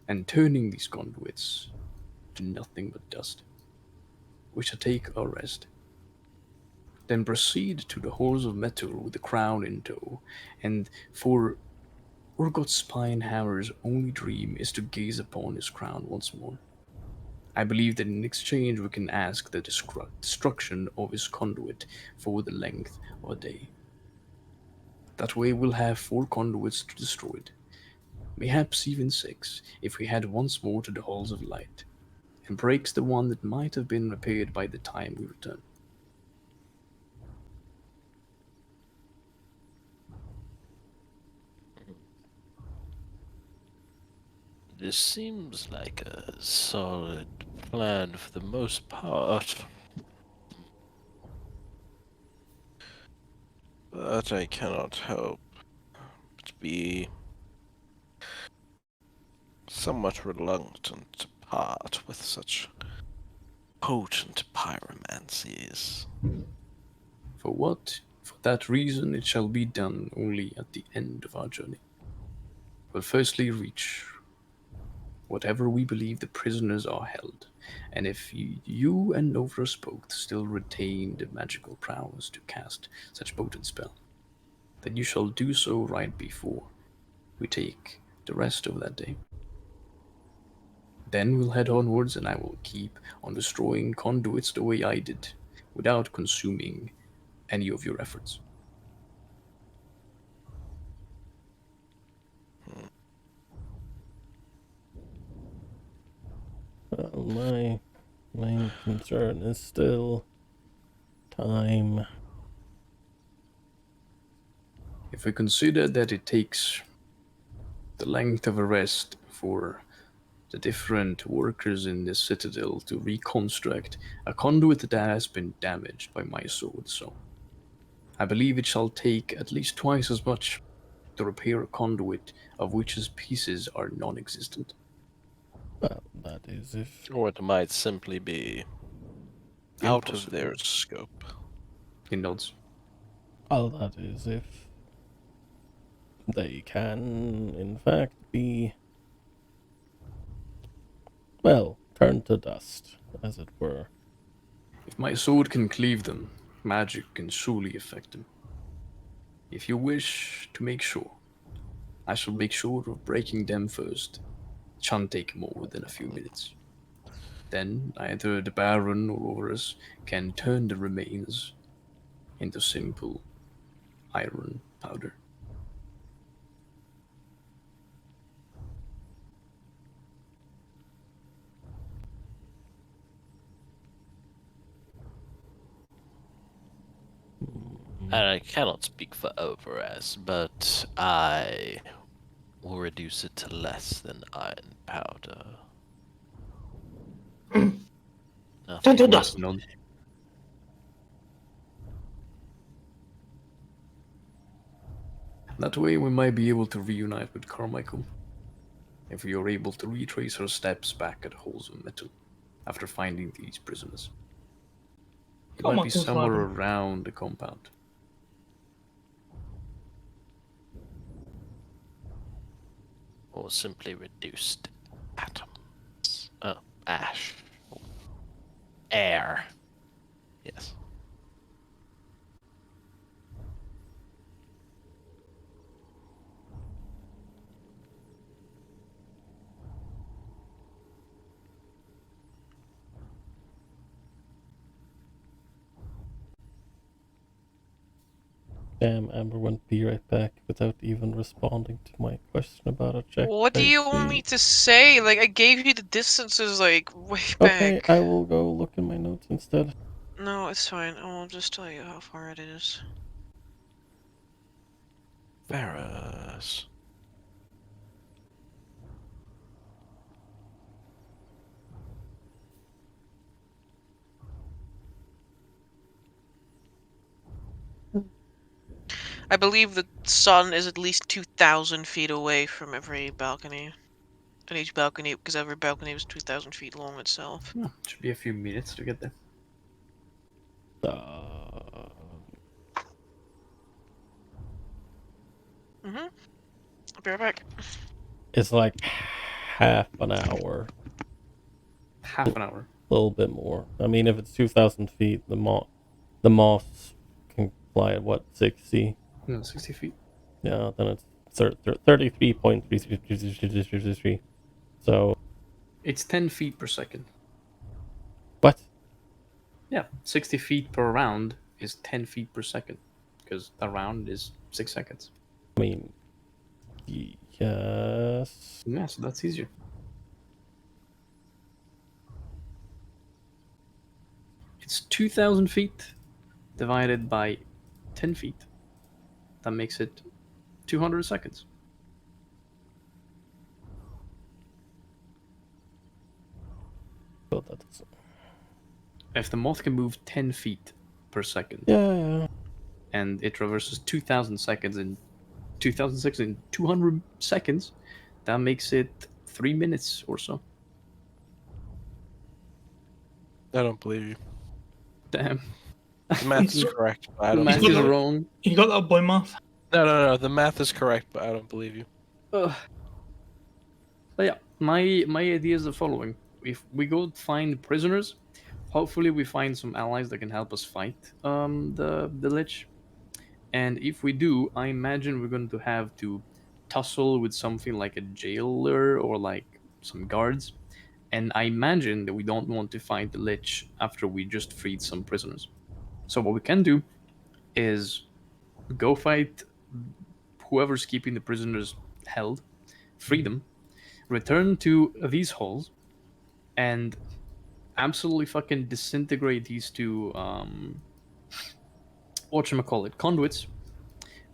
and turning these conduits to nothing but dust, we shall take our rest. Then proceed to the halls of metal with the crown in tow, and for Urgot Spinehammer's only dream is to gaze upon his crown once more. I believe that in exchange we can ask the destruction of his conduit for the length of a day. That way we'll have 4 conduits to destroy it, Perhaps even 6, if we head once more to the halls of light, and breaks the one that might have been repaired by the time we return. This seems like a solid plan for the most part. But I cannot help but be somewhat reluctant to part with such potent pyromancies. For what? For that reason it shall be done only at the end of our journey. We'll firstly reach whatever we believe the prisoners are held, and if you and Novros both still retain the magical prowess to cast such potent spell, then you shall do so right before we take the rest of that day. Then we'll head onwards, and I will keep on destroying conduits the way I did, without consuming any of your efforts. Well, my main concern is still time. If we consider that it takes the length of a rest for the different workers in this citadel to reconstruct a conduit that has been damaged by my sword, so I believe it shall take at least twice as much to repair a conduit of which its pieces are non-existent. Well, that is if... Or it might simply be out of Impossible. their scope. He nods. Well, that is if they can, in fact, be... well, turned to dust, as it were. If my sword can cleave them, magic can surely affect them. If you wish to make sure, I shall make sure of breaking them first. It shan't take more than a few minutes. Then either the Baron or Horus can turn the remains into simple iron powder. And I cannot speak for Overas, but I will reduce it to less than iron powder. Turn to Nothing dust. Nod. That way we might be able to reunite with Carmichael, if we are able to retrace our steps back at Halls of Metal after finding these prisoners. It might be Carmichael's somewhere rather- around the compound. or simply reduced atoms. Oh, ash. Air. Yes. Damn, Amber went be right back without even responding to my question about a check. What do you want me to say? Like, I gave you the distances, like, way Okay, back. I will go look in my notes instead. No, it's fine. I'll just tell you how far it is. Varus. I believe the sun is at least 2,000 feet away from every balcony. And each balcony, because every balcony was 2,000 feet long itself. Yeah, should be a few minutes to get there. I'll be right back. It's like half an hour. Half an hour. A little bit more. I mean, if it's 2,000 feet, the moths can fly at what, 60? No, 60 feet. Yeah, then it's 33.3333. So, It's 10 feet per second. what? Yeah, 60 feet per round is 10 feet per second, because a round is 6 seconds. I mean, Yes. Yeah, so that's easier. It's 2,000 feet divided by 10 feet. That makes it 200 seconds. So that's If the moth can move 10 feet per second, yeah. and it traverses 2,000 seconds in 200 seconds, that makes it 3 minutes or so. I don't believe you. Damn, The math is So- correct, but I the don't math believe is you. wrong. You got that boy math? No. The math is correct, but I don't believe you. Ugh. So yeah, my idea is the following: if we go find prisoners, hopefully we find some allies that can help us fight the lich. And if we do, I imagine we're going to have to tussle with something like a jailer or like some guards. And I imagine that we don't want to fight the lich after we just freed some prisoners. So what we can do is go fight whoever's keeping the prisoners held, free them, return to these halls, and absolutely fucking disintegrate these two whatchamacallit conduits.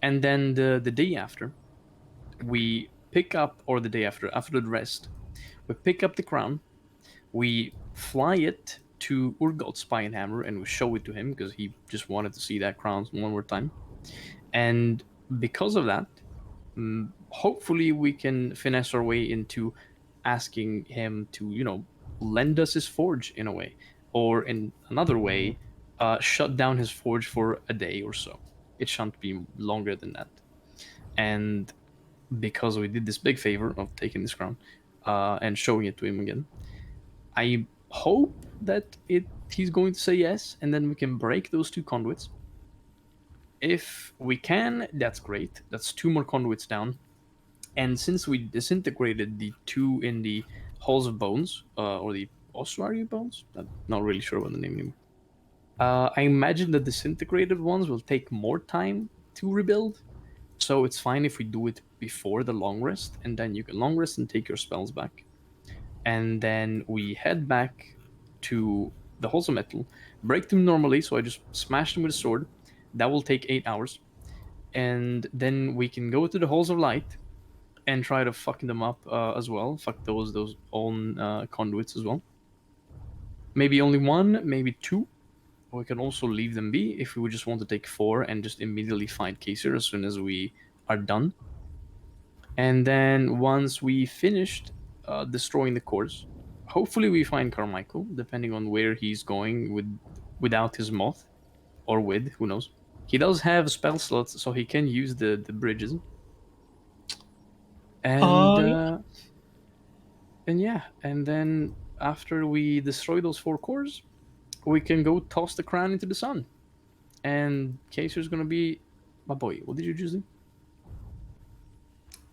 And then the day after, we pick up, or the day after the rest, we pick up the crown, we fly it to Urgot's Spinehammer, and we show it to him because he just wanted to see that crown one more time. And because of that, hopefully we can finesse our way into asking him to, lend us his forge in a way, or in another way, shut down his forge for a day or so. It shan't be longer than that. And because we did this big favor of taking this crown and showing it to him again, I hope that he's going to say yes, and then we can break those two conduits. If we can, that's great. That's two more conduits down. And since we disintegrated the two in the halls of bones, or the ossuary bones, I'm not really sure what the name anymore. I imagine the disintegrated ones will take more time to rebuild. So it's fine if we do it before the long rest, and then you can long rest and take your spells back. And then we head back to the halls of metal, break them normally. So I just smash them with a sword. That will take 8 hours. And then we can go to the halls of light and try to fuck them up as well. Fuck those own conduits as well. Maybe only one, maybe two. Or we can also leave them be if we would just want to take four and just immediately find Kaser as soon as we are done. And then once we finished destroying the cores, hopefully we find Carmichael, depending on where he's going without his moth, or with, who knows. He does have spell slots, so he can use the bridges. And Yeah. and yeah, and then after we destroy those four cores, we can go toss the crown into the sun. And Kaser's gonna be my boy. What did you choose?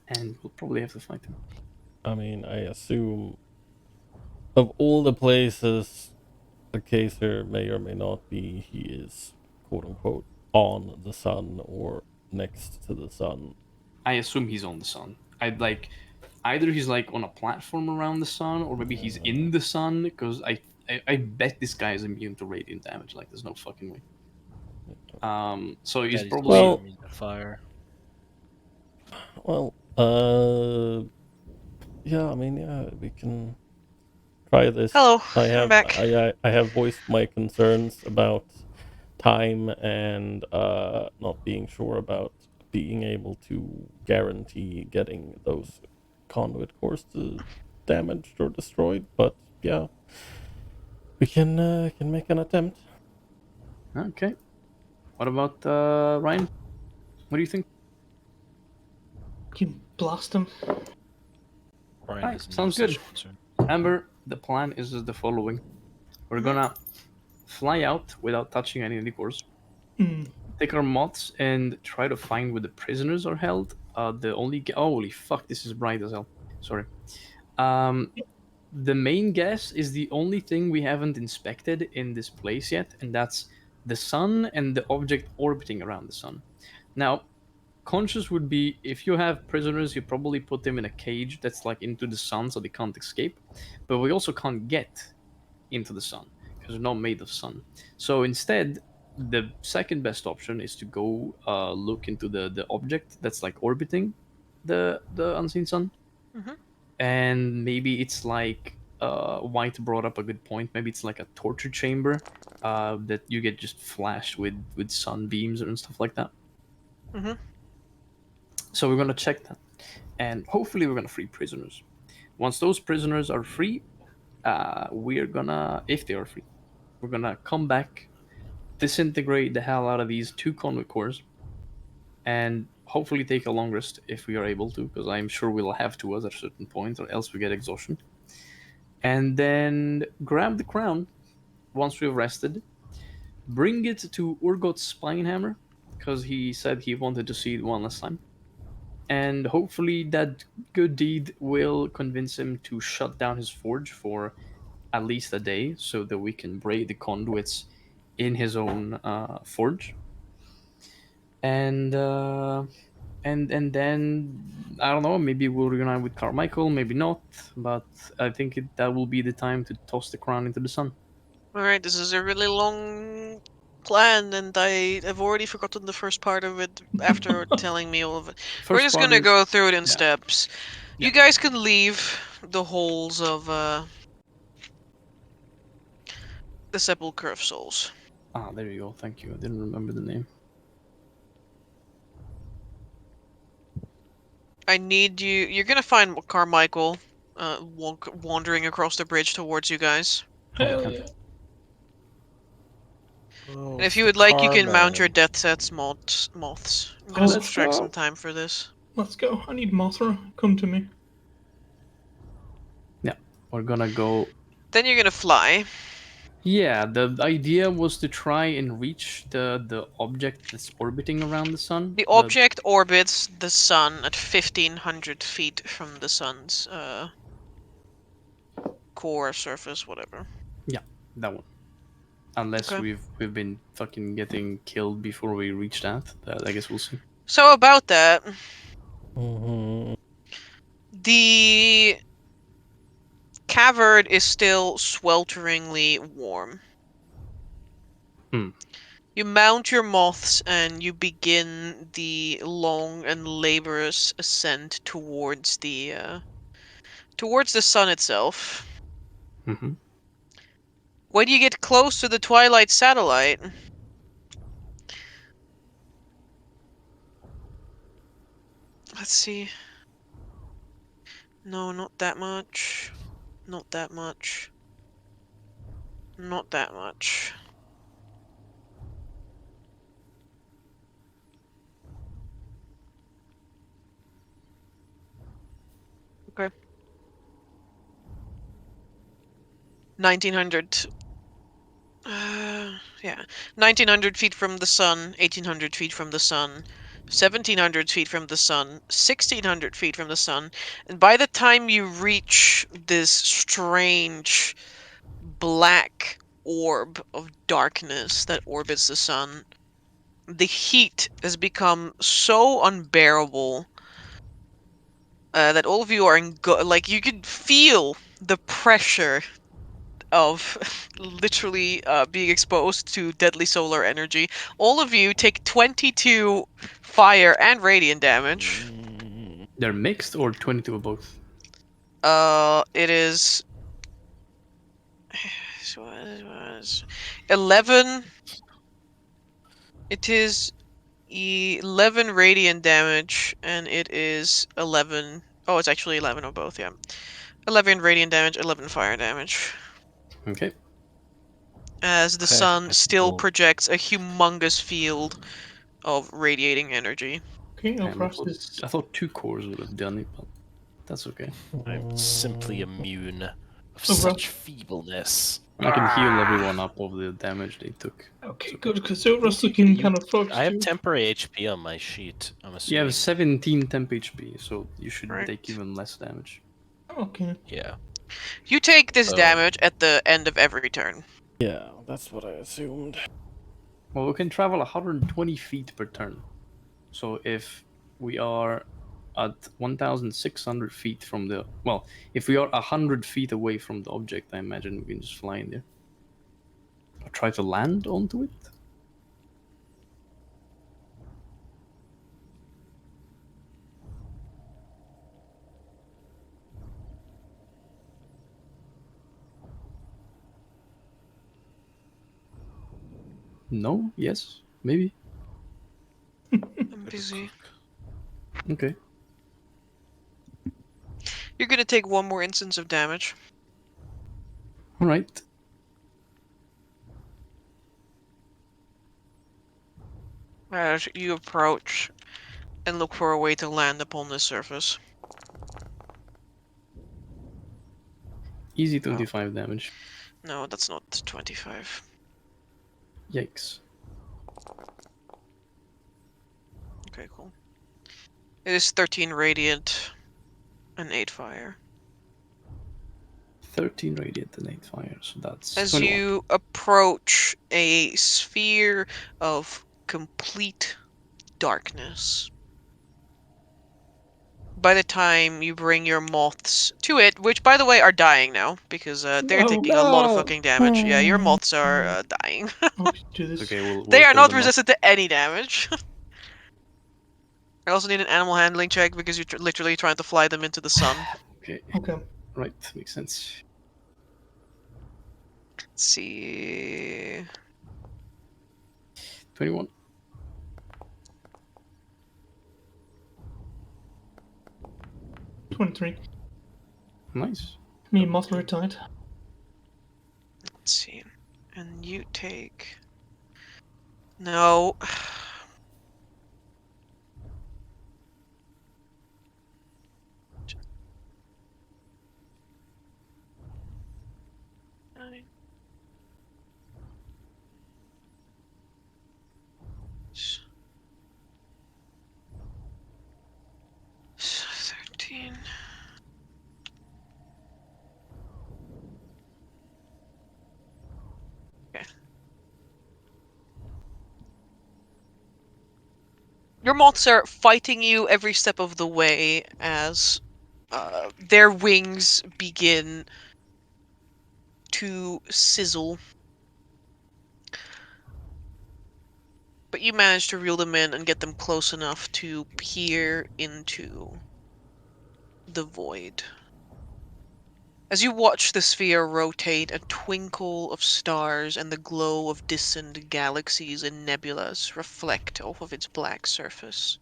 And we'll probably have to fight him. I mean, I assume of all the places the caser may or may not be, he is quote unquote on the sun or next to the sun. I assume he's on the sun. I'd like either he's like on a platform around the sun, or maybe he's in the sun. Because I bet this guy is immune to radiant damage. Like, there's no fucking way. So he's Yeah, probably Well- immune to fire. Well, yeah, I mean, yeah, we can try this. Hello, I I'm have back. I have voiced my concerns about time and not being sure about being able to guarantee getting those conduit cores to damaged or destroyed. But yeah, we can make an attempt. okay. What about Ryan? What do you think? You blast him. Brian Alright, has no sounds such good. concern. Amber, the plan is the following: we're gonna fly out without touching any of the cores. Hmm. Take our moths and try to find where the prisoners are held. The only holy fuck, this is bright as hell. Sorry. The main gas is the only thing we haven't inspected in this place yet, and that's the sun and the object orbiting around the sun. Now, conscious would be, if you have prisoners, you probably put them in a cage that's like into the sun so they can't escape. But we also can't get into the sun because we're not made of sun. So instead, the second best option is to go look into the object that's like orbiting the unseen sun. Mhm. And maybe it's like White brought up a good point. Maybe it's like a torture chamber that you get just flashed with sunbeams and stuff like that. Mhm. So we're gonna check that, and hopefully we're gonna free prisoners. Once those prisoners are free, we're gonna, if they are free, we're gonna come back, disintegrate the hell out of these 2 convict cores, and hopefully take a long rest if we are able to, because I'm sure we'll have to at a certain point, or else we get exhaustion. And then grab the crown once we've rested, bring it to Urgot's Spinehammer, because he said he wanted to see it one last time. And hopefully that good deed will convince him to shut down his forge for at least a day, so that we can braid the conduits in his own forge. And then I don't know. Maybe we'll reunite with Carmichael. Maybe not. But I think that will be the time to toss the crown into the sun. All right, this is a really long plan, and I've already forgotten the first part of it after telling me all of it. We're First just part gonna is go through it in yeah. steps. Yeah. You guys can leave the holes of the Sepulcher of Souls. There you go. Thank you. I didn't remember the name. I need you. You're gonna find Carmichael, wandering across the bridge towards you guys. Hell Okay. yeah. Oh, And if it's you the would like, you can mount Carman. your death sets moths. I'm gonna Oh, Let's subtract some go. time for this. Let's go. I need Mothra. Come to me. Yeah, we're gonna go. Then you're gonna fly. Yeah, the idea was to try and reach the object that's orbiting around the sun. The object orbits the sun at 1,500 feet from the sun's core, surface, whatever. Yeah, that one. Unless Okay. we've been fucking getting killed before we reach that. I guess we'll see. So about that, Mm-hmm. the cavern is still swelteringly warm. Hmm. You mount your moths and you begin the long and laborious ascent towards the sun itself. Mm-hmm. When you get close to the Twilight satellite, let's see. No, not that much. Not that much. Not that much. Okay. 1900. Yeah. 1900 feet from the sun, 1800 feet from the sun, 1700 feet from the sun, 1600 feet from the sun, and by the time you reach this strange black orb of darkness that orbits the sun, the heat has become so unbearable that all of you are like you could feel the pressure of literally being exposed to deadly solar energy. All of you take 22 fire and radiant damage. They're mixed or 22 of both. It is 11. It is 11 radiant damage, and it is 11. Oh, it's actually 11 of both. Yeah, 11 radiant damage, 11 fire damage. Okay. As the Okay, sun I still will- projects a humongous field of radiating energy. Okay, I'll Damn, press this. I thought 2 cores would have done it, but that's okay. I'm simply immune of Oh, such feebleness. I can heal everyone up of the damage they took. Okay, good, because Silver's looking kind of fucked I have too. temporary HP on my sheet. I'm You assuming. have 17 temp HP, so you should Right. take even less damage. Okay. Yeah. You take this So- damage at the end of every turn. Yeah, that's what I assumed. Well, we can travel 120 feet per turn. So if We are at 1,600 feet from the. Well, if we are 100 feet away from the object, I imagine we can just fly in there. Or try to land onto it? No? Yes? Maybe? I'm busy. Okay. You're gonna take one more instance of damage. Alright. As you approach and look for a way to land upon the surface. Easy 25 damage. No, that's not 25. Yikes. Okay, cool. It is 13 radiant and 8 fire. 13 radiant and 8 fire, so that's As 21. you approach a sphere of complete darkness, by the time you bring your moths to it, which by the way are dying now, because they're Oh, taking a lot of no! fucking damage. Yeah, your moths are dying. Hope you do this. Okay, we'll They are kill not them off. resistant to any damage. I also need an animal handling check because you're literally trying to fly them into the sun. Okay, Okay. right, makes sense. Let's see. 21. $23. Nice. Me and Moth are retired. Let's see. And you take. No. Nine. 13. Okay. Your moths are fighting you every step of the way as their wings begin to sizzle. But you manage to reel them in and get them close enough to peer into the void. As you watch the sphere rotate, a twinkle of stars and the glow of distant galaxies and nebulas reflect off of its black surface.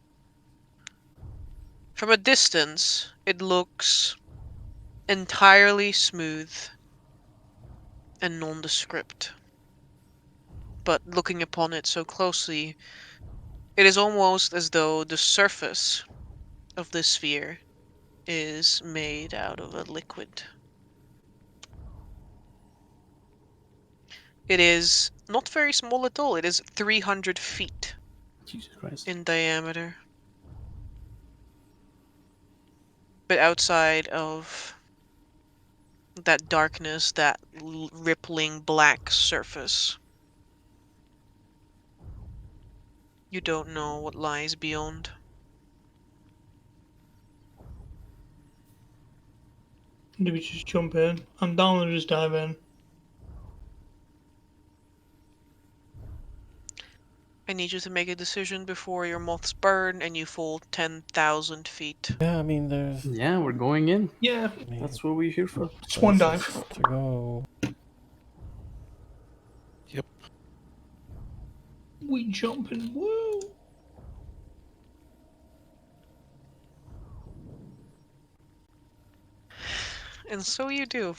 From a distance, it looks entirely smooth and nondescript. But looking upon it so closely, it is almost as though the surface of the sphere is made out of a liquid. It is not very small at all. It is 300 feet Jesus Christ. in diameter. But outside of that darkness, that rippling black surface, you don't know what lies beyond. Do we just jump in? I'm down and just dive in. I need you to make a decision before your moths burn and you fall 10,000 feet. Yeah, I mean, there's Yeah, we're going in. Yeah, That's what we're here for. swan places dive. to go. Yep. We jump and woo! And so you do.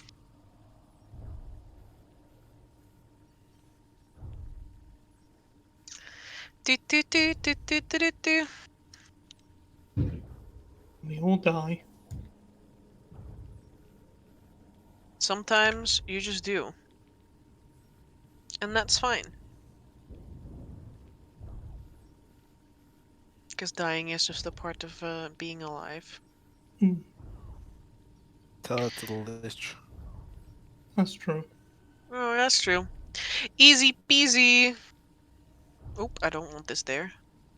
Do, do, do, do, do, do, do, do. We all die. Sometimes you just do. And that's fine. Because dying is just a part of being alive. Tell it to the lich. That's true. Oh, that's true. Easy peasy. Oop, I don't want this there.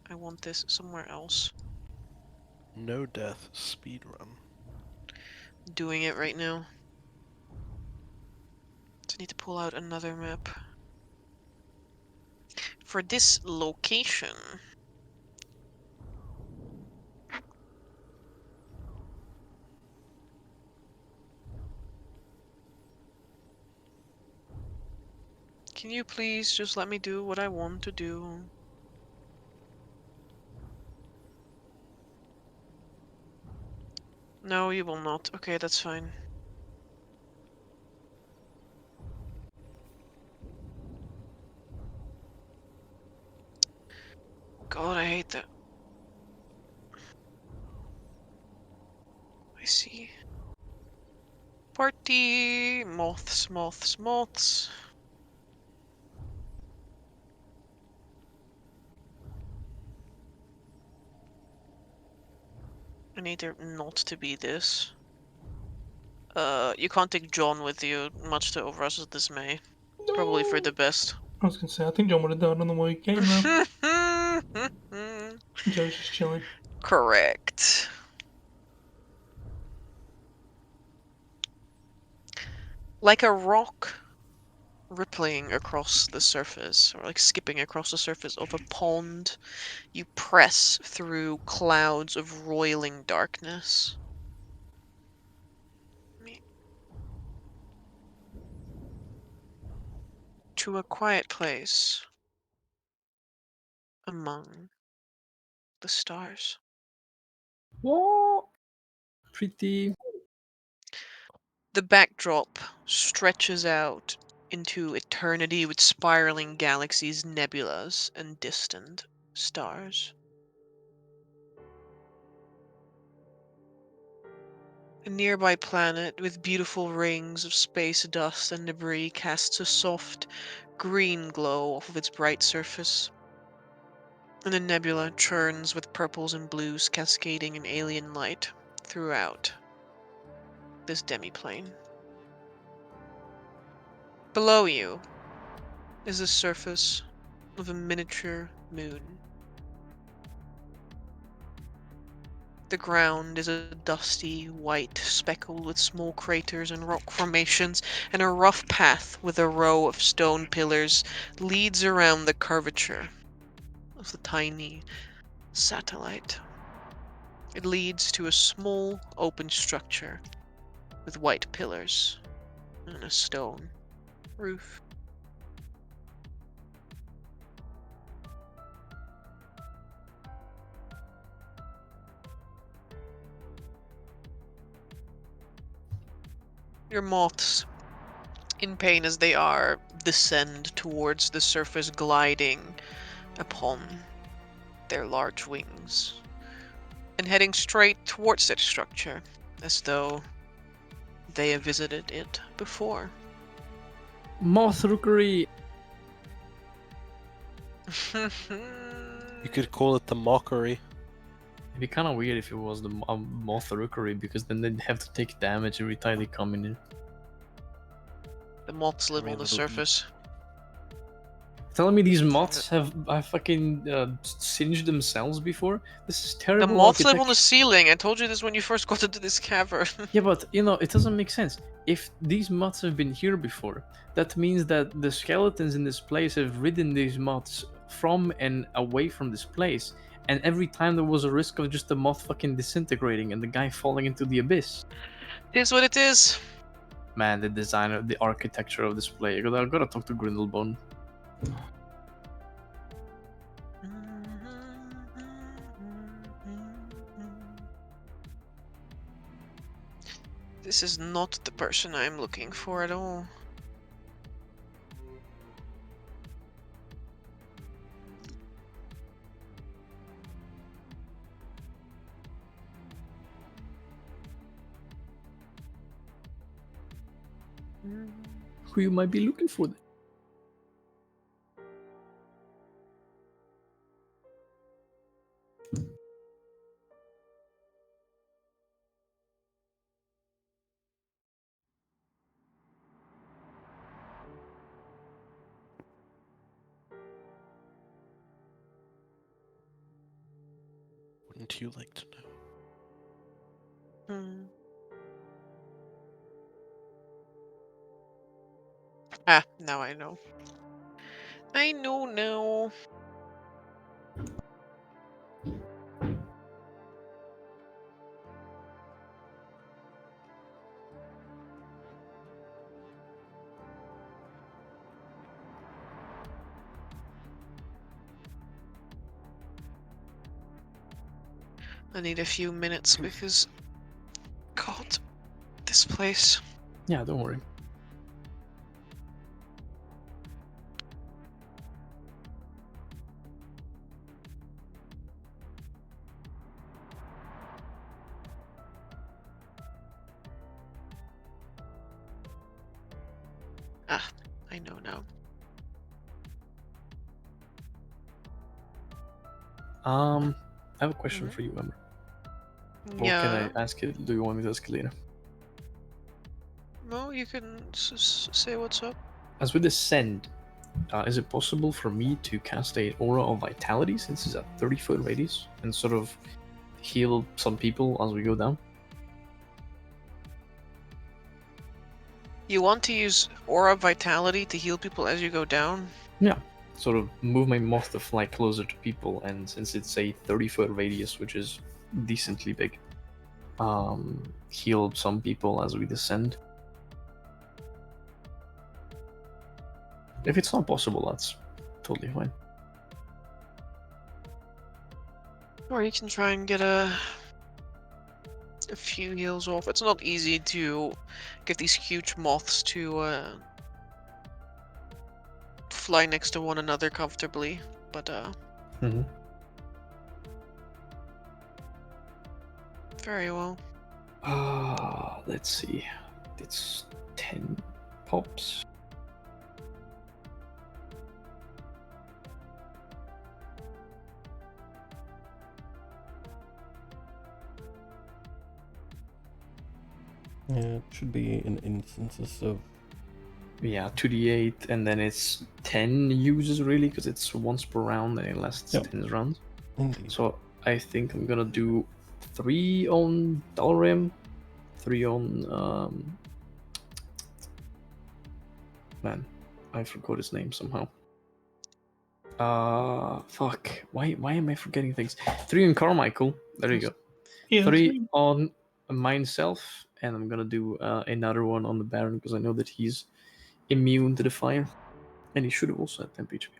I want this somewhere else. No death speedrun. Doing it right now. So I need to pull out another map. For this location. Can you please just let me do what I want to do? No, you will not. Okay, that's fine. God, I hate that. I see. Party! Moths, moths, moths. I need there not to be this. You can't take John with you, much to Overrush's dismay. Probably for the best. I was gonna say, I think John would have died on the way he came now. Joe's just chilling. Correct. Like a rock rippling across the surface, or like skipping across the surface of a pond, you press through clouds of roiling darkness. To a quiet place among the stars. What? Pretty. The backdrop stretches out into eternity with spiraling galaxies, nebulas, and distant stars. A nearby planet with beautiful rings of space dust and debris casts a soft green glow off of its bright surface. And the nebula churns with purples and blues cascading in alien light throughout this demiplane. Below you is the surface of a miniature moon. The ground is a dusty white, speckled with small craters and rock formations, and a rough path with a row of stone pillars leads around the curvature of the tiny satellite. It leads to a small, open structure with white pillars and a stone roof. Your moths, in pain as they are, descend towards the surface, gliding upon their large wings and heading straight towards that structure, as though they have visited it before. Moth rookery. You could call it the mockery. It'd be kind of weird if it was the moth rookery, because then they'd have to take damage every time they come in. The moths live mean, on the it'll- surface. Telling me these moths have fucking singed themselves before? This is The terrible moths live on the architecture. ceiling. I told you this when you first got into this cavern. Yeah, but you know, it doesn't make sense. If these moths have been here before, that means that the skeletons in this place have ridden these moths from and away from this place. And every time there was a risk of just the moth fucking disintegrating and the guy falling into the abyss. It is what it is. Man, the designer, the architecture of this place. I gotta talk to Grindelbone. This is not the person I'm looking for at all. Who you might be looking for then? Wouldn't you like to know? Hmm. Ah, now I know. I know now. I need a few minutes because, God, this place. Yeah, don't worry. Ah, I know now. I have a question Mhm. for you, Emma. Or Yeah. can I ask it? Do you want me to ask it later? No, you can say what's up. As with Ascend, is it possible for me to cast a Aura of Vitality since it's a 30-foot radius and sort of heal some people as we go down? You want to use Aura Vitality to heal people as you go down? Yeah. Sort of move my moth to fly closer to people, and since it's a 30-foot radius, which is decently big, heal some people as we descend. If it's not possible, that's totally fine. Or you can try and get a few heals off. It's not easy to get these huge moths to fly next to one another comfortably, but Mm-hmm. very well. Let's see. It's 10 pops. Yeah, it should be in instances of. Yeah, 2d8, and then it's 10 uses really, because it's once per round and it lasts Yep. 10 rounds. Indeed. So I think I'm gonna do 3 on Dalrim, 3 on man, I forgot his name somehow. Fuck. Why am I forgetting things? 3 on Carmichael. There you go. Yeah, 3 on myself, and I'm gonna do another one on the Baron because I know that he's immune to the fire, and he should have also had 10 HP.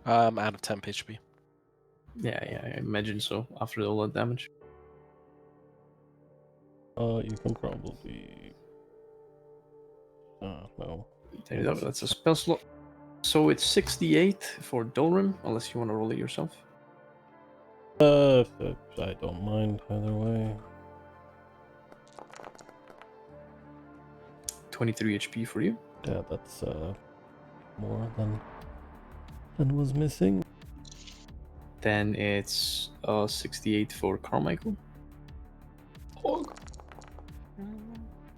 Out of temp HP. Yeah, I imagine so. After all that damage. You can probably. No. There you go. That's a spell slot. So it's 68 for Dolrim, unless you want to roll it yourself. I don't mind either way. 23 HP for you. Yeah, that's more than was missing. Then it's 68 for Carmichael.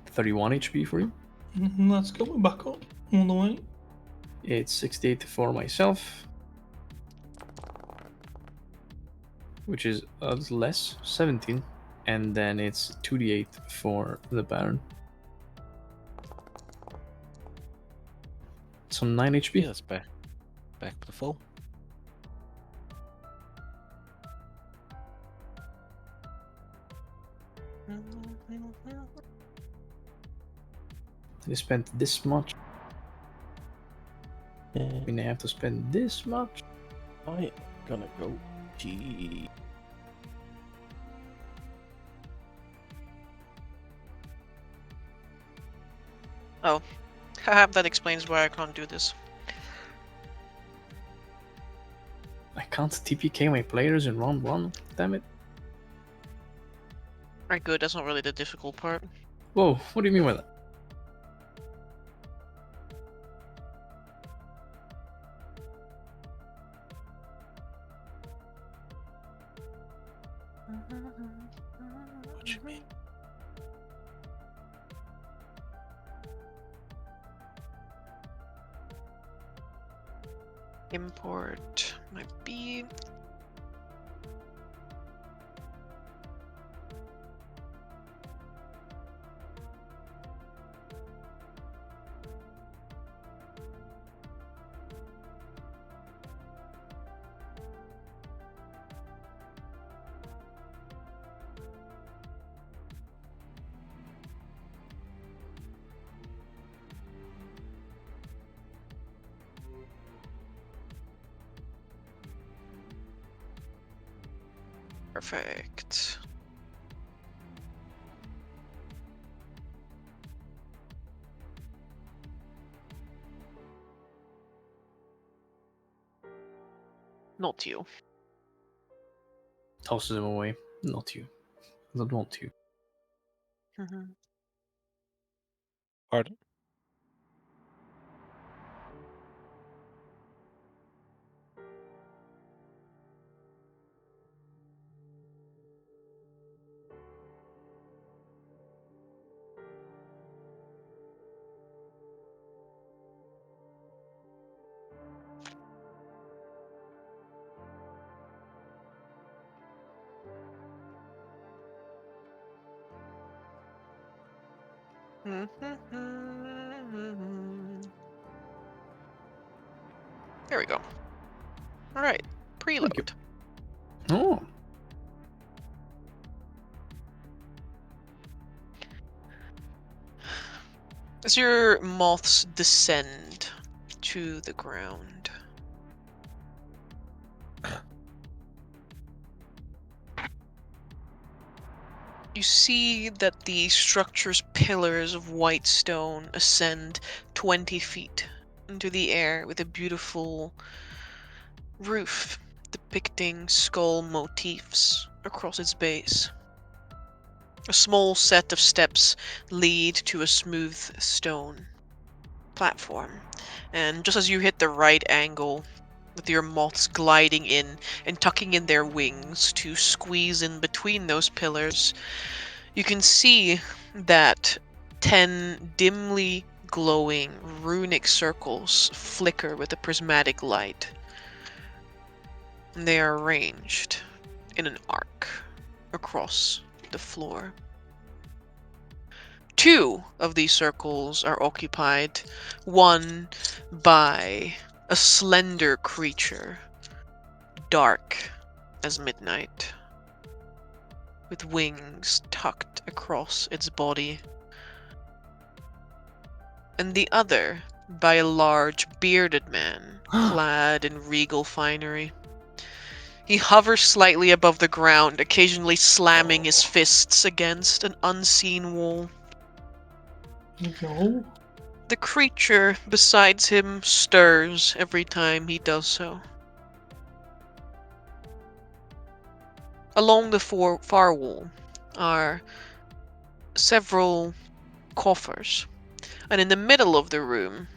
31 HP for you. Let's go back up all the way. It's 68 for myself, which is less, 17. And then it's 2d8 for the Baron. Some 9 HP. Yeah, that's back to the full. They spent this much. Yeah, I mean, I have to spend this much. I am gonna go G. Oh, haha, that explains why I can't do this. I can't TPK my players in round 1. Damn it. Alright, good. That's not really the difficult part. Whoa, what do you mean by that? What you mean? Import my B. Perfect. Not you. Tosses him away. Not you. I don't want to. Pardon? There we go. All right, preload. Oh. As your moths descend to the ground, you see that the structure's pillars of white stone ascend 20 feet into the air with a beautiful roof depicting skull motifs across its base. A small set of steps lead to a smooth stone platform, and just as you hit the right angle, with your moths gliding in and tucking in their wings to squeeze in between those pillars, you can see that 10 dimly glowing runic circles flicker with a prismatic light. And they are arranged in an arc across the floor. 2 of these circles are occupied, one by a slender creature, dark as midnight, with wings tucked across its body, and the other by a large bearded man, clad in regal finery. He hovers slightly above the ground, occasionally slamming his fists against an unseen wall. No. The creature beside him stirs every time he does so. Along the far wall are several coffers, and in the middle of the room,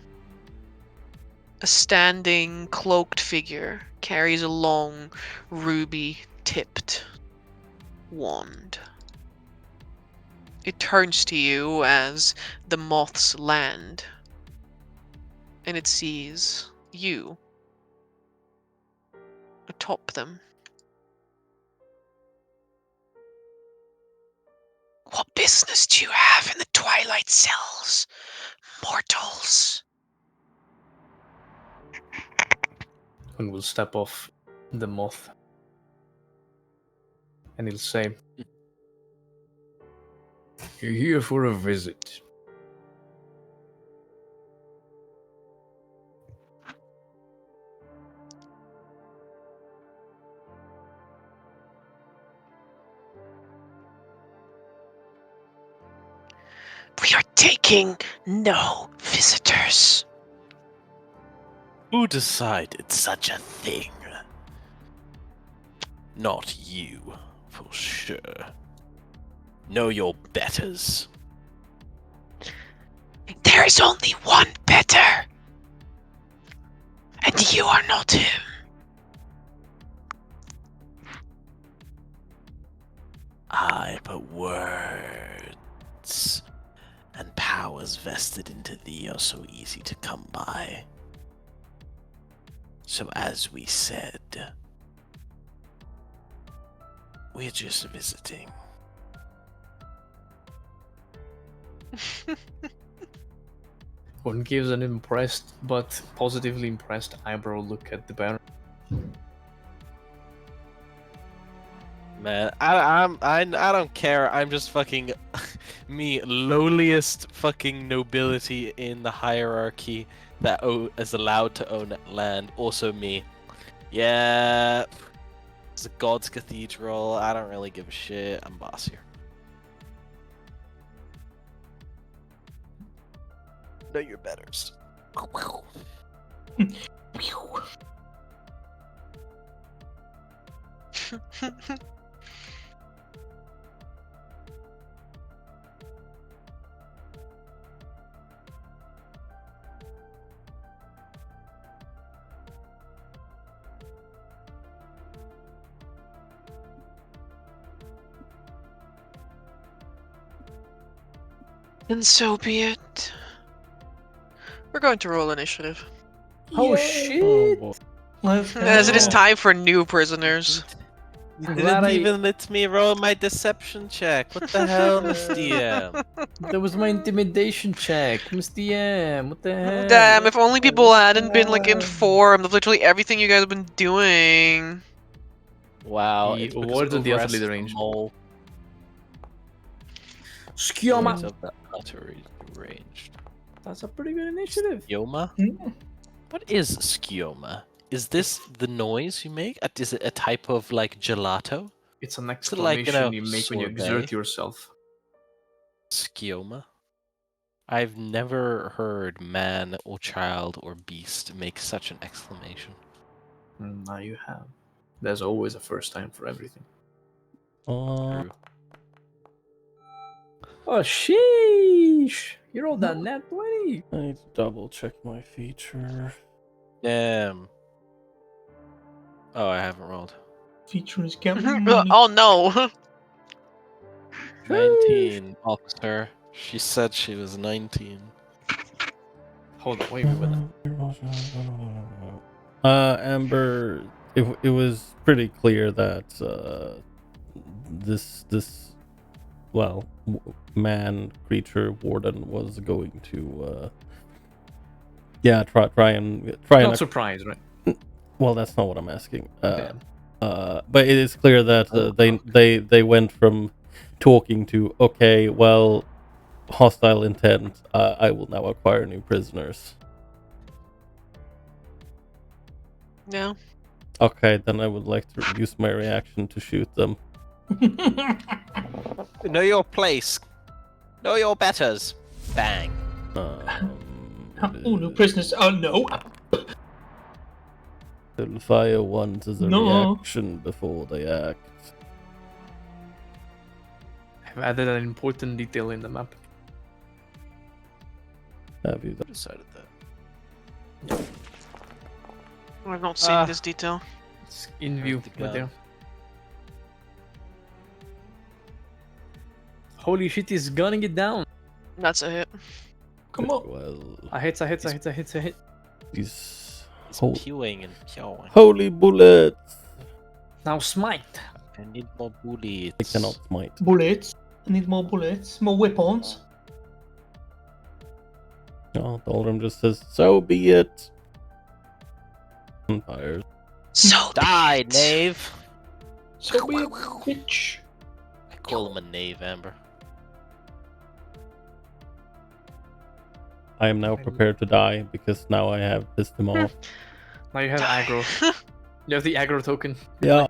a standing, cloaked figure carries a long, ruby-tipped wand. It turns to you as the moths land, and it sees you atop them. What business do you have in the twilight cells, mortals? And will step off the moth. And he'll say, "You're here for a visit." We are taking no visitors. Who decided such a thing? Not you, for sure. Know your betters. There is only one better, and you are not him. Aye, but words and powers vested into thee are so easy to come by. So as we said, we're just visiting. One gives an impressed but positively impressed eyebrow look at the Baron. Man, I don't care. I'm just fucking me, lowliest fucking nobility in the hierarchy that is allowed to own land. Also me. Yeah. It's a God's Cathedral. I don't really give a shit. I'm boss here. Know your betters. And so be it. We're going to roll initiative. Oh Yay. shit! Oh, boy. Let's go. As it is time for new prisoners. You I'm didn't glad I- even let me roll my deception check. What the hell, Miss DM? That was my intimidation check, Mr. M. What the hell? Damn, if only people hadn't been like informed of literally everything you guys have been doing. Wow, He it's because awarded the Overest utterly is the deranged. mole. Skioma. Words of the utterly deranged. That's a pretty good initiative. Skioma? Mm. What is skioma? Is this the noise you make? Is it a type of like gelato? It's an it like, exclamation you know, you make when you sorbet? exert yourself. Skioma? I've never heard man or child or beast make such an exclamation. Now you have. There's always a first time for everything. True. Oh, sheesh! You rolled that nat 20! I need to double check my feature. Damn. Oh, I haven't rolled. Feature is getting money. Oh no. 19, officer. She said she was 19. Hold on, wait a minute. Amber, it was pretty clear that this man creature warden was going to try and Not surprised, right? well, that's not what I'm asking. Damn. But it is clear that they went from talking to, okay, well, hostile intent, I will now acquire new prisoners. No. Okay, then I would like to use my reaction to shoot them. Know your place. Know your betters. Bang. Oh, new prisoners. Oh, no. They'll fire once as a No. reaction before they act. I've added an important detail in the map. Have you Who done? decided that? I've not seen this detail. It's in view, the right gun. there. Holy shit, he's gunning it down! That's a hit. Come on. Well, I hit. these He's holy, pewing and pewing. holy bullets! Now smite! I need more bullets. I cannot smite. Bullets. I need more bullets. More weapons. No, Doldrum just says, so be it. And fires. So Die, be it. knave! So be it, bitch. I call him a knave, Amber. I am now prepared to die because now I have pissed him off. Now you have aggro. You have the aggro token. Yeah.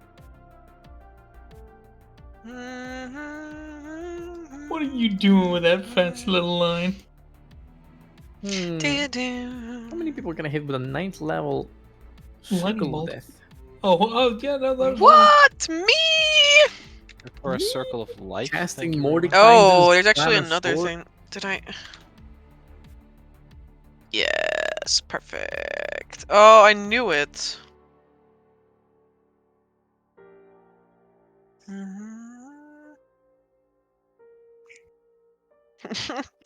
What are you doing with that fancy little line? How Do-do. many people are gonna hit with a 9th level Lightning circle bolt. of death? Oh, yeah, no, that's What? Me? For a circle of life. Casting thank you Morgen. very much. Oh, Kinds there's of actually slam another sword. thing. Did I? Yes, perfect. Oh, I knew it.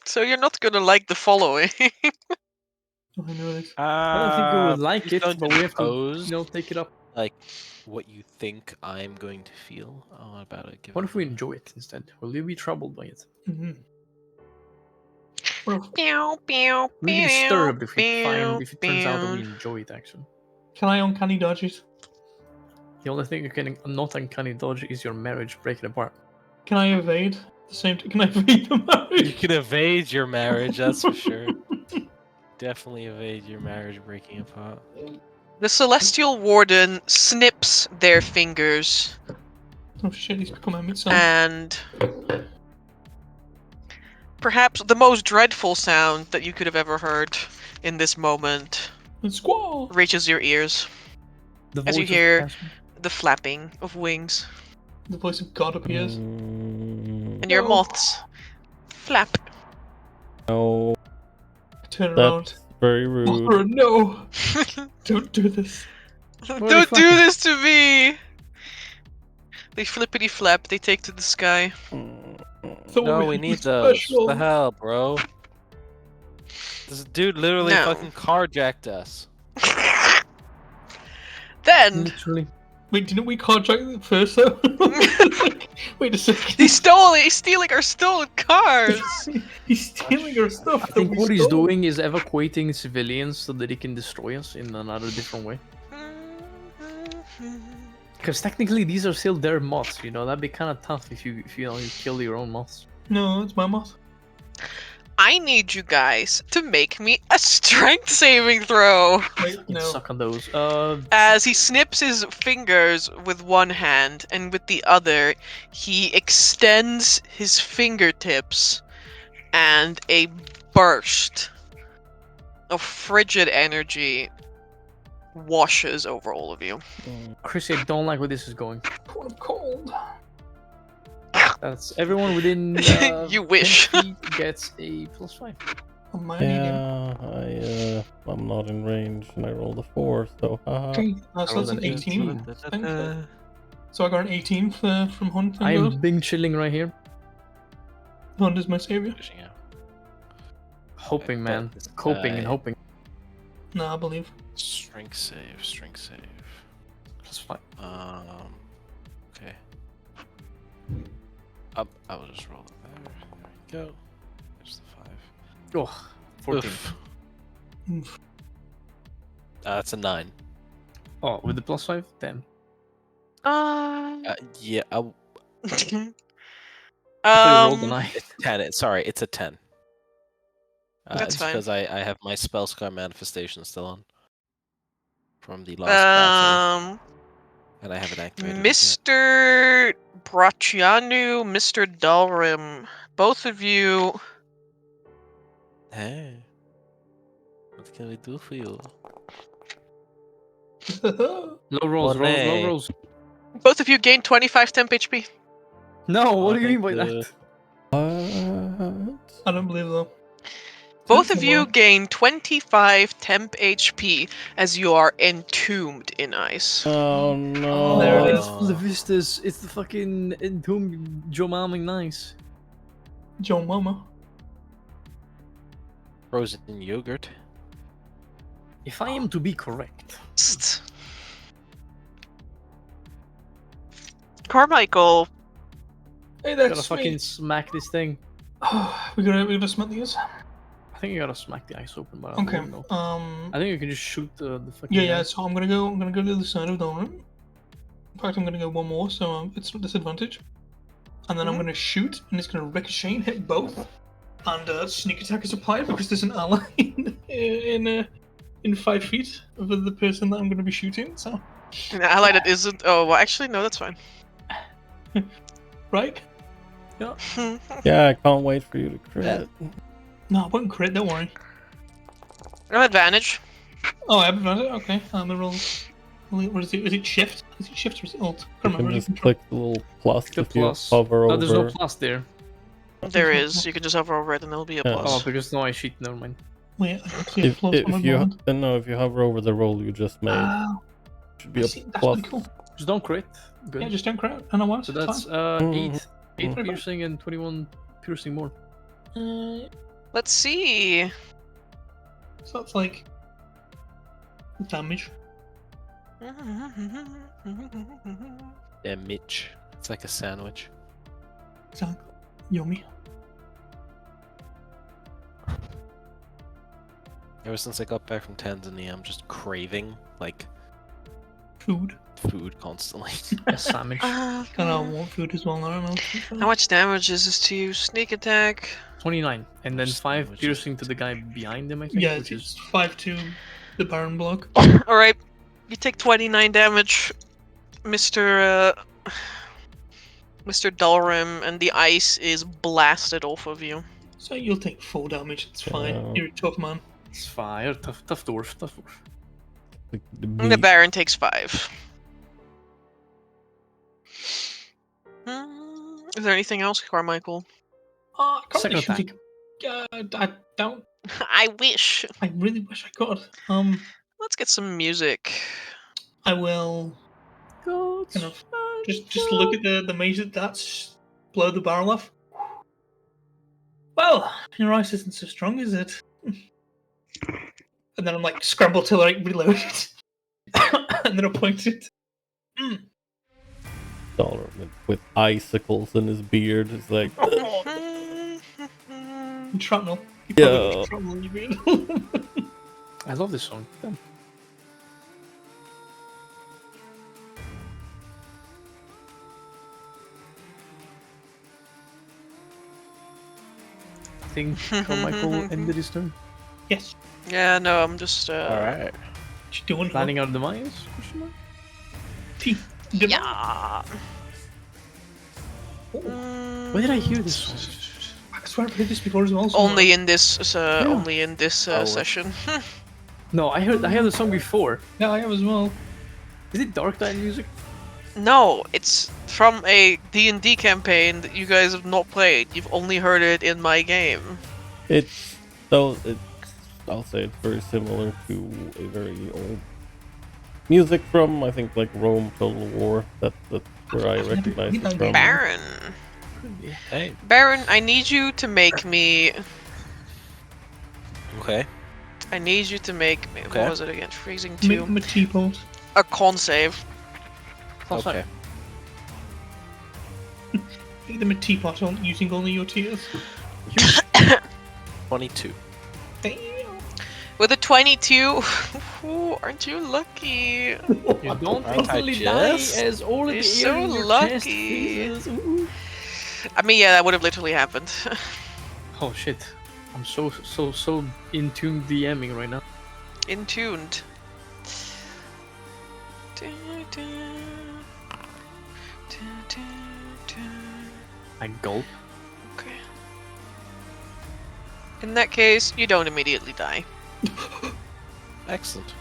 So you're not gonna like the following. I know this. I don't think we would like please it, don't but we have to, impose, take it up. like what you think I'm going to feel about it. What if we enjoy it instead? Will you be troubled by it? Mm-hmm. What if, Pew, pew, We'll be pew, disturbed if pew, it turns out that we pew. enjoy it, actually. can I uncanny dodge it? The only thing you can not uncanny dodge is your marriage breaking apart. Can I evade? At the same time, can I evade the You marriage? can evade your marriage, that's for sure. Definitely evade your marriage breaking apart. The Celestial Warden snips their fingers Oh shit, he's become a mid-son. and perhaps the most dreadful sound that you could have ever heard in this moment Squall! reaches your ears The as you voice of hear Chasm. the flapping of wings. The voice of God appears. And your No. moths flap. No, I turn around. that's very rude. Oh, no! Don't do this. are they Don't do flapping? this to me! They flippity flap, they take to the sky. Thought No, we had need something those. special. What the hell, bro? This dude literally No. fucking carjacked us. Then, Literally. Wait, didn't we contract it first though? Wait a second. he's stealing our stolen cars! He's stealing our stuff. I that think we what he's stole. doing is evacuating civilians so that he can destroy us in another different way. Because technically these are still their moths, you know, that'd be kind of tough if you kill your own moths. No, it's my moth. I need you guys to make me a strength saving throw! Wait, You no. suck on those. As he snips his fingers with one hand, and with the other, he extends his fingertips, and a burst of frigid energy washes over all of you. Chris, I don't like where this is going. I'm cold. That's everyone within You wish. 10 feet gets a +5. I'm my medium. Yeah, I'm not in range, and I rolled a 4, so haha. Okay, so that's an 18. So I got an 18 from Hund. I Thank am God. Bing chilling right here. Hund is my savior. Hoping, man. this Coping and guy- hoping. No, I believe. Strength save, strength save. +5. Okay. I will just roll it there. There we go. There's the 5. Oh, 14. Oof. Oof. That's a 9. Oh, with the +5? Damn. Yeah, I thought you rolled a 9. it's 10. Sorry, it's a 10. That's it's fine. because I have my Spellscar manifestation still on. From the last battle. And I haven't activated it yet. Mr. Brachianu, Mr. Dalrim, both of you. Hey. What can we do for you? Low rolls, Oh, low nay. rolls. Both of you gain 25 temp HP. No, what do you mean by Uh, that? What? I don't believe though. Both of you What? gain 25 temp HP as you are entombed in ice. Oh no. There it is. It's Levistus. It's the fucking Entomb Jomaming Nice. Joe Mama. Frozen yogurt. If I am to be correct. Psst. Carmichael, Hey, Gotta that's fucking me. smack this thing. we gotta smack these. I think you gotta smack the ice open, but I Okay. don't know. I I think you can just shoot the fucking. yeah. guy. So I'm gonna go to the other side of the room. In fact, I'm gonna go one more, so it's a disadvantage. And then I'm gonna shoot, and it's gonna ricochet and hit both. And sneak attack is applied because there's an ally in 5 feet of the person that I'm gonna be shooting. So an ally that isn't. Oh, well, actually, no, that's fine. right? Yeah, I can't wait for you to crit. No, I won't crit. Don't worry. No advantage. Oh, I have advantage. Okay, I'm gonna roll. What is it? Is it shift? Is it shift or is it alt? I You can't can remember. just click the little plus The if you plus. hover over. No, there's no plus there. There is. You can just hover over it and it'll be a Yeah. Oh, plus. because no, I cheat. Never mind. Wait, I can see a If, plus on if the you moment. no, if you hover over the roll you just made, Oh, should be I a see, that's plus. pretty cool. Just don't crit. Good. Yeah, just don't crit. I know what. So it's that's fine. 8 Mhm. piercing and 21 piercing more. Let's see. So that's like damage. Yeah, Mitch. It's like a sandwich. Exactly. Yummy. Ever since I got back from Tanzania, I'm just craving like Food. food constantly. A sandwich. Kind of want food as well. I don't know. How much damage is this to you? Sneak attack. 29, and then Just 5 sandwiches. piercing to the guy behind him. I think. Yeah, which it's is 5-2 the Baron block. Alright. You take 29 damage, Mr. Mr. Dalrim, and the ice is blasted off of you. So you'll take 4 damage. It's fine. Yeah. You're a tough man. It's fine. You're tough dwarf. Tough dwarf. Like And the Baron takes 5. Is there anything else, Carmichael? I can't Second really attack. I don't. I wish. I really wish I could. Let's get some music. I will kind of just look at the mage that's blow the barrel off. Well, your ice isn't so strong, is it? And then I'm like scramble to like reload it, and then I point it. Dollar with icicles in his beard. It's like, Shrapnel. You Yeah. probably got shrapnel in your beard. I love this song. Damn. I think Carmichael ended his turn. Yes. Yeah, no, I'm just. Alright. What you doing? Planning out demise? Question mark? Yeah. Where did I hear this song? I swear I've heard this before as well. Only in this, only in this session. No, I heard the song before. Yeah, I have as well. Is it Dark Tide music? No, it's from a D&D campaign that you guys have not played. You've only heard it in my game. it's I'll say it's very similar to a very old music from, I think, like Rome Total War. That's where I recognize it from. Baron. Hey. Baron, I need you to make me... Okay. I need you to make me... Okay. What was it again? Freezing 2. Make them a teapot. A con save. Okay. Make them a teapot on using only your tears. 22. Damn. With a 22, ooh, aren't you lucky? You don't Aren't I instantly die just? as all of the You're air so in your lucky. chest freezes. Ooh. I mean, yeah, that would have literally happened. Oh shit. I'm so in tune DMing right now. Intuned. I gulp. Okay. In that case, you don't immediately die. Excellent.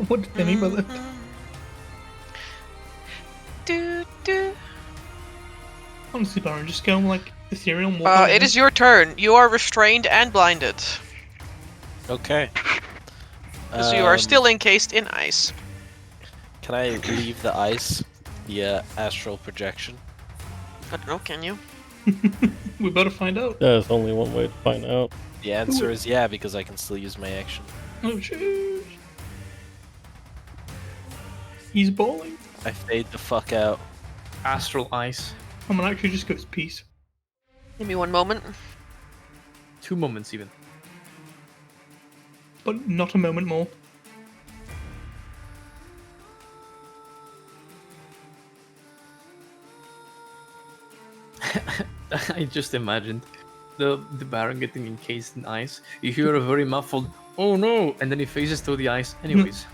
What did they mean by that? Do. Honestly, Baron, just go like ethereal. More It is your turn. You are restrained and blinded. Okay. So you are still encased in ice. Can I leave the ice via astral projection? I don't know, can you? We better find out. There's only one way to find out. The answer is yeah, because I can still use my action. Oh shit! He's bowling. I fade the fuck out. Astral ice. I'm gonna actually just goes peace. Give me one moment. 2 moments even. But not a moment more. I just imagined the Baron getting encased in ice. You hear a very muffled "Oh no!" and then he faces through the ice. Anyways,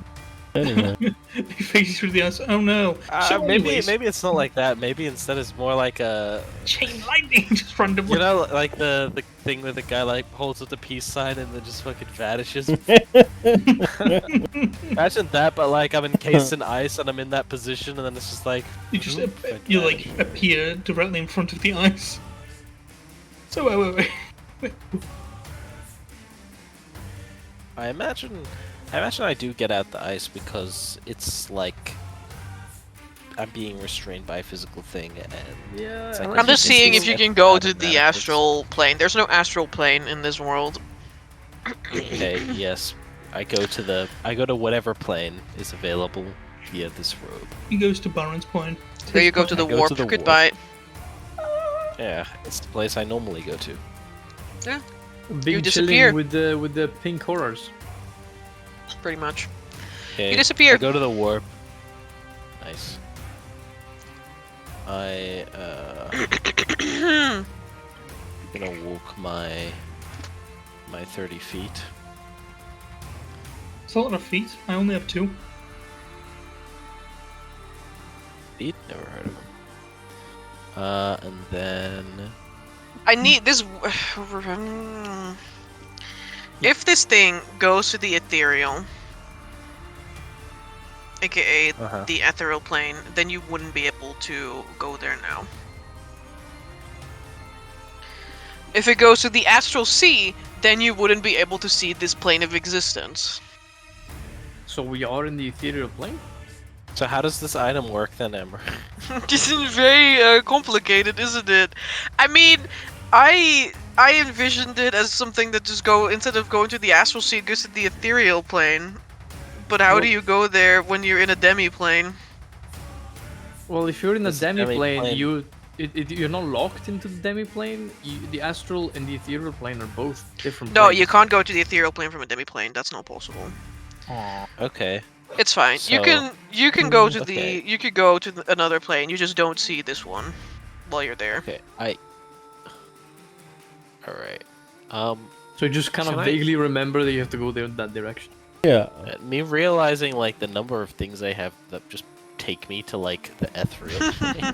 Anyway, He faces through the ice. Oh no! So Maybe anyways, it's not like that. Maybe instead it's more like a, chain lightning just randomly. you know, like the thing where the guy like holds up the peace sign and then just fucking vanishes. Imagine that, but like I'm encased in ice and I'm in that position and then it's just like You just like you like appear directly in front of the ice. So wait. I imagine I do get out the ice because it's like I'm being restrained by a physical thing, and yeah. It's like I'm just It's seeing just if you like can go to the automatic. astral plane. There's no astral plane in this world. okay, yes, I go to whatever plane is available via this road. He goes to Baron's point. There you go to the I go warp. to the warp. Goodbye. Yeah, it's the place I normally go to. Big disappear. chilling with the pink horrors. Pretty much. Okay, You disappear. I go to the warp. Nice. I gonna walk my 30 feet. It's a lot of feet. I only have 2. Feet? Never heard of him. And then... I need this. If this thing goes to the ethereal, aka the ethereal plane, then you wouldn't be able to go there now. If it goes to the astral sea, then you wouldn't be able to see this plane of existence. So we are in the ethereal plane? So how does this item work then, Ember? This is very complicated, isn't it? I mean, I envisioned it as something that just instead of going to the astral sea, it goes to the ethereal plane. But how do you go there when you're in a demi-plane? Well, if you're in a This demi-plane, demi-plane. you're not locked into the demi-plane. The astral and the ethereal plane are both different No, planes. you can't go to the ethereal plane from a demi-plane. That's not possible. Aw. Okay. It's fine. So- you can go to okay. you could go to another plane. You just don't see this one while you're there. Okay, Alright. So you just kind Can of I- vaguely remember that you have to go there in that direction. Yeah. Me realizing, like, the number of things I have that just take me to, like, the ethereal plane.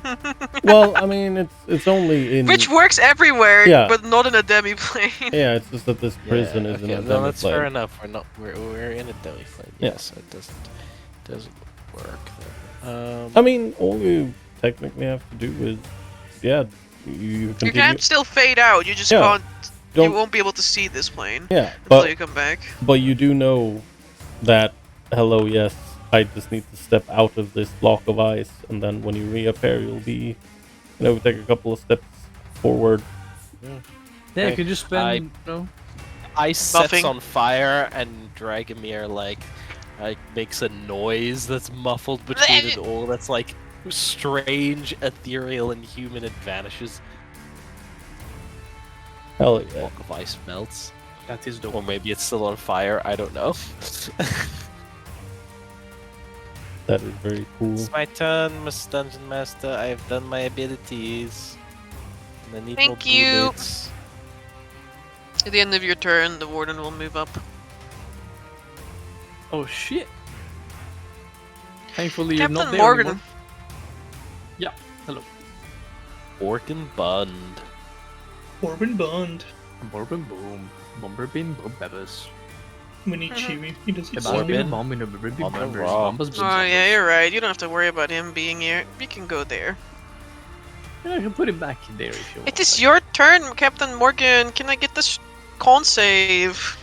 Well, I mean, it's only in. Which works everywhere, Yeah. but not in a demi-plane. Yeah, it's just that this prison is in a no, that's demi-plane. fair enough. We're in a demi plane. Yeah. Yes, it doesn't work. Then. I mean, all you technically have to do is, you You continue. can't still fade out. You just Yeah. can't. You Don't- won't be able to see this plane Yeah, until you come back. but you do know that, hello, yes, I just need to step out of this block of ice, and then when you reappear, you'll be, take a couple of steps forward. Yeah, Okay, you can just spend. Ice sets Buffing. on fire, and Dragomir like makes a noise that's muffled between it all. That's like strange, ethereal, and human. It vanishes. Hell yeah. Block of ice melts, That is dope. or maybe it's still on fire. I don't know. That is very cool. It's my turn, Mr. Dungeon Master. I've done my abilities. And I need Thank more you. bullets. At the end of your turn, the warden will move up. Oh shit! Thankfully, you're not Captain there Morgen. anymore. Yeah. Hello. Organ Bund. Corbin Bond. Bourbon boom. Bomber bin peppers. We need Chewy. He does it Corbin. so On the rock. Oh yeah, you're right. You don't have to worry about him being here. You can go there. I can put him back in there if you want. It is your turn, Captain Morgan. Can I get this con save?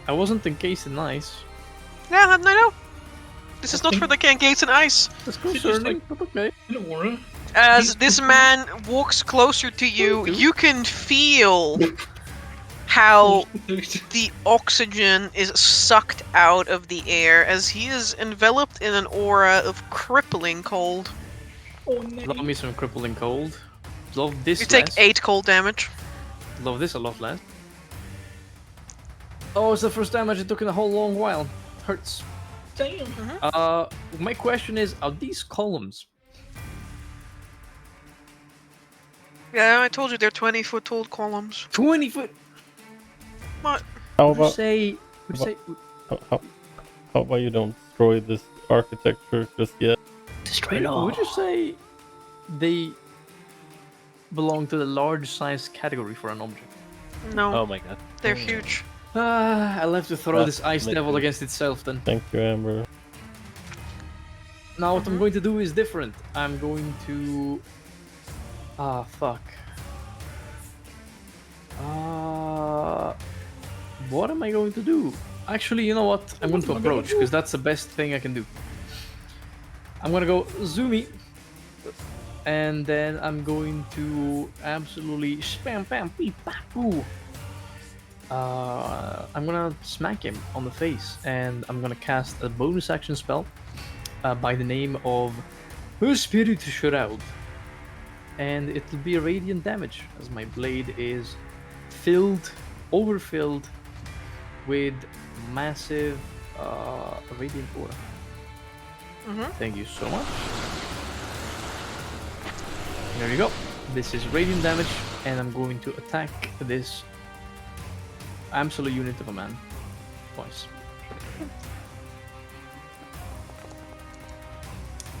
I wasn't encased in ice. Yeah, I know. This is not for the gates and ice. That's just concerning, but okay. an aura. As this man walks closer to you, you can feel how the oxygen is sucked out of the air as he is enveloped in an aura of crippling cold. Oh no. Love me some crippling cold. Love this You take less. 8 cold damage. Love this a lot less. Oh, it's the first damage it took in a whole long while. Hurts. Damn. My question is, are these columns? Yeah, I told you they're 20-foot tall columns. 20 foot? How Would you about say... how about you don't destroy this architecture just yet? Would you say they belong to the large size category for an object? No, Oh my god. they're huge. I'll have to throw Well, this ice maybe. devil against itself then. Thank you, Amber. Now what I'm going to do is different. I'm going to... fuck. What am I going to do? Actually, you know what? I'm going to approach, because that's the best thing I can do. I'm gonna go zoomy. And then I'm going to absolutely spam bam beep bap boo. I'm gonna smack him on the face, and I'm gonna cast a bonus action spell by the name of Spirit Shroud, and it will be a radiant damage as my blade is overfilled with massive radiant aura. Thank you so much. There you go. This is radiant damage, and I'm going to attack this absolute unit of a man twice.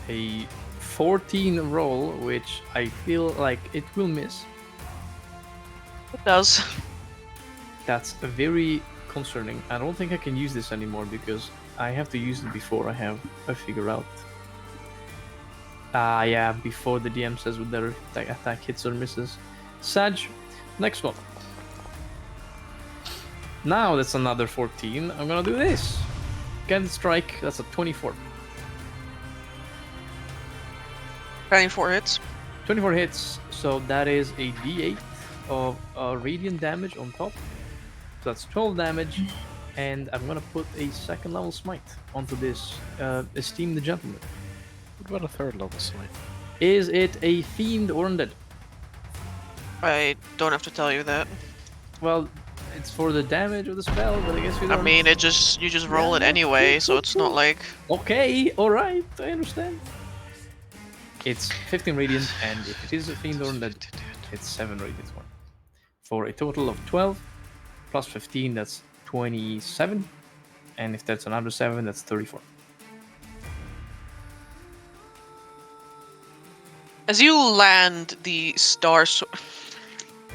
A 14 roll, which I feel like it will miss. It does. That's very concerning. I don't think I can use this anymore because I have to use it before I figure out. Yeah, before the DM says whether attack hits or misses. Sag, next one. Now that's another 14. I'm gonna do this. Again, strike. That's a 24. 24 hits. 24 hits. So that is a D8 of radiant damage on top. So that's 12 damage. And I'm gonna put a second level smite onto this esteemed gentleman. What about a third level smite? Is it a fiend or undead? I don't have to tell you that. Well, it's for the damage of the spell, but I guess you I don't. mean, you just roll it anyway, so it's not like. Okay, alright, I understand. It's 15 radiant, and if it is a fiend or undead, it's 7 radiant one. For a total of 12, plus 15, that's 27. And if that's another 7, that's 34. As you land the star sword,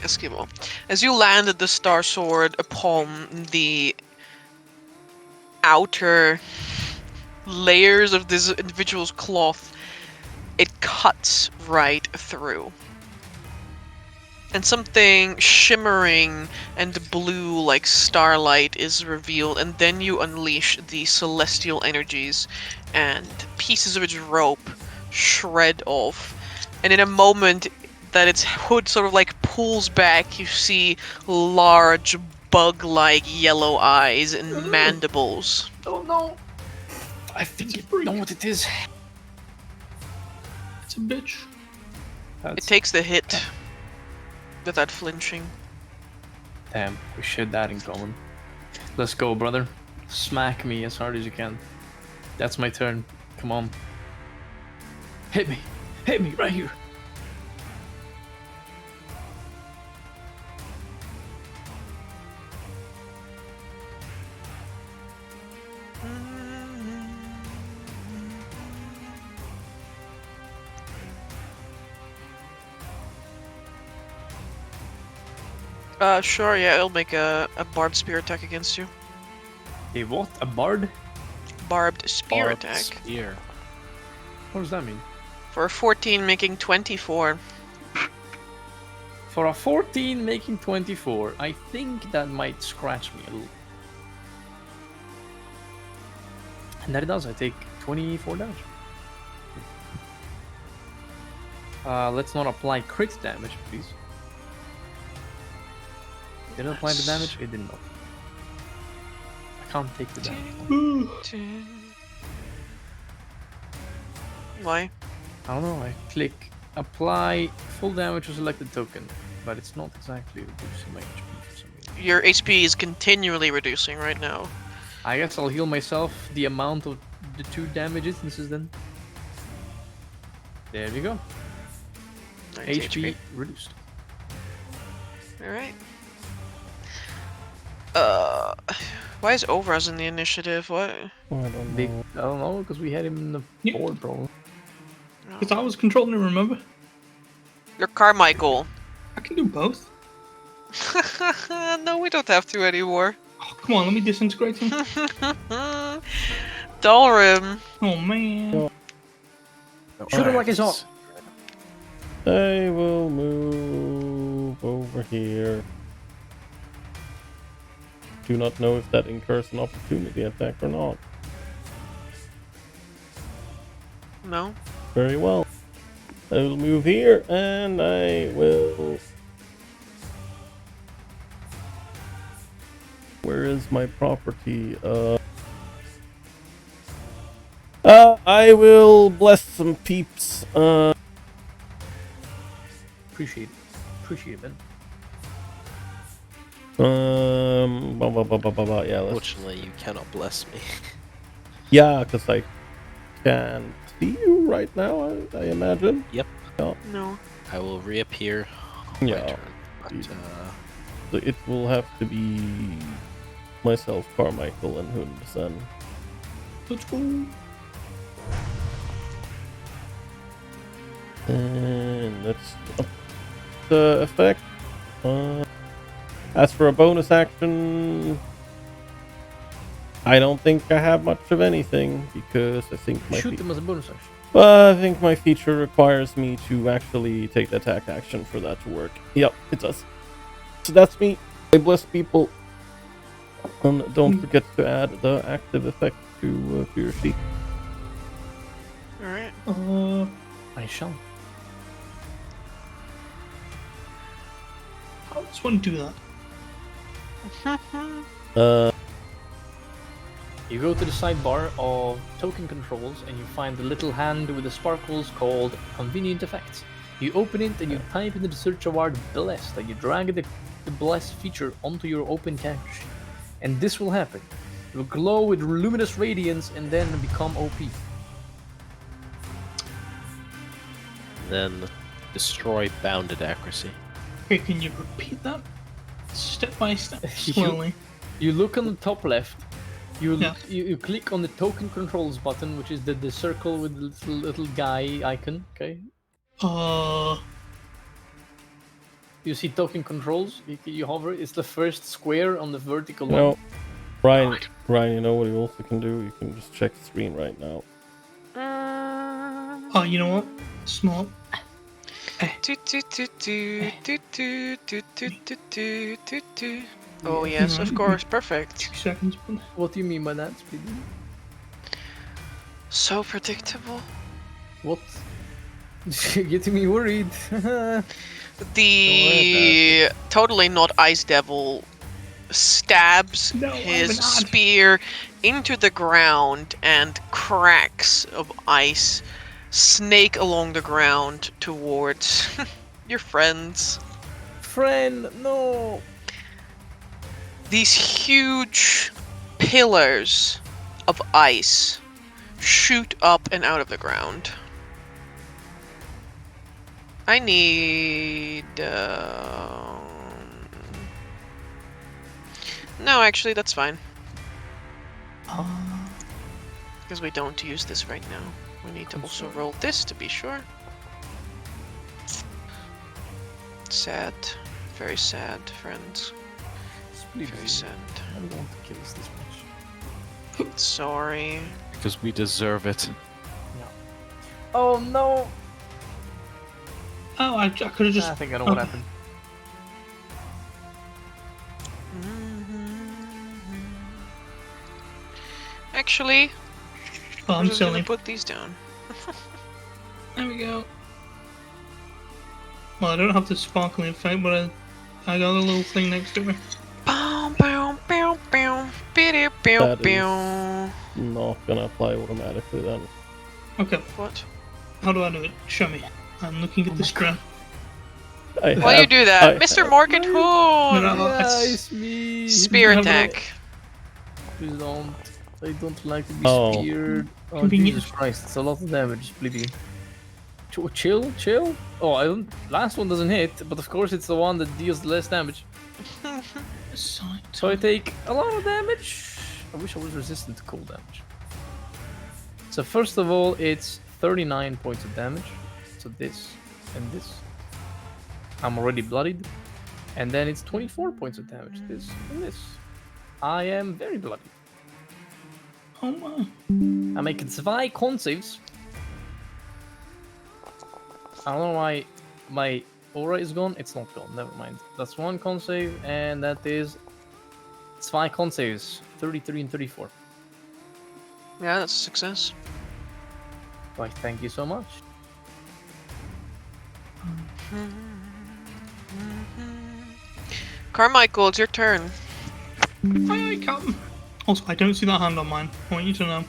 Eskimo, as you landed the star sword upon the outer layers of this individual's cloth, it cuts right through. And something shimmering and blue like starlight is revealed, and then you unleash the celestial energies, and pieces of its rope shred off. And in a moment that its hood sort of like pulls back, you see large bug-like yellow eyes and mandibles. Oh no! I think you know what it is. It's a bitch. It takes the hit without flinching. Damn, we share that in common. Let's go, brother. Smack me as hard as you can. That's my turn. Come on. Hit me. Hit me right here. Sure, yeah, it'll make a barbed spear attack against you. A what? A bard? Barbed spear Barbed attack. Spear. What does that mean? For a 14, making 24. For a 14 making 24, I think that might scratch me a little. And that it does, I take 24 damage. Let's not apply crit damage, please. Did it apply the damage? It did not. I can't take the damage. Why? I don't know, I click apply full damage to selected token, but it's not exactly reducing my HP for some reason. Your HP is continually reducing right now. I guess I'll heal myself the amount of the 2 damage instances then. There we go. Nice HP reduced. Alright. Why is Overas in the initiative? What? I don't Big, know. I don't know, because we had him in the Yeah. board problem. Because I was controlling it, remember? You're Carmichael. I can do both. No, we don't have to anymore. Oh, come on, let me disintegrate him. Dalrim. Oh, man. Shoot him like he's hot. I will move over here. Do not know if that incurs an opportunity attack or not. No. Very well. I will move here and I will... Where is my property? I will bless some peeps. Appreciate it. Appreciate it, man. Yeah, let's... Fortunately, you cannot bless me. Yeah, because I can't see you right now, I imagine. Yep. Yeah. No. I will reappear on my Yeah. turn. But, So it will have to be myself, Carmichael, and Hund then. Let's go. And let's up the effect. As for a bonus action, I don't think I have much of anything because I think my Shoot them as a bonus action. I think my feature requires me to actually take the attack action for that to work. Yep, it does. So that's me. I bless people. And don't forget to add the active effect to your sheet. Alright. I shall. How does one do that? You go to the sidebar of token controls and you find the little hand with the sparkles called Convenient Effects. You open it and you type into the search word Blessed and you drag the Blessed feature onto your open character sheet. And this will happen. It will glow with luminous radiance and then become OP. Then destroy bounded accuracy. Okay, can you repeat that? Step by step, slowly. You look on the top left. Yeah. You click on the token controls button, which is the circle with the little guy icon. Okay. You see token controls. You hover. It's the first square on the vertical line. No, Ryan, you know what you also can do? You can just check the screen right now. Oh, you know what? Smart. Oh yes, of course, perfect. 2 seconds. What do you mean by that, Speedy? So predictable. What? You're getting me worried. The totally not Ice Devil stabs No, his I'm not. spear into the ground and cracks of ice snake along the ground towards your friends. Friend, no. These huge pillars of ice shoot up and out of the ground. I need... No, actually, that's fine. Because we don't use this right now. We need to also roll this to be sure. Sad. Very sad, friends. Very sad. I don't want to kill us this much. Sorry. Because we deserve it. Oh no! Oh, I could have just. I think I know what happened. Actually, Oh, I'm I'm just gonna silly. put these down. There we go. Well, I don't have the sparkling effect, but I got a little thing next to me. Bow, bow, bow, bow, biddy, bow, That is- bow. Not gonna apply automatically then. Okay, What? how do I do it? Show me. I'm looking at the screen. Why do you do that? Mr. Morgan No, Hood! no, that's- Yes, me. Spear Have a attack. Please don't. I don't like to be Oh. speared. Oh, Convenient. Jesus Christ, it's a lot of damage, Blippi. Chill. Oh, I don't. Last one doesn't hit, but of course it's the one that deals less damage. Side. So I take a lot of damage. I wish I was resistant to cold damage. So first of all, it's 39 points of damage. So this and this. I'm already bloodied. And then it's 24 points of damage. This and this. I am very bloody. Oh wow. I make 2 con saves. I don't know why my aura is gone. It's not gone. Never mind. That's 1 con save, and that is 2 con saves. 33 and 34. Yeah, that's a success. Why, thank you so much. Carmichael, it's your turn. I come. Also, I don't see that hand on mine. I want you to know.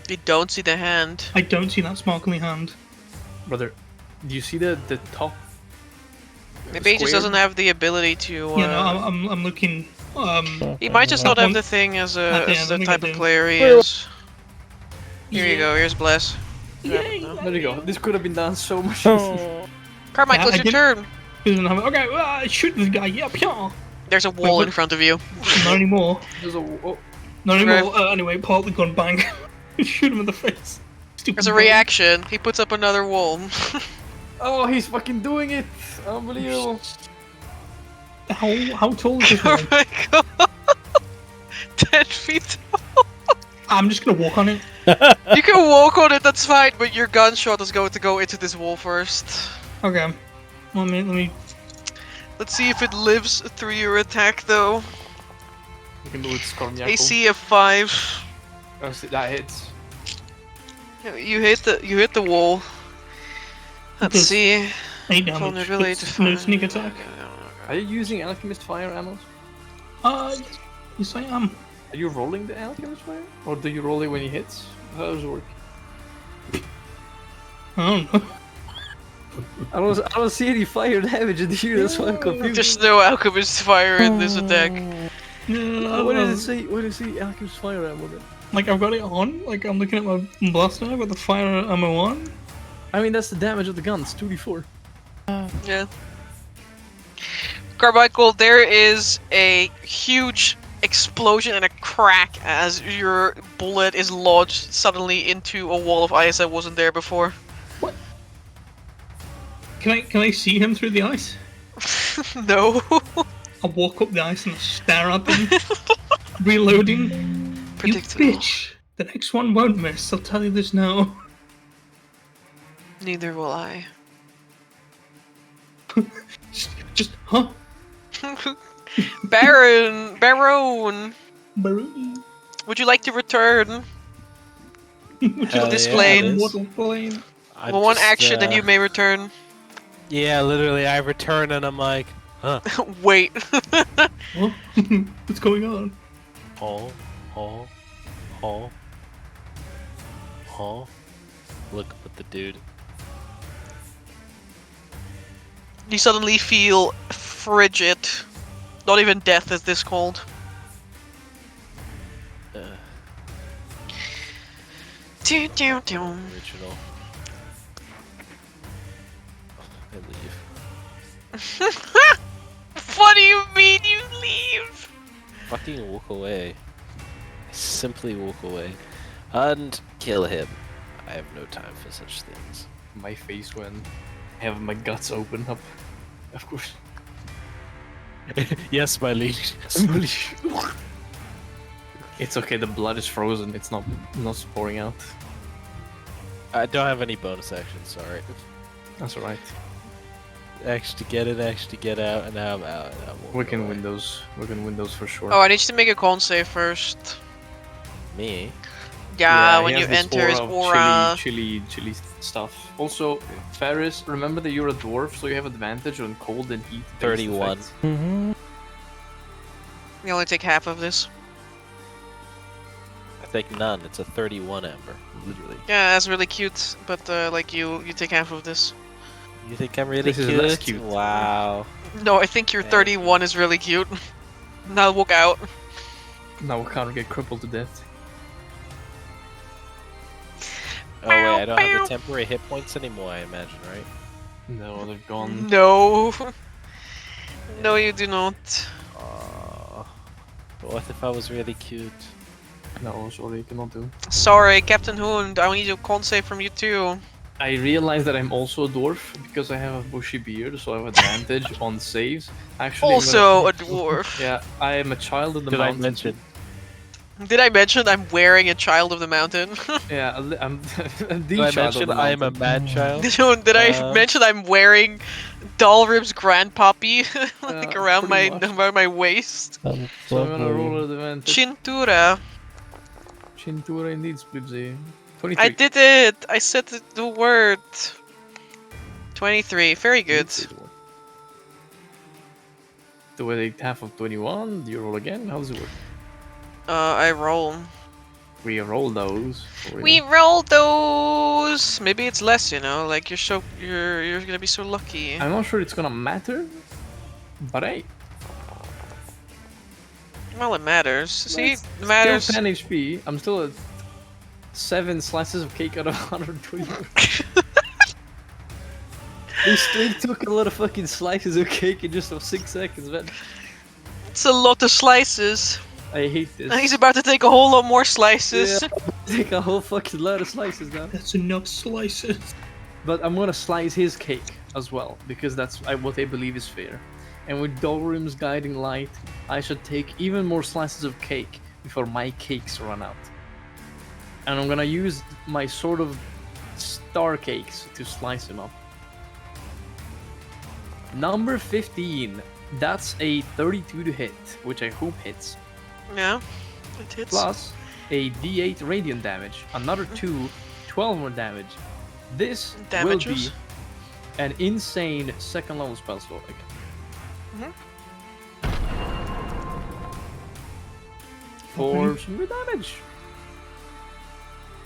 You don't see the hand. I don't see that sparkly hand. Brother, do you see the top? Maybe he just square? doesn't have the ability to. You know, I'm looking. He might just not That have one- the thing as Yeah, I the think type I of do. player he is. Here you Yeah. go. Here's Bless. Yay! There you go. This could have been done so much. Oh, Carmichael, Yeah, it's I your turn. Doesn't have it. Okay, shoot this guy. Yep, yeah. There's a wall in what? front of you. Not anymore. There's a oh, Not Okay. anymore. Anyway, pull out the gun, bang. Shoot him in the face. Stupid There's a boy. reaction. He puts up another wall. oh, he's fucking doing it! Unbelievable. How tall is this Oh man? my god. 10 feet. I'm just gonna walk on it. You can walk on it, that's fine, but your gunshot is going to go into this wall first. Okay. Let me. Let's see if it lives through your attack, though. You can do it, Skorniako. AC of 5. Oh, see, that hits. You hit the wall. Let's Does see. 8 damage. Vulnerability It's to no fire. sneak attack. Are you using Alchemist Fire ammo? Yes I am. Are you rolling the Alchemist Fire? Or do you roll it when he hits? How does it work? I don't know. I don't see any fire damage in here, that's why I'm confused. There's no alchemist fire in this attack. What does it say? What does it say? Alchemist Fire ammo then? Like I've got it on. Like I'm looking at my blaster. I've got the fire ammo on. I mean, that's the damage of the guns, 2d4. Yeah. Carmichael, there is a huge explosion and a crack as your bullet is lodged suddenly into a wall of ice that wasn't there before. Can I see him through the ice? No. I walk up the ice and I stare at them. Reloading. You Predictable. bitch. The next one won't miss. I'll tell you this now. Neither will I. Just huh? Baron! Baroon. Would you like to return? Hell this yeah, plane. it is. Mortal plane. I'm Well, one just, action, then you may return. Yeah, literally, I return and I'm like, huh. Wait. What? What's going on? Oh. Look at the dude. You suddenly feel frigid. Not even death is this cold. Doo, doo, doo. Original. I leave. What do you mean you leave? Fucking walk away. Simply walk away. And kill him. I have no time for such things. My face when I have my guts open up. Of course. Yes, my liege. It's okay, the blood is frozen, it's not pouring out. I don't have any bonus actions, sorry. That's alright. Actually get in, actually get out, and now I'm out. And I'm We can walking win away. those. We can win those for sure. Oh, I need you to make a con save first. Me? Yeah, he when you has this enter his of aura. chilly stuff. Also, Ferris, remember that you're a dwarf, so you have advantage on cold and heat. 31. You only take half of this. I think none. It's a 31 Amber. Literally. Yeah, that's really cute, but like you take half of this. You think I'm really This is cute? less cute. Wow. No, I think your Thank 31 is really cute. Now walk out. Now we can't get crippled to death. Oh wait, I don't have the temporary hit points anymore, I imagine, right? No, they're gone. No. No, you do not. But what if I was really cute? No, sorry, you cannot do. Sorry, Captain Hund, I need a con save from you too. I realize that I'm also a dwarf because I have a bushy beard, so I have advantage on saves. Actually, I'm Also a gonna- dwarf. Yeah, I am a child of the Did I mountain. mention? Did I mention I'm wearing a child of the mountain? Yeah, I'm the Did I child of mention the I am a mountain. man-child? Did I mention I'm wearing Dalrib's grandpappy like Yeah, around pretty my much. around my waist? So I'm gonna roll an advantage. Cintura. Cintura indeed, Splipsy. 23. I did it. I said the word. 23. Very good. Do I take half of 21? Do you roll again? How does it work? I roll. We roll those. for We real. roll those. Maybe it's less, you know. Like you're gonna be so lucky. I'm not sure it's gonna matter, but hey, Well, it matters. See, it's it matters. Still 10 HP. I'm still at 7 slices of cake out of 120. We still took a lot of fucking slices of cake in just 6 seconds, man. That's a lot of slices. I hate this. And he's about to take a whole lot more slices. Yeah, take a whole fucking lot of slices now. That's enough slices. But I'm gonna slice his cake as well, because that's what I believe is fair. And with Dolrim's guiding light, I should take even more slices of cake before my cakes run out. And I'm gonna use my sort of star cakes to slice him up. Number 15. That's a 32 to hit, which I hope hits. Yeah, it hits. Plus a d8 radiant damage, another 12 more damage. This will be an insane second level spell slot again. For some more damage.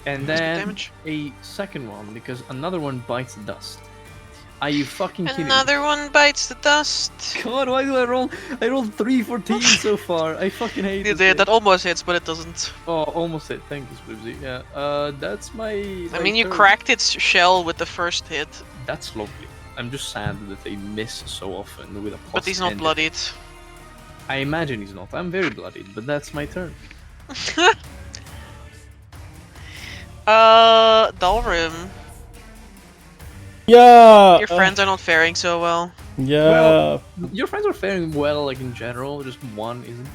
And then a second one, because another one bites the dust. Are you fucking kidding me? Another one bites the dust. God, why do I roll? I rolled 314 so far. I fucking hate You this did, game. that almost hits, but it doesn't. Oh, almost hit. Thank you, Squibsy. Yeah, that's my... I mean, you cracked its shell with the first hit. That's lovely. I'm just sad that they miss so often with a plus But he's not 10. bloodied. I imagine he's not. I'm very bloodied, but that's my turn. Dalrim. Yeah. Your friends are not faring so well. Yeah. Well, your friends are faring well, like in general. Just one isn't.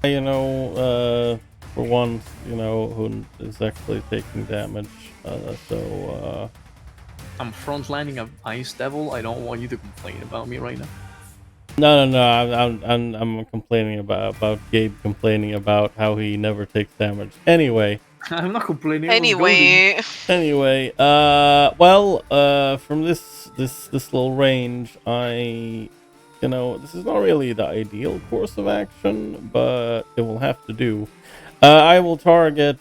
You know, for once, you know, Hund is actually taking damage. So. I'm frontlining an ice devil. I don't want you to complain about me right now. No. I'm complaining about Gabe complaining about how he never takes damage. Anyway. I'm not complaining. Anyway. From this little range, you know, this is not really the ideal course of action, but it will have to do. I will target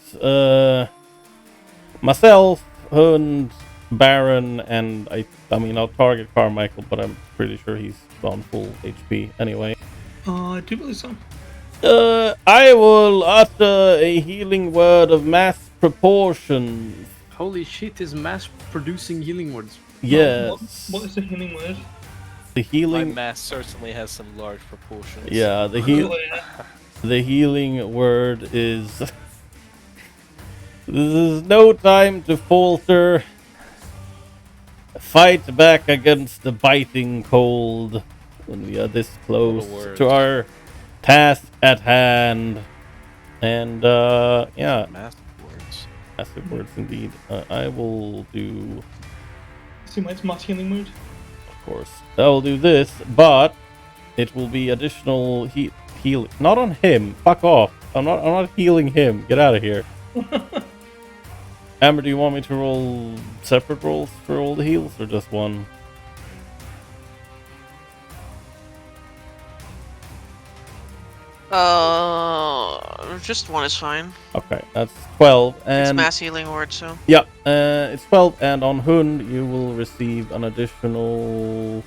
myself, Hund, Baron, and I mean, I'll target Carmichael, but I'm pretty sure he's on full HP anyway. I do believe so. I will utter a healing word of mass proportions. Holy shit, is mass producing healing words. Yes. What is the healing word? The healing... My mass certainly has some large proportions. Yeah, the healing word is... This is no time to falter. Fight back against the biting cold when we are this close to our task at hand. And, yeah. Massive words. Massive words indeed. I will do... See my mass healing word? Of course. I will do this, but it will be additional heal. Not on him. Fuck off. I'm not healing him. Get out of here. Amber, do you want me to roll separate rolls for all the heals or just one? Just one is fine. Okay, that's 12. And It's mass healing word, so. yeah, it's 12, and on Hund you will receive an additional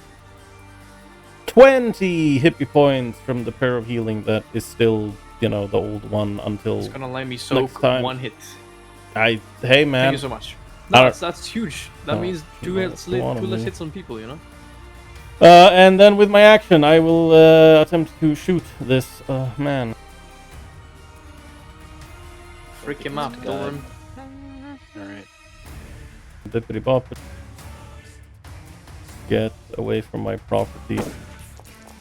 20 hippie points from the pair of healing that is still, you know, the old one until It's gonna let me soak time. one hit. Hey man. Thank you so much. No, that's huge. That means two less hits on people, you know? And then with my action, I will attempt to shoot this man. Freak him up, Dorm. Alright. Bippity bop. Get away from my property.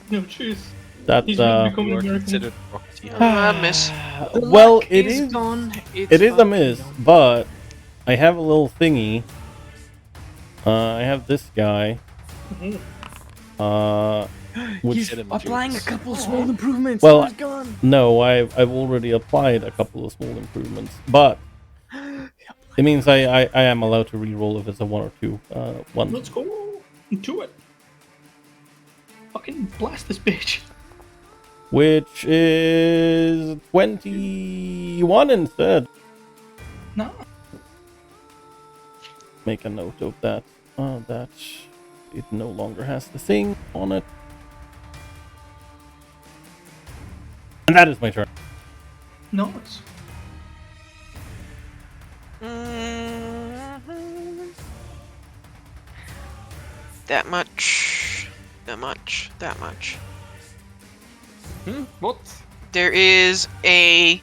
No, cheers. That's He's really becoming You are American. considered property. I miss. well, it is. Gone. It is a miss, but I have a little thingy. I have this guy. Which He's applying a couple small improvements. Well, He's gone. no, I've already applied a couple of small improvements, but it means I am allowed to re-roll if it's a 1 or 2. One. Let's go. Do it. Fucking blast this bitch. Which is 21 instead. No. Make a note of that. That it no longer has the thing on it. And that is my turn. Nice. That much. That much. That much. What? there is a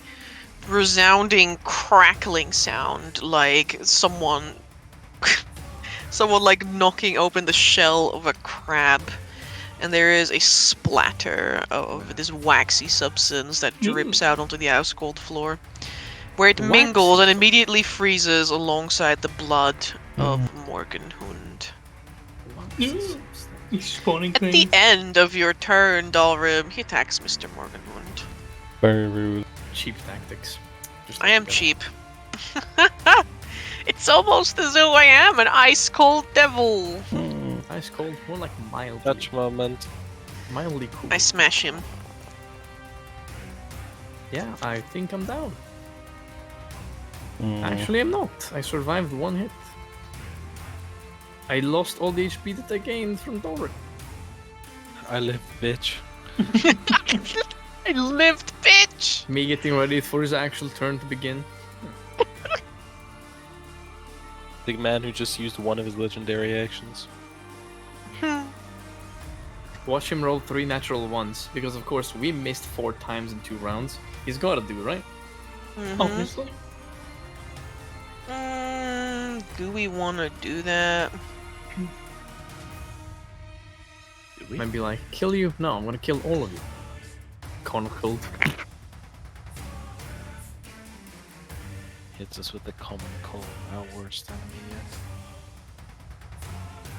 resounding crackling sound, like someone like knocking open the shell of a crab, and there is a splatter of this waxy substance that drips out onto the ice cold floor, where it mingles and immediately freezes alongside the blood of Morgen Hund. He's spawning At the things. end of your turn, Dalrim, he attacks Mr. Morgen Hund. Very rude. Cheap tactics. Just I am like that. cheap. It's almost as though I am an ice cold devil. Ice cold, more like mildly. Touch moment. Mildly cool. I smash him. Yeah, I think I'm down. Mm. Actually, I'm not. I survived one hit. I lost all the HP that I gained from Dalrim. I live, bitch. I lived, bitch! Me getting ready for his actual turn to begin. The man who just used one of his legendary actions. Watch him roll 3 natural ones, because of course we missed 4 times in 2 rounds. He's gotta do, right? Obviously. Do we want to do that? Might be like, kill you? No, I'm gonna kill all of you. Cold. Hits us with the common cold, our worst enemy yet.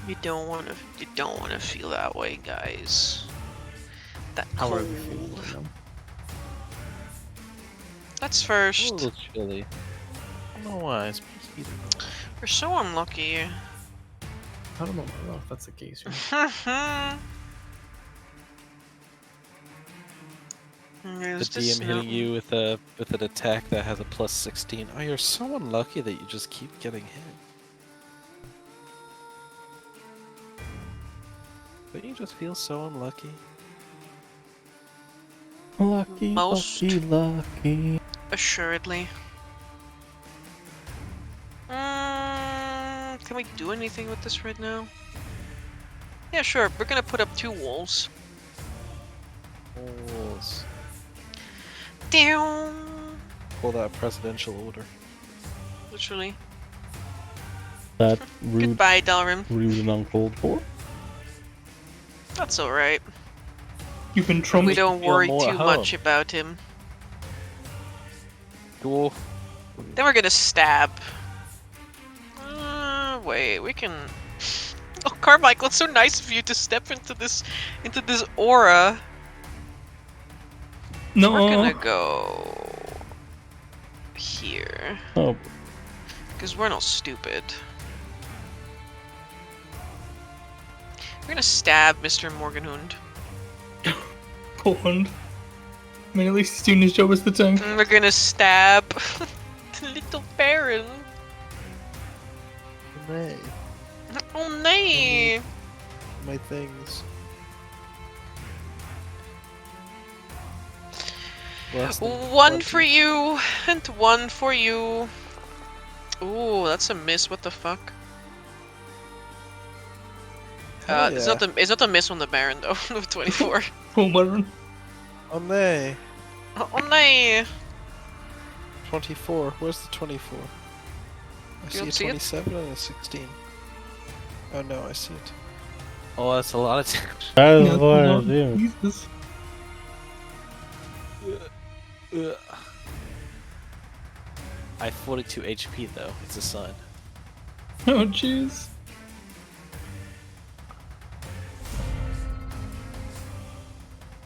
You don't want to feel that way, guys. That How are cold. we feeling right now? That's A first. little chilly. I don't know why, it's either. We're so unlucky. I don't know if that's the case. The DM hitting you with an attack that has a plus 16. Oh, you're so unlucky that you just keep getting hit. Don't you just feel so unlucky? Lucky, Most- lucky. Assuredly. Can we do anything with this right now? Yeah, sure. We're gonna put up 2 walls. Walls. Down. Pull that presidential order. Literally. That rude, Goodbye, Dalrim. rude and uncalled for. That's alright. You've been We trumped. don't feel worry more too at much home. about him. Dwarf. Then we're gonna stab. Wait, we can. Oh, Carmichael, it's so nice of you to step into this aura. No. We're gonna go here Oh, because we're not stupid. We're gonna stab Mr. Morgenhund. Poor Hund. I mean, at least he's doing his job as the tank. And we're gonna stab the little Baron. Nay. Oh nay! My things. Less than 1 20. for you and 1 for you. Ooh, that's a miss. What the fuck? Hell It's yeah. not a miss on the Baron though. With 24. Poor Baron. Oh, nay. Oh nay! 24. Where's the 24? I see don't a see it? 27 and a 16. Oh no, I see it. Oh, that's a lot of damage. that is Yeah, what I no, do. Jesus. I have 42 HP though. It's a sign. Oh, jeez.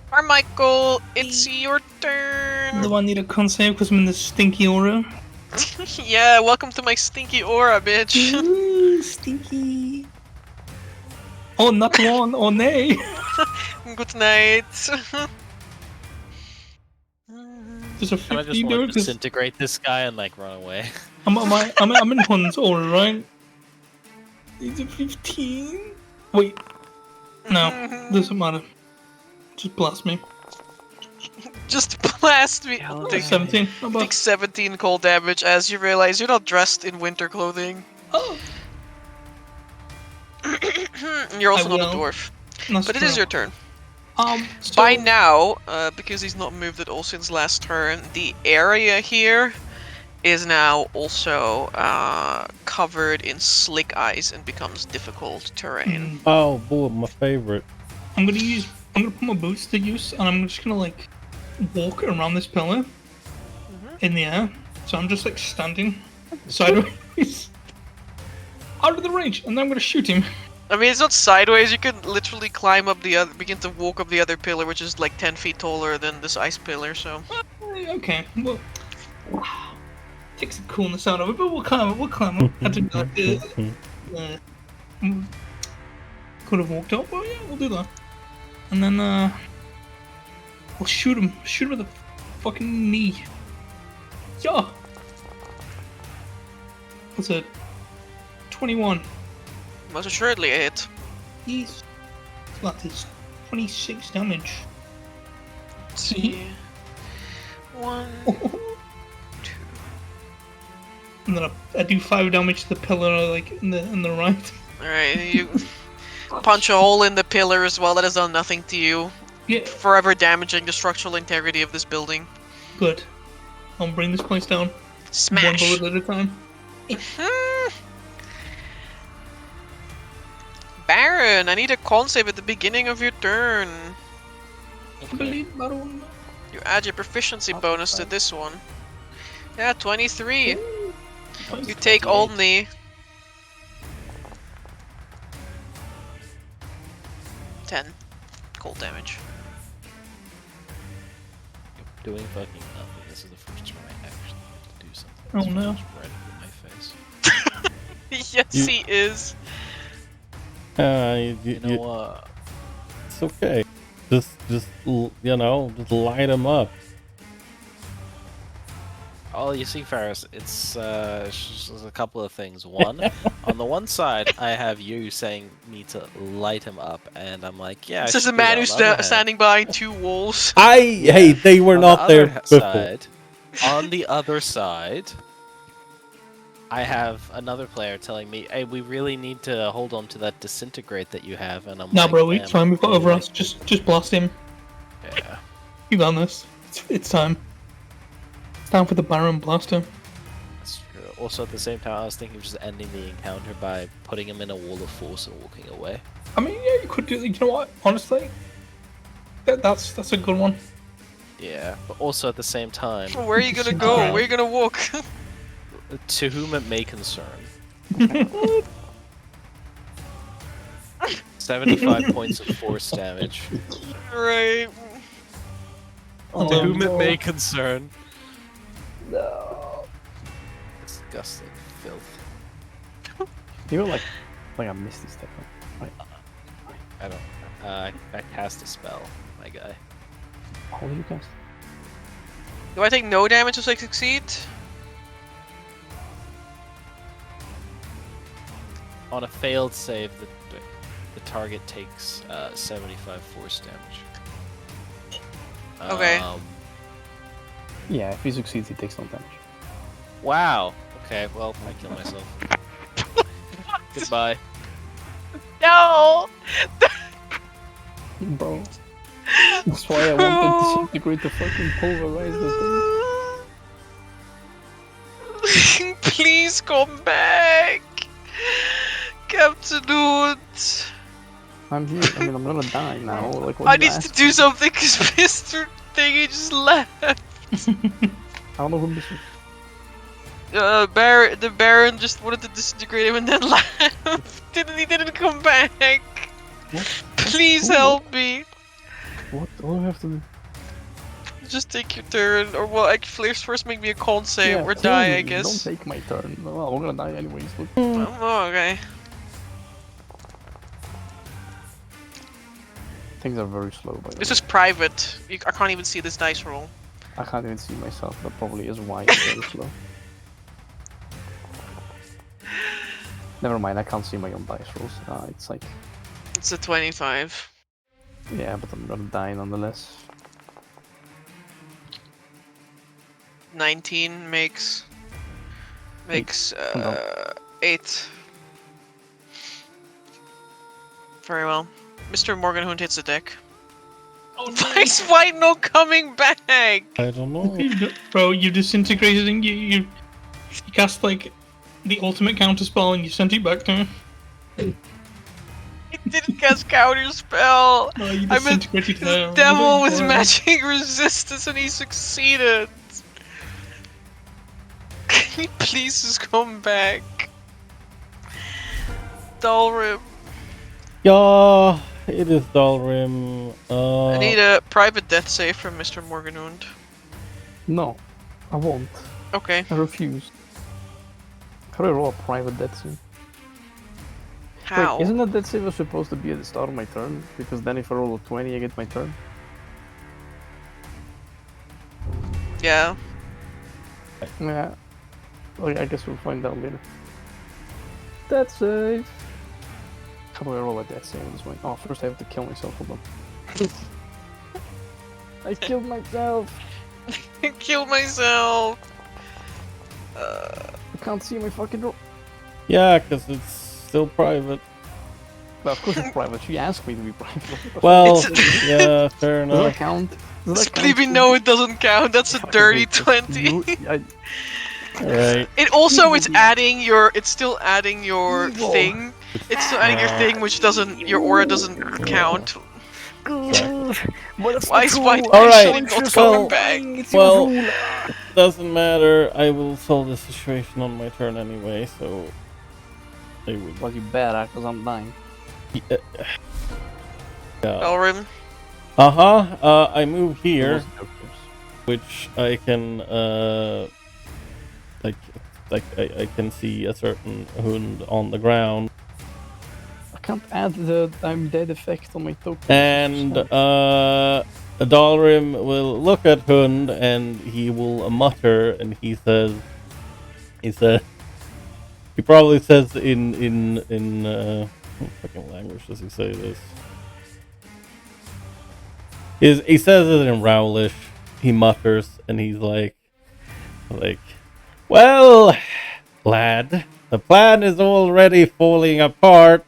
Carmichael, it's your turn. Do I need a con save because I'm in the stinky aura? Yeah, welcome to my stinky aura, bitch. Ooh, stinky. Oh, not 1. Oh, nay. Good night. There's a Can I 50 just there want to 'cause disintegrate this guy and like run away? I'm in Hund's aura, right? Is it 15? Wait. No, doesn't matter. Just blast me. Just blast me. I'll take 17. Not bad. Take 17 cold damage as you realize you're not dressed in winter clothing. Oh, You're also I not a will. dwarf. that's But it true. is your turn. By now, because he's not moved at all since last turn, the area here is now also covered in slick ice and becomes difficult terrain. Oh, boy, my favorite. I'm gonna put my boots to use, and I'm just gonna like walk around this pillar in the air. So I'm just like standing sideways out of the range, and then I'm gonna shoot him. I mean, it's not sideways. You can literally climb up begin to walk up the other pillar, which is like 10 feet taller than this ice pillar. So. Okay, well, takes the coolness out of it, but we'll climb up. I didn't could have walked up, but yeah, we'll do that. And then we'll shoot him at the fucking knee. Yeah. What's it? 21. Most assuredly a hit. That is 26 damage. Let's see. 1, 2. And then I do 5 damage to the pillar, like in the right. Alright, you punch a hole in the pillar as well. That has done nothing to you. Yeah. Forever damaging the structural integrity of this building. Good. I'll bring this place down. Smash. One bullet at a time. Baron, I need a con save at the beginning of your turn. Okay. You add your proficiency bonus to this one. Yeah, 23. You take only 10 cold damage. Doing fucking nothing. This is the first time I actually have to do something. Oh, no. Just right up in my face. Yes, he is. You know, It's okay. Just light him up. Oh, you see, Ferris, it's just a couple of things. One, on the one side, I have you saying me to light him up, and I'm like, yeah. This is a man who's standing behind 2 walls. Hey, they were not there before. On the other side, I have another player telling me, hey, we really need to hold on to that disintegrate that you have, and I'm Nah, like, bro, it's fine. We've got over us. Just blast him. Yeah. You got this. It's time. It's time for the Baron Blaster. That's true. Also, at the same time, I was thinking of just ending the encounter by putting him in a wall of force and walking away. I mean, yeah, you could do. You know what? Honestly, that's a good one. Yeah, but also at the same time, Where are you gonna go? Where are you gonna walk? to whom it may concern. 75 points of force damage. Right. To whom it may concern. No. Disgusting filth. You're like a misty step. Right. I don't. I cast a spell, my guy. How do you cast? Do I take no damage if I succeed? On a failed save, the target takes 75 force damage. Okay. Yeah, if he succeeds, he takes no damage. Wow. Okay, well, I kill myself. Goodbye. No! Bro. That's why I wanted to disintegrate the fucking pulverize the thing. Please come back! Captain Hund! I'm here. I mean, I'm gonna die now. Like, what I need to do something because Mr. Thingy just left. I don't know who this is. The Baron just wanted to disintegrate him and then left. He didn't come back. What? Please help me. What do I have to do? Just take your turn, or well, actually, first make me a con save Yeah, or die, I guess. Don't take my turn. Well, we're gonna die anyways. Look. Oh, okay. Things are very slow, by the way. This is private. I can't even see this dice roll. I can't even see myself. That probably is why it's very slow. Never mind, I can't see my own dice rolls. It's like... It's a 25. Yeah, but I'm gonna die nonetheless. 19 makes 8. Very well. Mr. Morgen Hund hits the deck. Why is White not coming back? I don't know. Bro, you disintegrated and you cast like the ultimate counter spell and you sent it back to him. He didn't cast counter spell. Oh, you I meant disintegrated his her. devil was magic resistance and he succeeded. Can you please just come back? Dalrim. Yeah, it is Dalrim. I need a private death save from Mr. Morgenhund. No, I won't. Okay. I refuse. How do I roll a private death save? How? Wait, isn't that death save supposed to be at the start of my turn? Because then if I roll a 20, I get my turn. Yeah. Yeah. Well, I guess we'll find out later. Death save. How do I roll a death save on this one? Oh, first I have to kill myself. Hold on. I killed myself. I killed myself. I can't see my fucking roll. Yeah, because it's still private. Well, of course it's private. She asked me to be private. Well, yeah, fair Does that enough. count? Does that count? Sleepy, no, it doesn't count. That's a Fucking dirty hate this. 20. Alright. It also it's adding your it's still adding your Evil. thing. It's still adding your thing which doesn't your aura doesn't count. Why is White actually not coming back? Well, doesn't matter. I will solve the situation on my turn anyway, so I would. Well, you better, because I'm dying. Yeah. Elrim. I move here, which I can I can see a certain Hund on the ground. I can't add the I'm dead effect on my token. And Dalrim will look at Hund and he will mutter, and he probably says in what fucking language does he say this? He says it in Rowlish. He mutters and he's like, well, lad, the plan is already falling apart.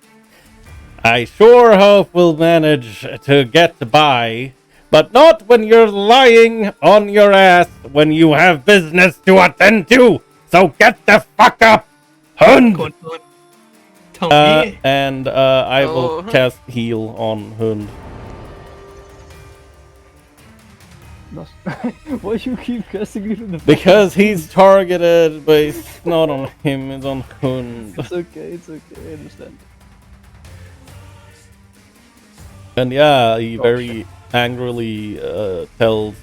I sure hope we'll manage to get by, but not when you're lying on your ass when you have business to attend to. So get the fuck up, Hund! Tell me. And I will cast heal on Hund. Why do you keep casting me to the Because he's targeted, but it's not on him, it's on Hund. It's okay, I understand. And yeah, he very angrily tells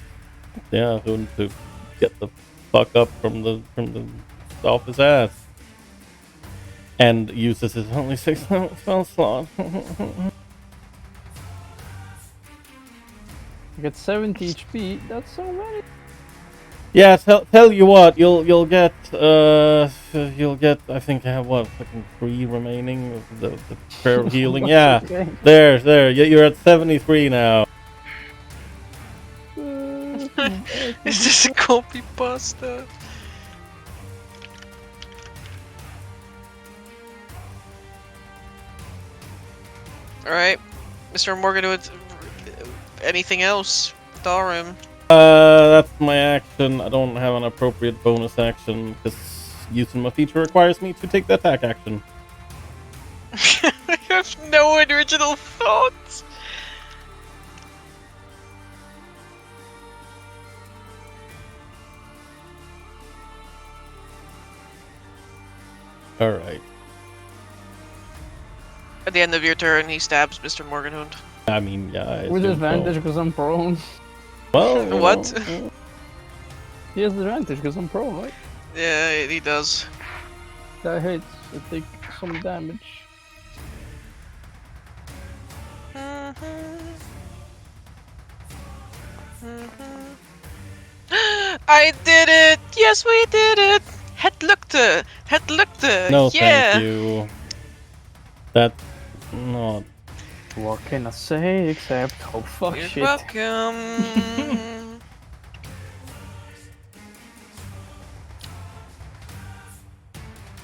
Hund to get the fuck up from the off his ass. And uses his only 6 spell slot. I get 70 HP, that's so many. Yeah, tell you what, you'll get I think I have what, fucking 3 remaining of the prayer of healing. Yeah. Okay. There. You're at 73 now. Is this a copy pasta? Alright. Mr. Morgenwood, anything else? Dalrim. That's my action. I don't have an appropriate bonus action because using my feature requires me to take the attack action. I have no original thoughts. Alright. At the end of your turn, he stabs Mr. Morgenhund. I mean, yeah. With advantage because I'm prone. Well, What? He has advantage because I'm prone, right? Yeah, he does. That hits, I take some damage. I did it! Yes, we did it! Het lukte! Het lukte! No, yeah! thank you. That's not. What can I say except, oh fuck You're shit. welcome!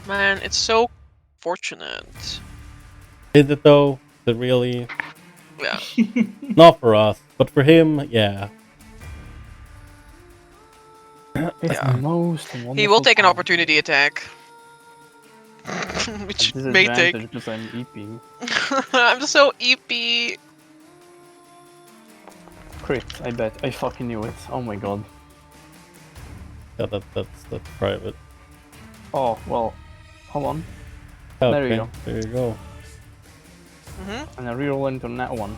Man, it's so fortunate. Is it though? Is it really? Yeah. Not for us, but for him, yeah. It's Yeah. most wonderful. He will take an power. opportunity attack. At Which may take. disadvantage because I'm EP. I'm so EP. Crit, I bet. I fucking knew it. Oh my god. Yeah, that's private. Oh, well. Hold on. Okay, There you go. There you go. And I reroll into that one.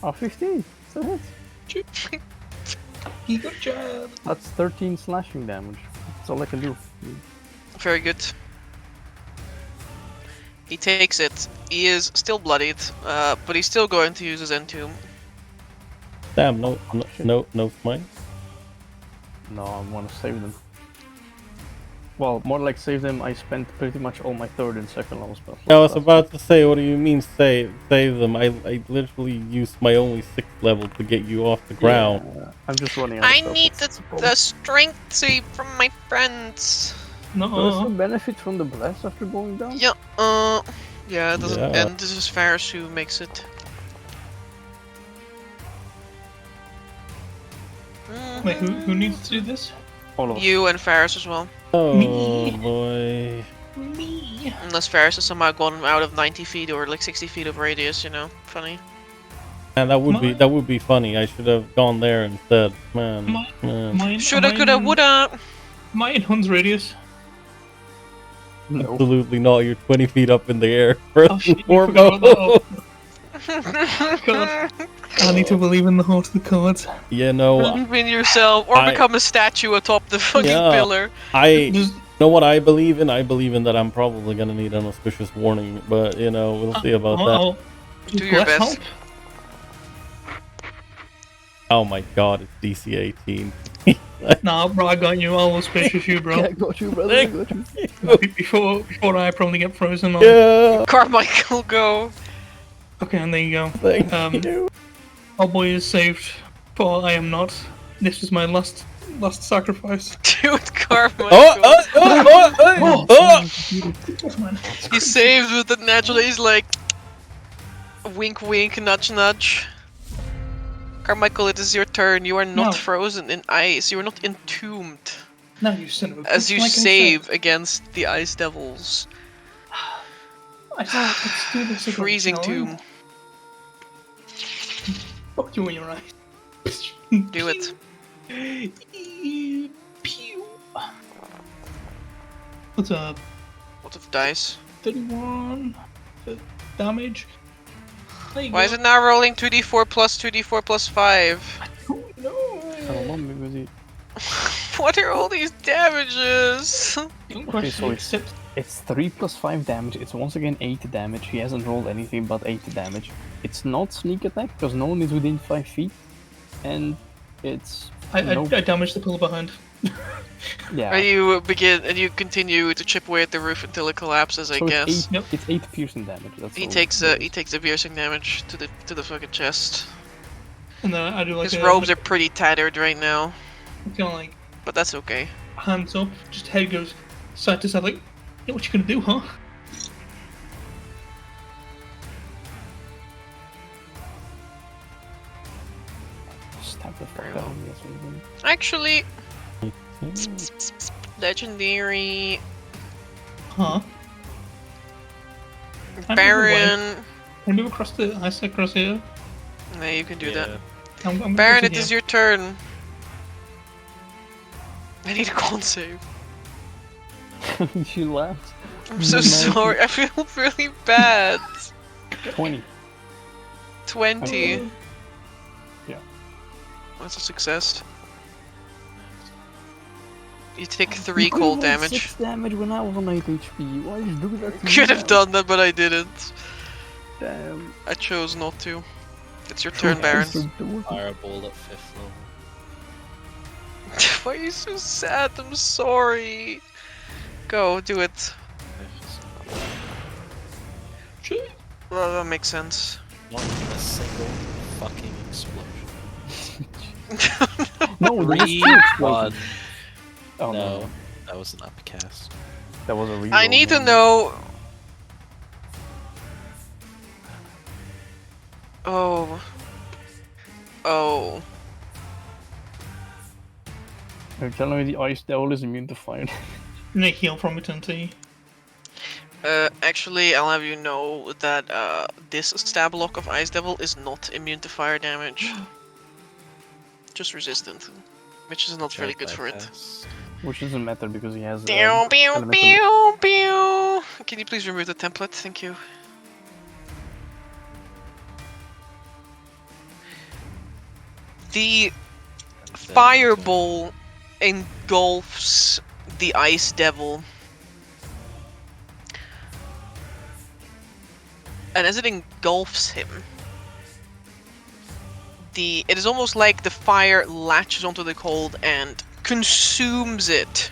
Oh, 15. So hits. Good job. That's 13 slashing damage. That's all I can do. Very good. He takes it. He is still bloodied, but he's still going to use his entomb. Damn, no smite. No, I want to save them. Well, more like save them. I spent pretty much all my third and second level spells. I was about to say, what do you mean save them? I literally used my only 6th level to get you off the ground. Yeah, I'm just running out of I spells, need that's the problem. strength save from my friends. Does No. it benefit from the blast after going down? Yeah, yeah, it doesn't Yeah. end. This is Ferris who makes it. Wait, who needs to do this? All of us. You and Ferris as well. Oh Me. boy. Me. Unless Ferris has somehow gone out of 90 feet or like 60 feet of radius, you know. Funny. Man, that would be funny. I should have gone there instead. Man. Mine, Shoulda, coulda, woulda. Am I in Hund's radius? No. Absolutely not. You're 20 feet up in the air. First Oh and shit, you forgot about foremost. that. God. I need to believe in the heart of the cards. Yeah, no. Believe in yourself, or I- become a statue atop the fucking Yeah. pillar. I Just, know what I believe in. I believe in that I'm probably gonna need an auspicious warning, but you know, we'll see about that. I'll Do your bless best. help. Oh my god, it's DC 18. Nah, bro, I got you. I'll auspicious you, bro. I got you, brother. I got you. Before I probably get frozen. Yeah, Carmichael, go. Okay, and there you go. thank you. Our boy is saved, but I am not. This is my last sacrifice. Do it, Carmichael. Oh! He's saved with the natural. He's like, wink, wink, nudge, nudge. Carmichael, it is your turn. You are not No. frozen in ice. You are not entombed. No, you son of a As bitch, you like I save said. against the ice devils. Let's do this again, Freezing shall we? tomb. Fuck you in your eyes. Do it. Pew. What's up? What of dice? 31 damage. There you Why go. is it now rolling 2d4 plus 2d4 plus 5? Oh, no. Oh, mommy, was it? What are all these damages? Don't Okay, question so it, except It's 3 plus 5 damage. It's once again 8 damage. He hasn't rolled anything but 8 damage. It's not sneak attack because no one is within 5 feet. And it's... I nope. damaged the pillar behind. Yeah. And you begin and you continue to chip away at the roof until it collapses. I So guess It's 8, Yep. it's 8 piercing damage. That's he all takes it he is. takes a piercing damage to the fucking chest. And then I do like His robes are pretty tattered right now, kind of like but that's okay. hands up, just head goes side to side, like, yeah, what you gonna do, huh? Stab the fuck out of me. That's what I'm doing. Actually, legendary Huh? I'm Baron. Can I move across the ice across here? Yeah, you can do that. I'm gonna Baron, go it to is here. your turn. I need a con save. She laughs. I'm so No. sorry. I feel really bad. 20. 20. Yeah. That's a success. You take 3 You could've cold rolled damage. 6 damage when I was on 8 HP. Why did you do that to me Could have now? done that, but I didn't. Damn. I chose not to. It's your turn, Baron. Fireball at 5th level. Why are you so sad? I'm sorry. Go, do it. Well, that makes sense. Not a single fucking explosion. No, there was 3, 2 explosions. 1. Oh No, no. that was an upcast. That was a reroll. I need to man. know. Oh. Oh. You're telling me the Ice Devil is immune to fire? And they heal from it until you... Actually, I'll have you know that this stab block of Ice Devil is not immune to fire damage. Just resistant, which is not really good for it. Which doesn't matter because he has. Pew, pew, elemental- pew, pew. Can you please remove the template? Thank you. The fireball engulfs the Ice Devil. And as it engulfs him, it is almost like the fire latches onto the cold and consumes it,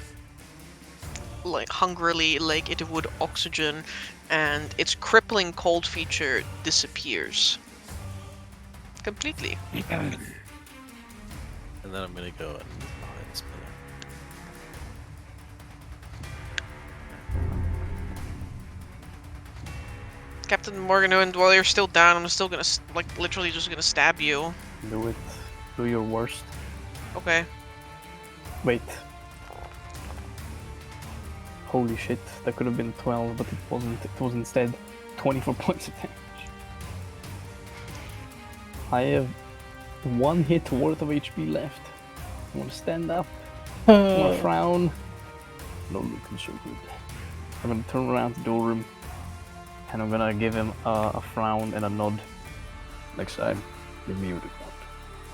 like hungrily, like it would oxygen, and its crippling cold feature disappears completely. And then I'm gonna go and behind this pillar. Captain Morgen, and while you're still down, I'm still gonna like literally just gonna stab you. Do it. Do your worst. Okay. Wait. Holy shit, that could have been 12, but it wasn't. It was instead 24 points of damage. I have 1 hit worth of HP left. I want to stand up. I want to frown. Not looking so good. I'm gonna turn around the door room, and I'm gonna give him a frown and a nod. Next time, give me your account.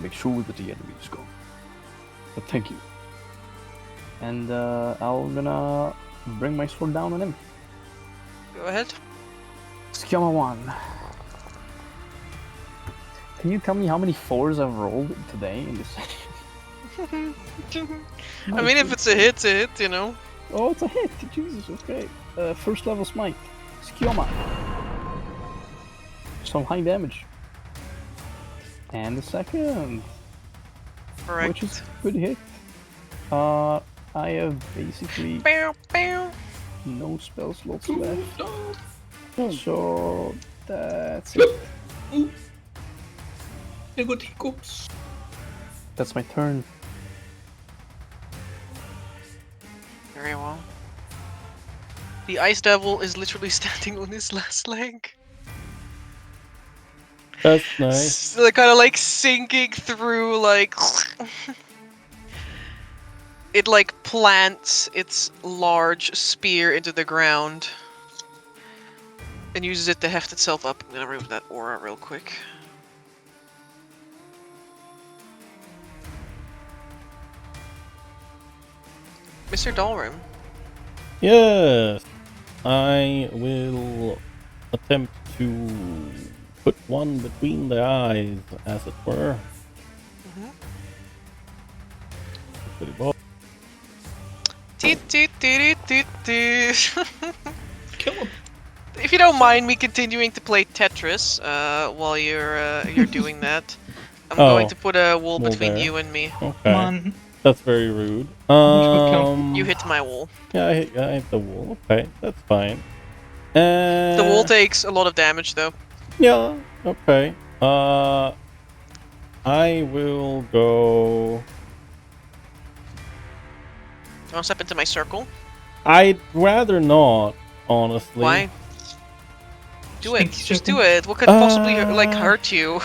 Make sure that the enemy is gone. But thank you. And I'm gonna bring my sword down on him. Go ahead. Skama 1. Can you tell me how many 4s I've rolled today in this session? I mean, if it's a hit, you know. Oh, it's a hit! Jesus, okay. First level smite. Skioma. Some high damage. And the second. Correct. Which is a good hit. I have basically Bow, bow. no spell slots left. So that's it. They got hiccups. That's my turn. Very well. The Ice Devil is literally standing on his last leg. That's nice. Like, kind of like sinking through, like... It like plants its large spear into the ground. And uses it to heft itself up. I'm gonna remove that aura real quick. Mr. Dalrim. Yes, I will attempt to put one between the eyes, as it were. Pretty well. Toot, toot, toot, toot, toot. Kill him. If you don't mind me continuing to play Tetris while you're doing that, I'm going to put a wall between there. you and me. Come Okay, on. that's very rude. You hit my wall. Yeah, I hit the wall. Okay, that's fine. And The wall takes a lot of damage, though. yeah. Okay. I will go. You want to step into my circle? I'd rather not, honestly. Why? Do it. Stinky Just circle. do it. What could possibly like hurt you?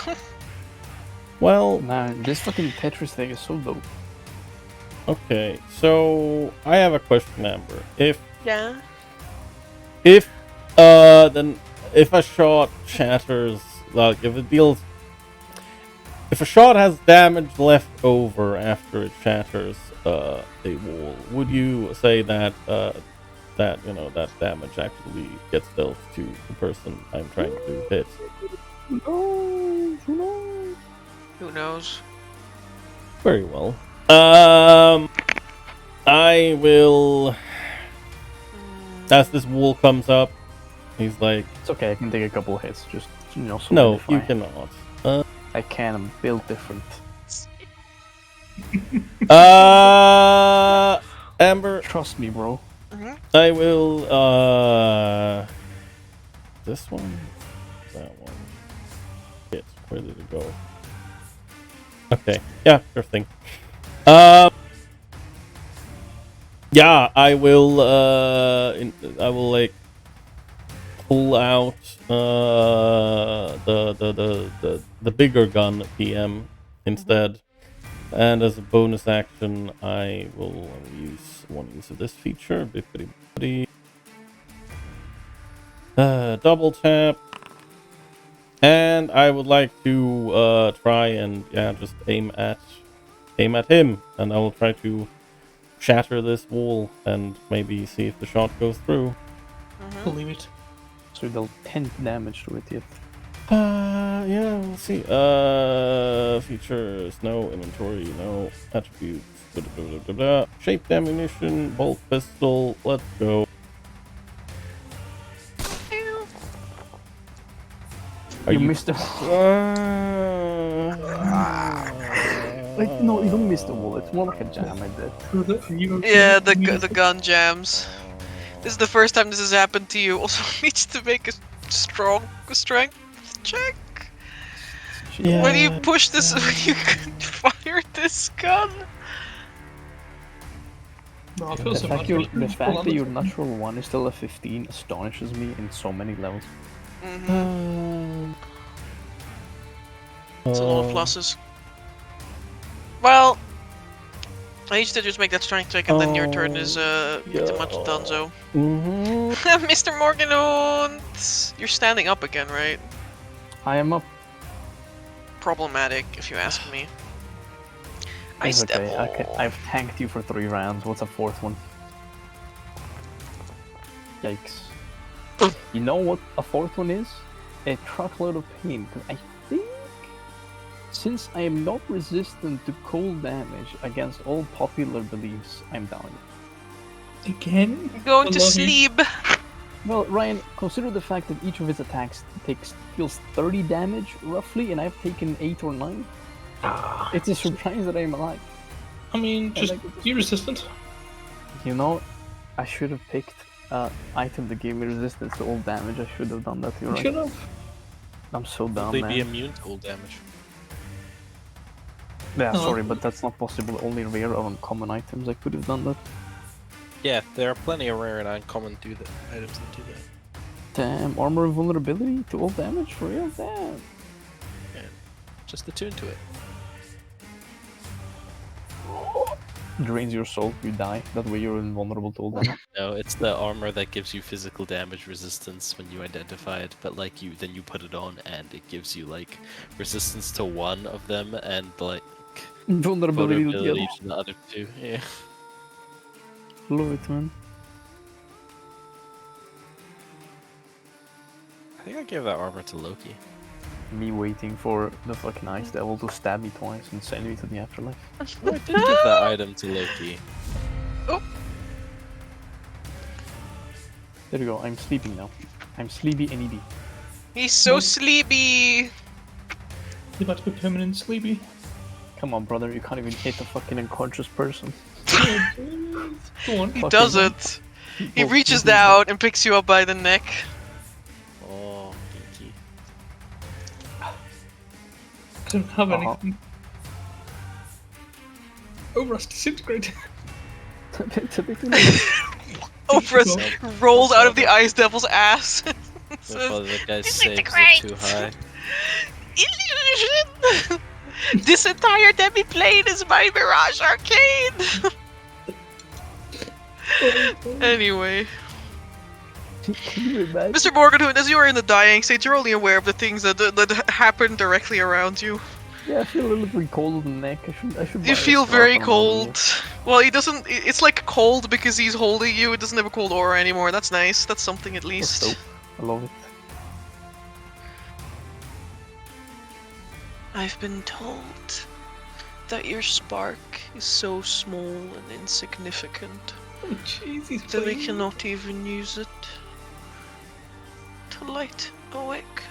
Well, Man, this fucking Tetris thing is so dope. okay. So I have a question, Amber. If Yeah. then if a shot shatters, like if a shot has damage left over after it shatters a wall, would you say that that damage actually gets dealt to the person I'm trying to hit? Who knows? Who knows? Very well. I will. As this wall comes up, he's like, It's okay, I can take a couple of hits. Just, "No, solidify. you cannot." I can, I'm built different. Amber, Trust me, bro. I will. This one, that one. Hit. Where did it go? Okay. Yeah, sure thing. Yeah, I will. I will like pull out the bigger gun PM instead, and as a bonus action, I will use one use of this feature. Bippity bippity. Double tap, and I would like to try and just aim at him, and I will try to shatter this wall and maybe see if the shot goes through. Believe it. So they'll 10 damage to it yet. Yeah, we'll see. Features, no inventory, no attributes. Blah, blah, blah, blah, blah. Shaped ammunition, bolt pistol. Let's go. You missed the Like, no, you don't miss the wall. It's more like a jam, I did. Yeah, the gun jams. This is the first time this has happened to you. Also needs to make a strength check. Yeah. When you push this, when you fire this gun. No, I feel so bad. The fact that your natural one is still a 15 astonishes me in so many levels. It's a lot of pluses. Well, I used to just make that strength check, and then your turn is pretty much done. So, Mr. Morgen, you're standing up again, right? I am up. Problematic, if you ask me. It's okay. I've tanked you for 3 rounds. What's a 4th one? Yikes. You know what a 4th one is? A truckload of pain. 'Cause I think, since I am not resistant to cold damage against all popular beliefs, I'm down. Again? Going to sleep. Well, Ryan, consider the fact that each of his attacks deals 30 damage, roughly, and I've taken 8 or 9. It's a surprise that I'm alive. I mean, just be resistant. You know, I should have picked an item that gave me resistance to all damage. I should have done that, you're right. Should have. I'm so dumb, They'd man. be immune to all damage. Yeah, Oh. sorry, but that's not possible. Only rare or uncommon items I could have done that. Yeah, there are plenty of rare and uncommon items that do that. Damn, armor and vulnerability to all damage? For real? Damn. Yeah, just attune to it. Drains your soul, you die. That way you're invulnerable to all damage. No, it's the armor that gives you physical damage resistance when you identify it, but like then you put it on and it gives you like resistance to one of them and like Vulnerability to the vulnerability other. to the other 2. Yeah. Love it, man. I think I gave that armor to Loki. Me waiting for the fucking ice devil to stab me twice and send me to the afterlife. Oh, I did give that item to Loki. Oh. There you go, I'm sleeping now. I'm sleepy and needy. He's so sleepy. You're about to be permanent sleepy. Come on, brother, you can't even hit a fucking unconscious person. Go on. He Fucking does hell. it. He reaches down and picks you up by the neck. Oh, Pinky. I don't have anything. Oh, Rust disintegrate. Oprah's rolled out of the ice devil's ass. Well, the guy's saves "Disintegrate." are too high. Illusion! This entire demi-plane is my Mirage Arcade! Anyway. Mr. Morgenhood, as you are in the dying state, you're only aware of the things that happen directly around you. Yeah, I feel a little bit cold in the neck. I should buy You a feel scarf very and a cold. Well, he doesn't. It's like cold because he's holding you. It doesn't have a cold aura anymore. That's nice. That's something at bandolier. least. Soap. I love it. I've been told that your spark is so small and insignificant Oh, jeez, he's that we playing. cannot even use it to light a wick.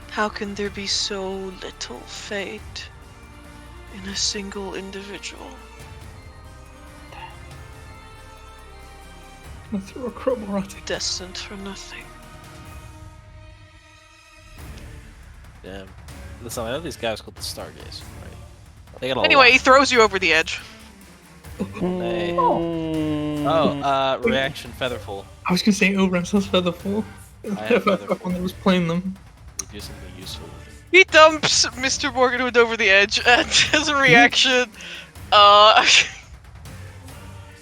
How can there be so little fate in a single individual? I'm gonna throw a crowbar at it. Destined for nothing. damn. Listen, I know these guys called the Stargazer, right? They got a Anyway, lot. he throws you over the edge. Nay. Mm. Reaction Featherfall. I was gonna say Obran has Featherfall. I have When Featherfall. I was playing them. We do something useful. He dumps Mr. Morgenhood over the edge, and as a reaction,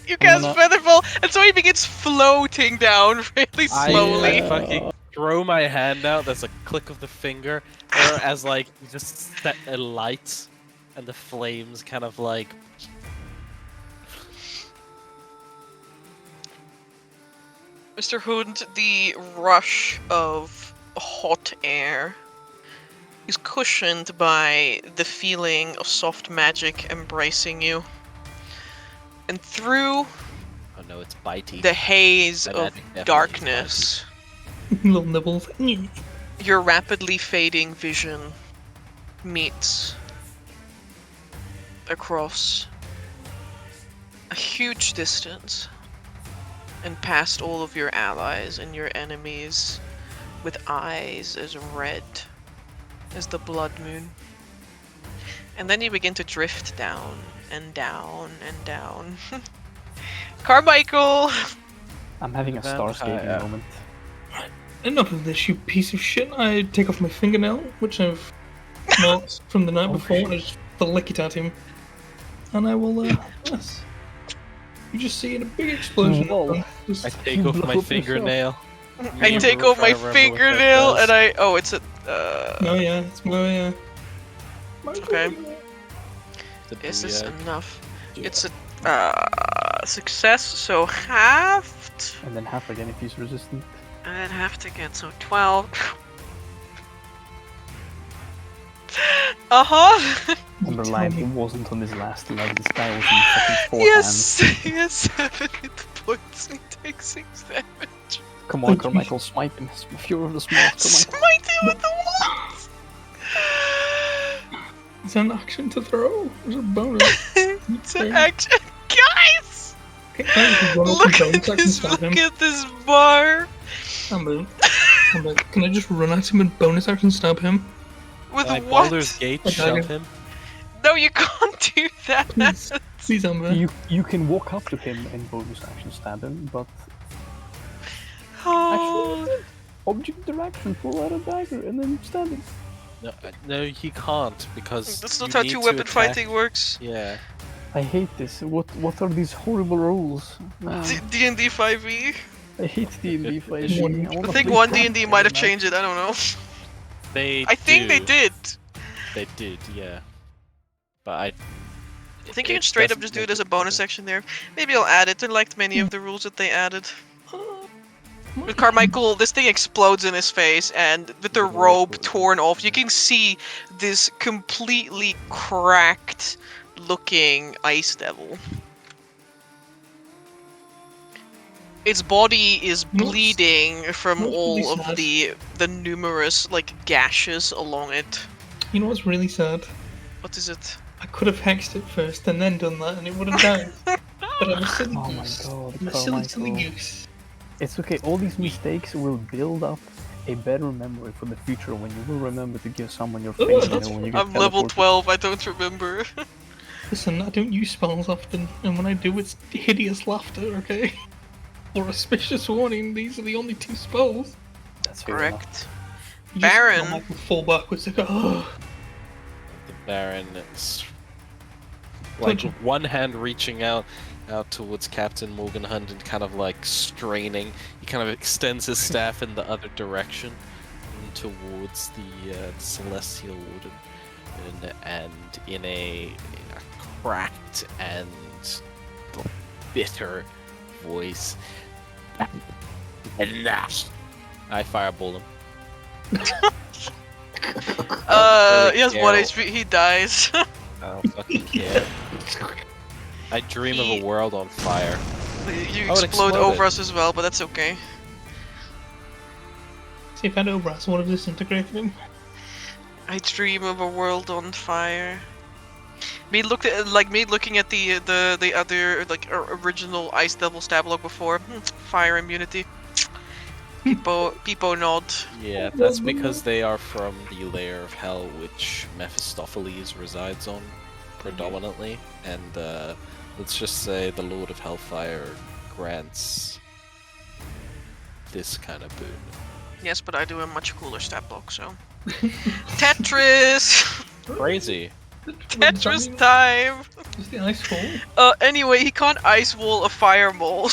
you cast Featherfall, and so he begins floating down really slowly. I fucking throw my hand out. There's a click of the finger, or as like you just set a light, and the flames kind of like. Mr. Hund, the rush of hot air is cushioned by the feeling of soft magic embracing you. And through Oh no, it's bitey. the haze That of magic definitely is darkness, Little nibbles. your rapidly fading vision meets across a huge distance and past all of your allies and your enemies with eyes as red as the blood moon. And then you begin to drift down and down and down. Carmichael! I'm having a Starscaping moment. Enough of this, you piece of shit. I take off my fingernail, which I've marked from the night before, and I just flick it at him. And I will, yes. You just see in a big explosion. Whoa. Just- I take off my fingernail. I take off my fingernail and I... Oh, it's a... Oh yeah, it's my, Okay. Is this enough? It's a success, so halved. And then half again if he's resistant. And then halved again, so 12. Uh-huh. Underline, he wasn't on his last leg, this guy was in fucking four hands. Yes, he has 7 hit points, he takes 6 damage. Come on, Carmichael, smite him. Fury of the Small, Carmichael. Smite him with the what? It's an action to throw. It's a bonus. It's an action. Guys! Look at this bar! Amber, can I just run at him and bonus action stab him? With Like what? Baldur's Gate, Okay. shove him. No, you can't do that. Please, please, Amber. You can walk up to him and bonus action stab him, but Oh. actually, object interaction, pull out a dagger and then stab him. No, he can't because. That's you not how need to two-weapon attack- fighting works. Yeah. I hate this. What are these horrible rules? Man, D&D 5e. I hate D&D 5. I think 1 D&D might have changed it, I don't know. I think they did. They did, yeah. But I think you can straight up just do it as a bonus section there. Maybe I'll add it. I liked many of the rules that they added. With Carmichael, this thing explodes in his face, and with the robe torn off, you can see this completely cracked looking ice devil. Its body is bleeding from all of the numerous like gashes along it. You know what's really sad? What is it? I could have hexed it first and then done that, and it would have died. But I'm a silly Oh my goose. god, I'm a silly Carmichael. goose. It's okay, all these mistakes will build up a better memory for the future when you will remember to give someone your Oh, face that's when you get I'm level teleported. 12, I don't remember. Listen, I don't use spells often, and when I do, it's hideous laughter, okay? Or auspicious warning, these are the only 2 spells. That's fair enough. Correct. You just Baron. can't, like, fall backwards, like, oh. The Baron is like one hand reaching out towards Captain Morgen Hund and kind of like straining. He kind of extends his staff in the other direction towards the Celestial Warden, and in a cracked and bitter voice, enough. I fireball him. He has 1 HP, he dies. I don't fucking care. I dream of a world on fire. You Oh, it explode over exploded. us as well, but that's okay. See, if I had Obras, I would have disintegrated him. I dream of a world on fire. Me looking at the other like original Ice Devil stab log before. Fire immunity. People nod. Yeah, that's because they are from the layer of hell which Mephistopheles resides on predominantly, and let's just say the Lord of Hellfire grants this kind of boon. Yes, but I do a much cooler stat block, so. Tetris! Crazy. Tetris time! Is the ice wall? Anyway, he can't ice wall a fire mole.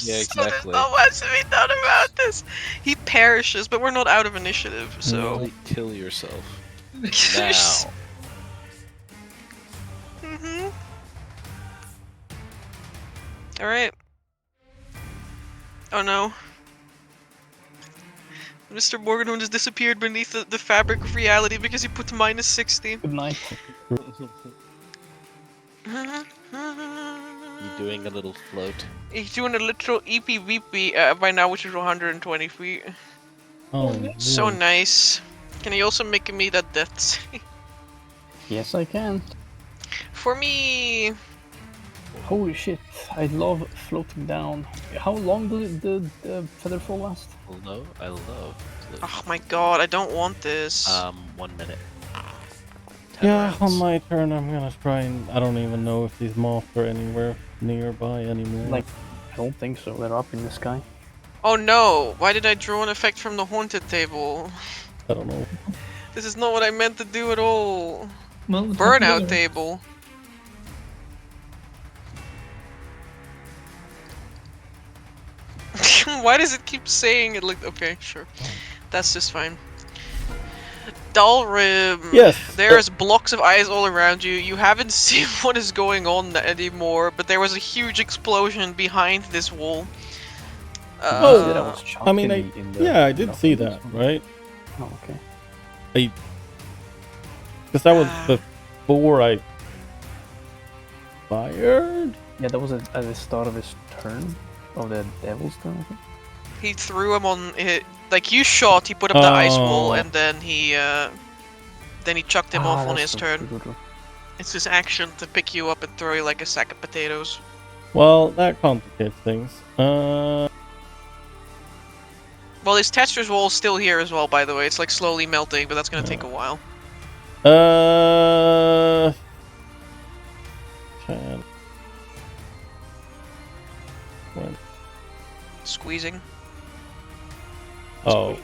Yeah, So exactly. there's not much to be done about this. He perishes, but we're not out of initiative, so. Really kill yourself. Now. Mm-hmm. Alright. Oh no. Mr. Morgen has disappeared beneath the fabric of reality because he put -60. Good night. You doing a little float? He's doing a literal EPVP by now, which is 120 feet. Oh, So boy. nice. Can he also make me that death save? Yes, I can. For me! Holy shit, I love floating down. How long did the featherfall last? I love. Oh my god, I don't want this. 1 minute. 10 Yeah, rounds. on my turn, I'm gonna try and... I don't even know if these moths are anywhere nearby anymore. Like, I don't think so. They're up in the sky. Oh no! Why did I draw an effect from the haunted table? I don't know. This is not what I meant to do at all. Well, it's Burnout not table. Why does it keep saying it like... Okay, sure. That's just fine. Dalrim. Yes. There's blocks of ice all around you. You haven't seen what is going on anymore, but there was a huge explosion behind this wall. Oh, That was chucked I mean, in the, yeah, I did see that, right? Oh, okay. Because that was before I fired? Yeah, that was at the start of his turn. Of the devil's turn, I think. He threw him on... Like, you shot, he put up the ice wall, Oh. and then he chucked him off on that's his so turn. true. It's his action to pick you up and throw you like a sack of potatoes. Well, that complicates things. Well, his Tetris wall's still here as well, by the way. It's like slowly melting, but that's gonna take a while. Chan. When? Squeezing. Oh.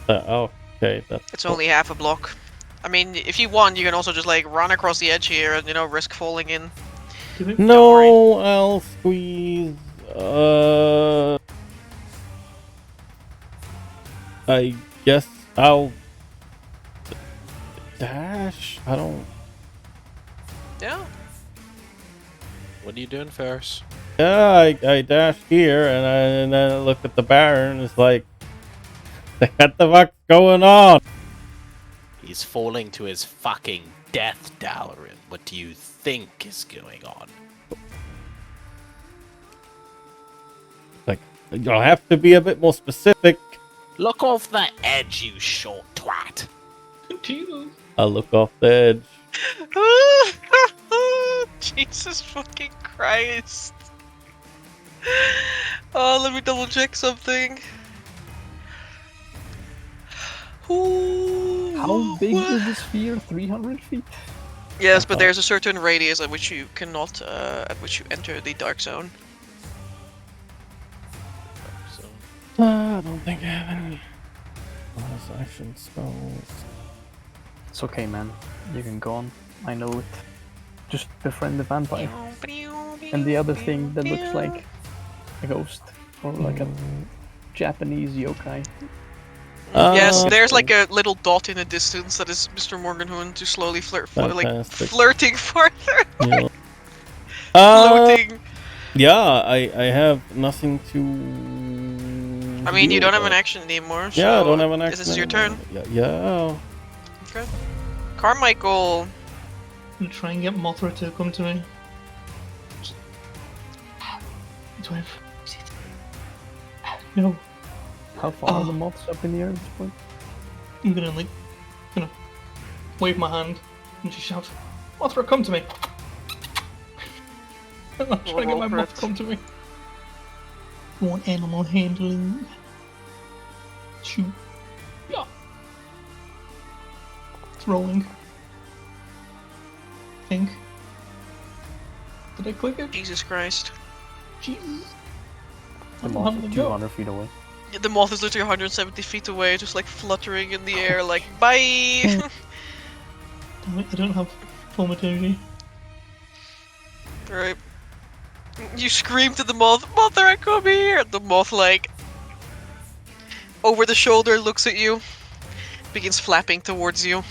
Okay, that's... It's only half a block. I mean, if you want, you can also just like run across the edge here and, you know, risk falling in. No, I'll squeeze. I guess I'll dash. I don't. Yeah. What are you doing, Ferris? Yeah, I dash here and then I look at the Baron. It's like, what the fuck's going on? He's falling to his fucking death, Dalaran. What do you think is going on? Like, you'll have to be a bit more specific. Look off the edge, you short twat. Jesus. I'll look off the edge. Jesus fucking Christ. Oh, let me double check something. How big is the sphere? 300 feet? Yes, but there's a certain radius at which you cannot, at which you enter the dark zone. So, I don't think I have any bonus action spells. It's okay, man. You can go on. I know it. Just befriend the vampire. And the other thing that looks like a ghost. Or like a Japanese yokai. Yes, there's like a little dot in the distance that is Mr. Morgenhoon to slowly Fantastic. flirting further. Yeah. Floating. Yeah, I have nothing to. I mean, you do don't have an about- action anymore. So Yeah, I don't have an action. This is your turn. anymore. Yeah. Okay. Carmichael. I'm gonna try and get Mothra to come to me. Do I have... is it- No. How far are the moths up in the air at this point? I'm gonna wave my hand and she shouts, Mothra, come to me! I'm trying to get my Roll for moth it. to come to me. I want animal handling. Shoot. Yeah. It's rolling. I think. Did I click it? Jesus Christ. Jesus. The I'm moth having is a go. 200 feet away. Yeah, the moth is literally 170 feet away, just like fluttering in the air, like, bye! Damn it, I don't have full maturity. Right. You scream to the moth, Mother, come here! The moth, like, over the shoulder looks at you, begins flapping towards you.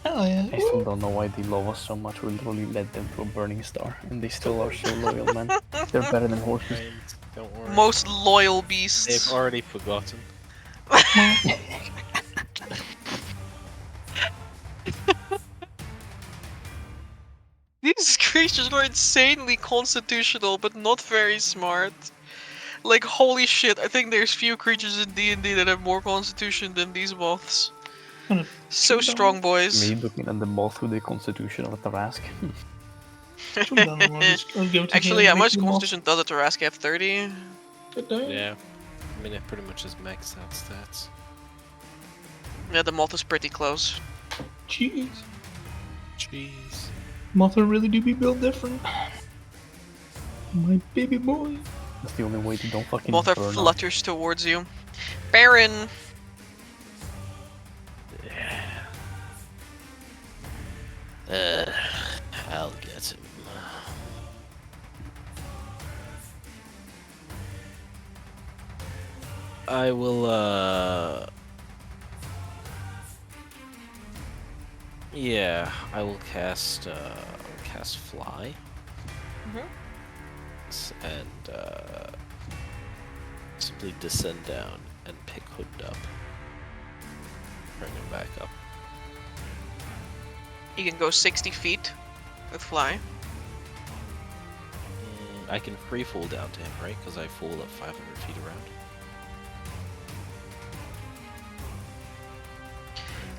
Hell yeah. I still don't know why they love us so much. We literally led them to a burning star, and they still are so loyal, man. They're better than horses. Right, don't worry. Most loyal beasts. They've already forgotten. These creatures are insanely constitutional, but not very smart. Like, holy shit, I think there's few creatures in D&D that have more constitution than these moths. Kind of So strong, boys. Me looking at the moth with the constitution of a Tarask. shoot down the one, I'll give it to Actually, him, how make much the moth constitution does a Tarask have? 30? get down. Yeah. I mean, it pretty much has maxed out stats. Yeah, the moth is pretty close. Jeez. Jeez. Mothra really do be built different. My baby boy. That's the only way to don't fucking Mothra burn up. flutters towards you. Baron! I'll get him. I will, yeah, I will cast Fly. And, simply descend down and pick Hund up. Bring him back up. You can go 60 feet with fly. I can free fall down to him, right? Because I fall at 500 feet around.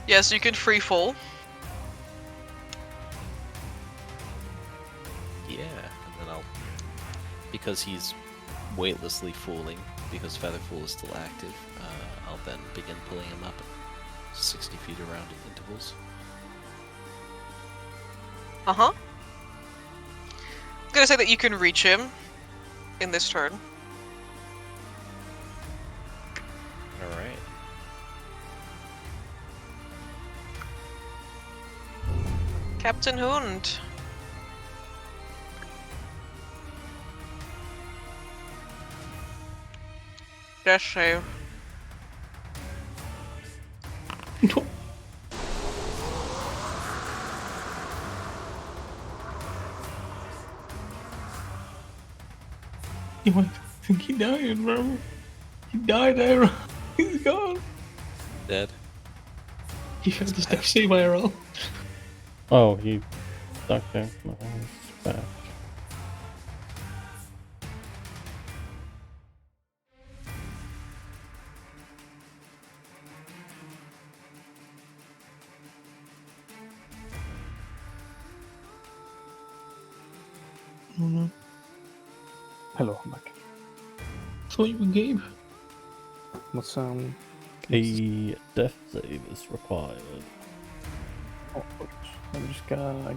Yes, you can free fall. Yeah, and then I'll... Because he's weightlessly falling, because Feather Fall is still active, I'll then begin pulling him up 60 feet around in intervals. Uh-huh. I'm gonna say that you can reach him in this turn. Alright. Captain Hund. Death save. You might think he died, bro. He died, Aaron. He's gone. Dead. He failed his death save, IRL. Oh, he stuck there. No, he's back. Hello, I'm back. Thought you were Gabe. What's A death save is required. Oh, I'm just gonna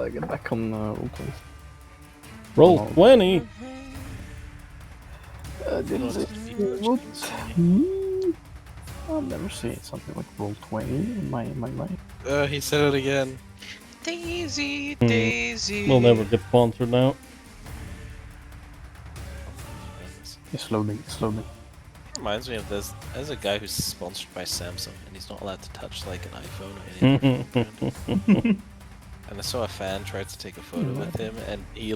get back on roll twice. Roll Oh. 20! I've never seen something like roll 20 in my life. He said it again. Daisy, Daisy. We'll never get sponsored now. Slowly. Reminds me of there's a guy who's sponsored by Samsung and he's not allowed to touch like an iPhone or anything. And I saw a fan try to take a photo with him and he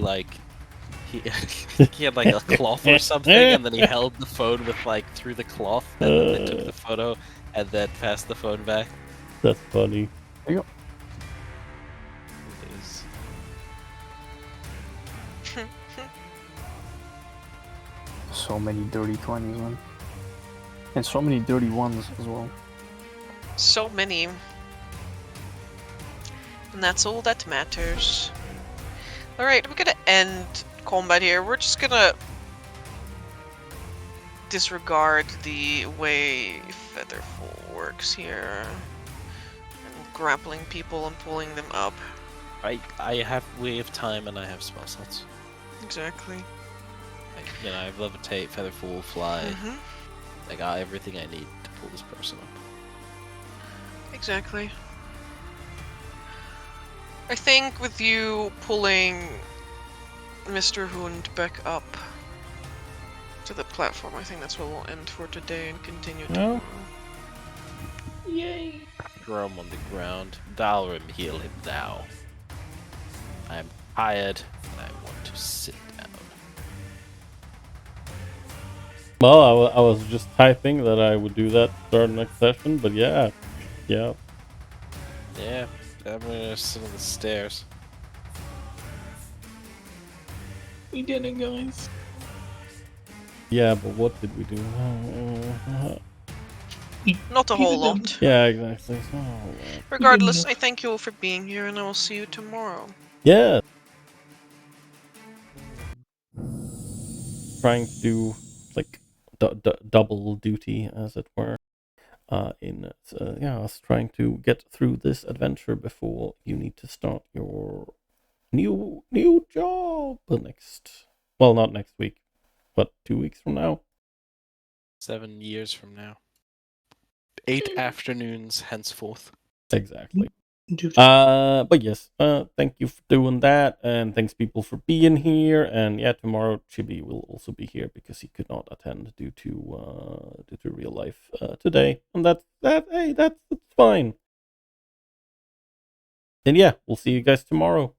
he had like a cloth or something and then he held the phone with like through the cloth and then they took the photo and then passed the phone back. That's funny. There you It is. go. So many dirty 20s, man. And so many dirty ones as well. So many. And that's all that matters. Alright, we're gonna end combat here. We're just gonna disregard the way Featherfall works here. And grappling people and pulling them up. I have Way of Time and I have spell slots. Exactly. I have Levitate, Featherfall, Fly. Mm-hmm. I got everything I need to pull this person up. Exactly. I think with you pulling Mr. Hund back up to the platform, I think that's where we'll end for today and continue tomorrow. Yay! Throw him on the ground. Dalrim, heal him now. I am tired and I want to sit down. Well, I was just typing that I would do that start next session, but yeah. Yeah, I'm gonna sit on the stairs. We did it, guys. Yeah, but what did we do? Not a whole lot. Yeah, exactly. Regardless, I thank you all for being here, and I will see you tomorrow. Yeah. Trying to do like double duty, as it were. I was trying to get through this adventure before you need to start your new job next. Well, not next week, but 2 weeks from now. 7 years from now. 8 afternoons henceforth. Exactly. But yes, thank you for doing that, and thanks people for being here. And yeah, tomorrow Chibi will also be here because he could not attend due to real life today, and that's fine. And yeah, we'll see you guys tomorrow.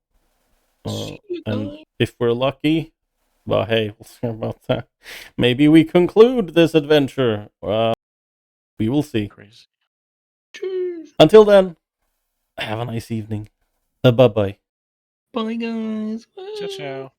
And if we're lucky, well, hey, we'll see about that. Maybe we conclude this adventure. We will see. Crazy. Cheers. Until then, have a nice evening. Bye-bye. Bye, guys. Ciao, ciao.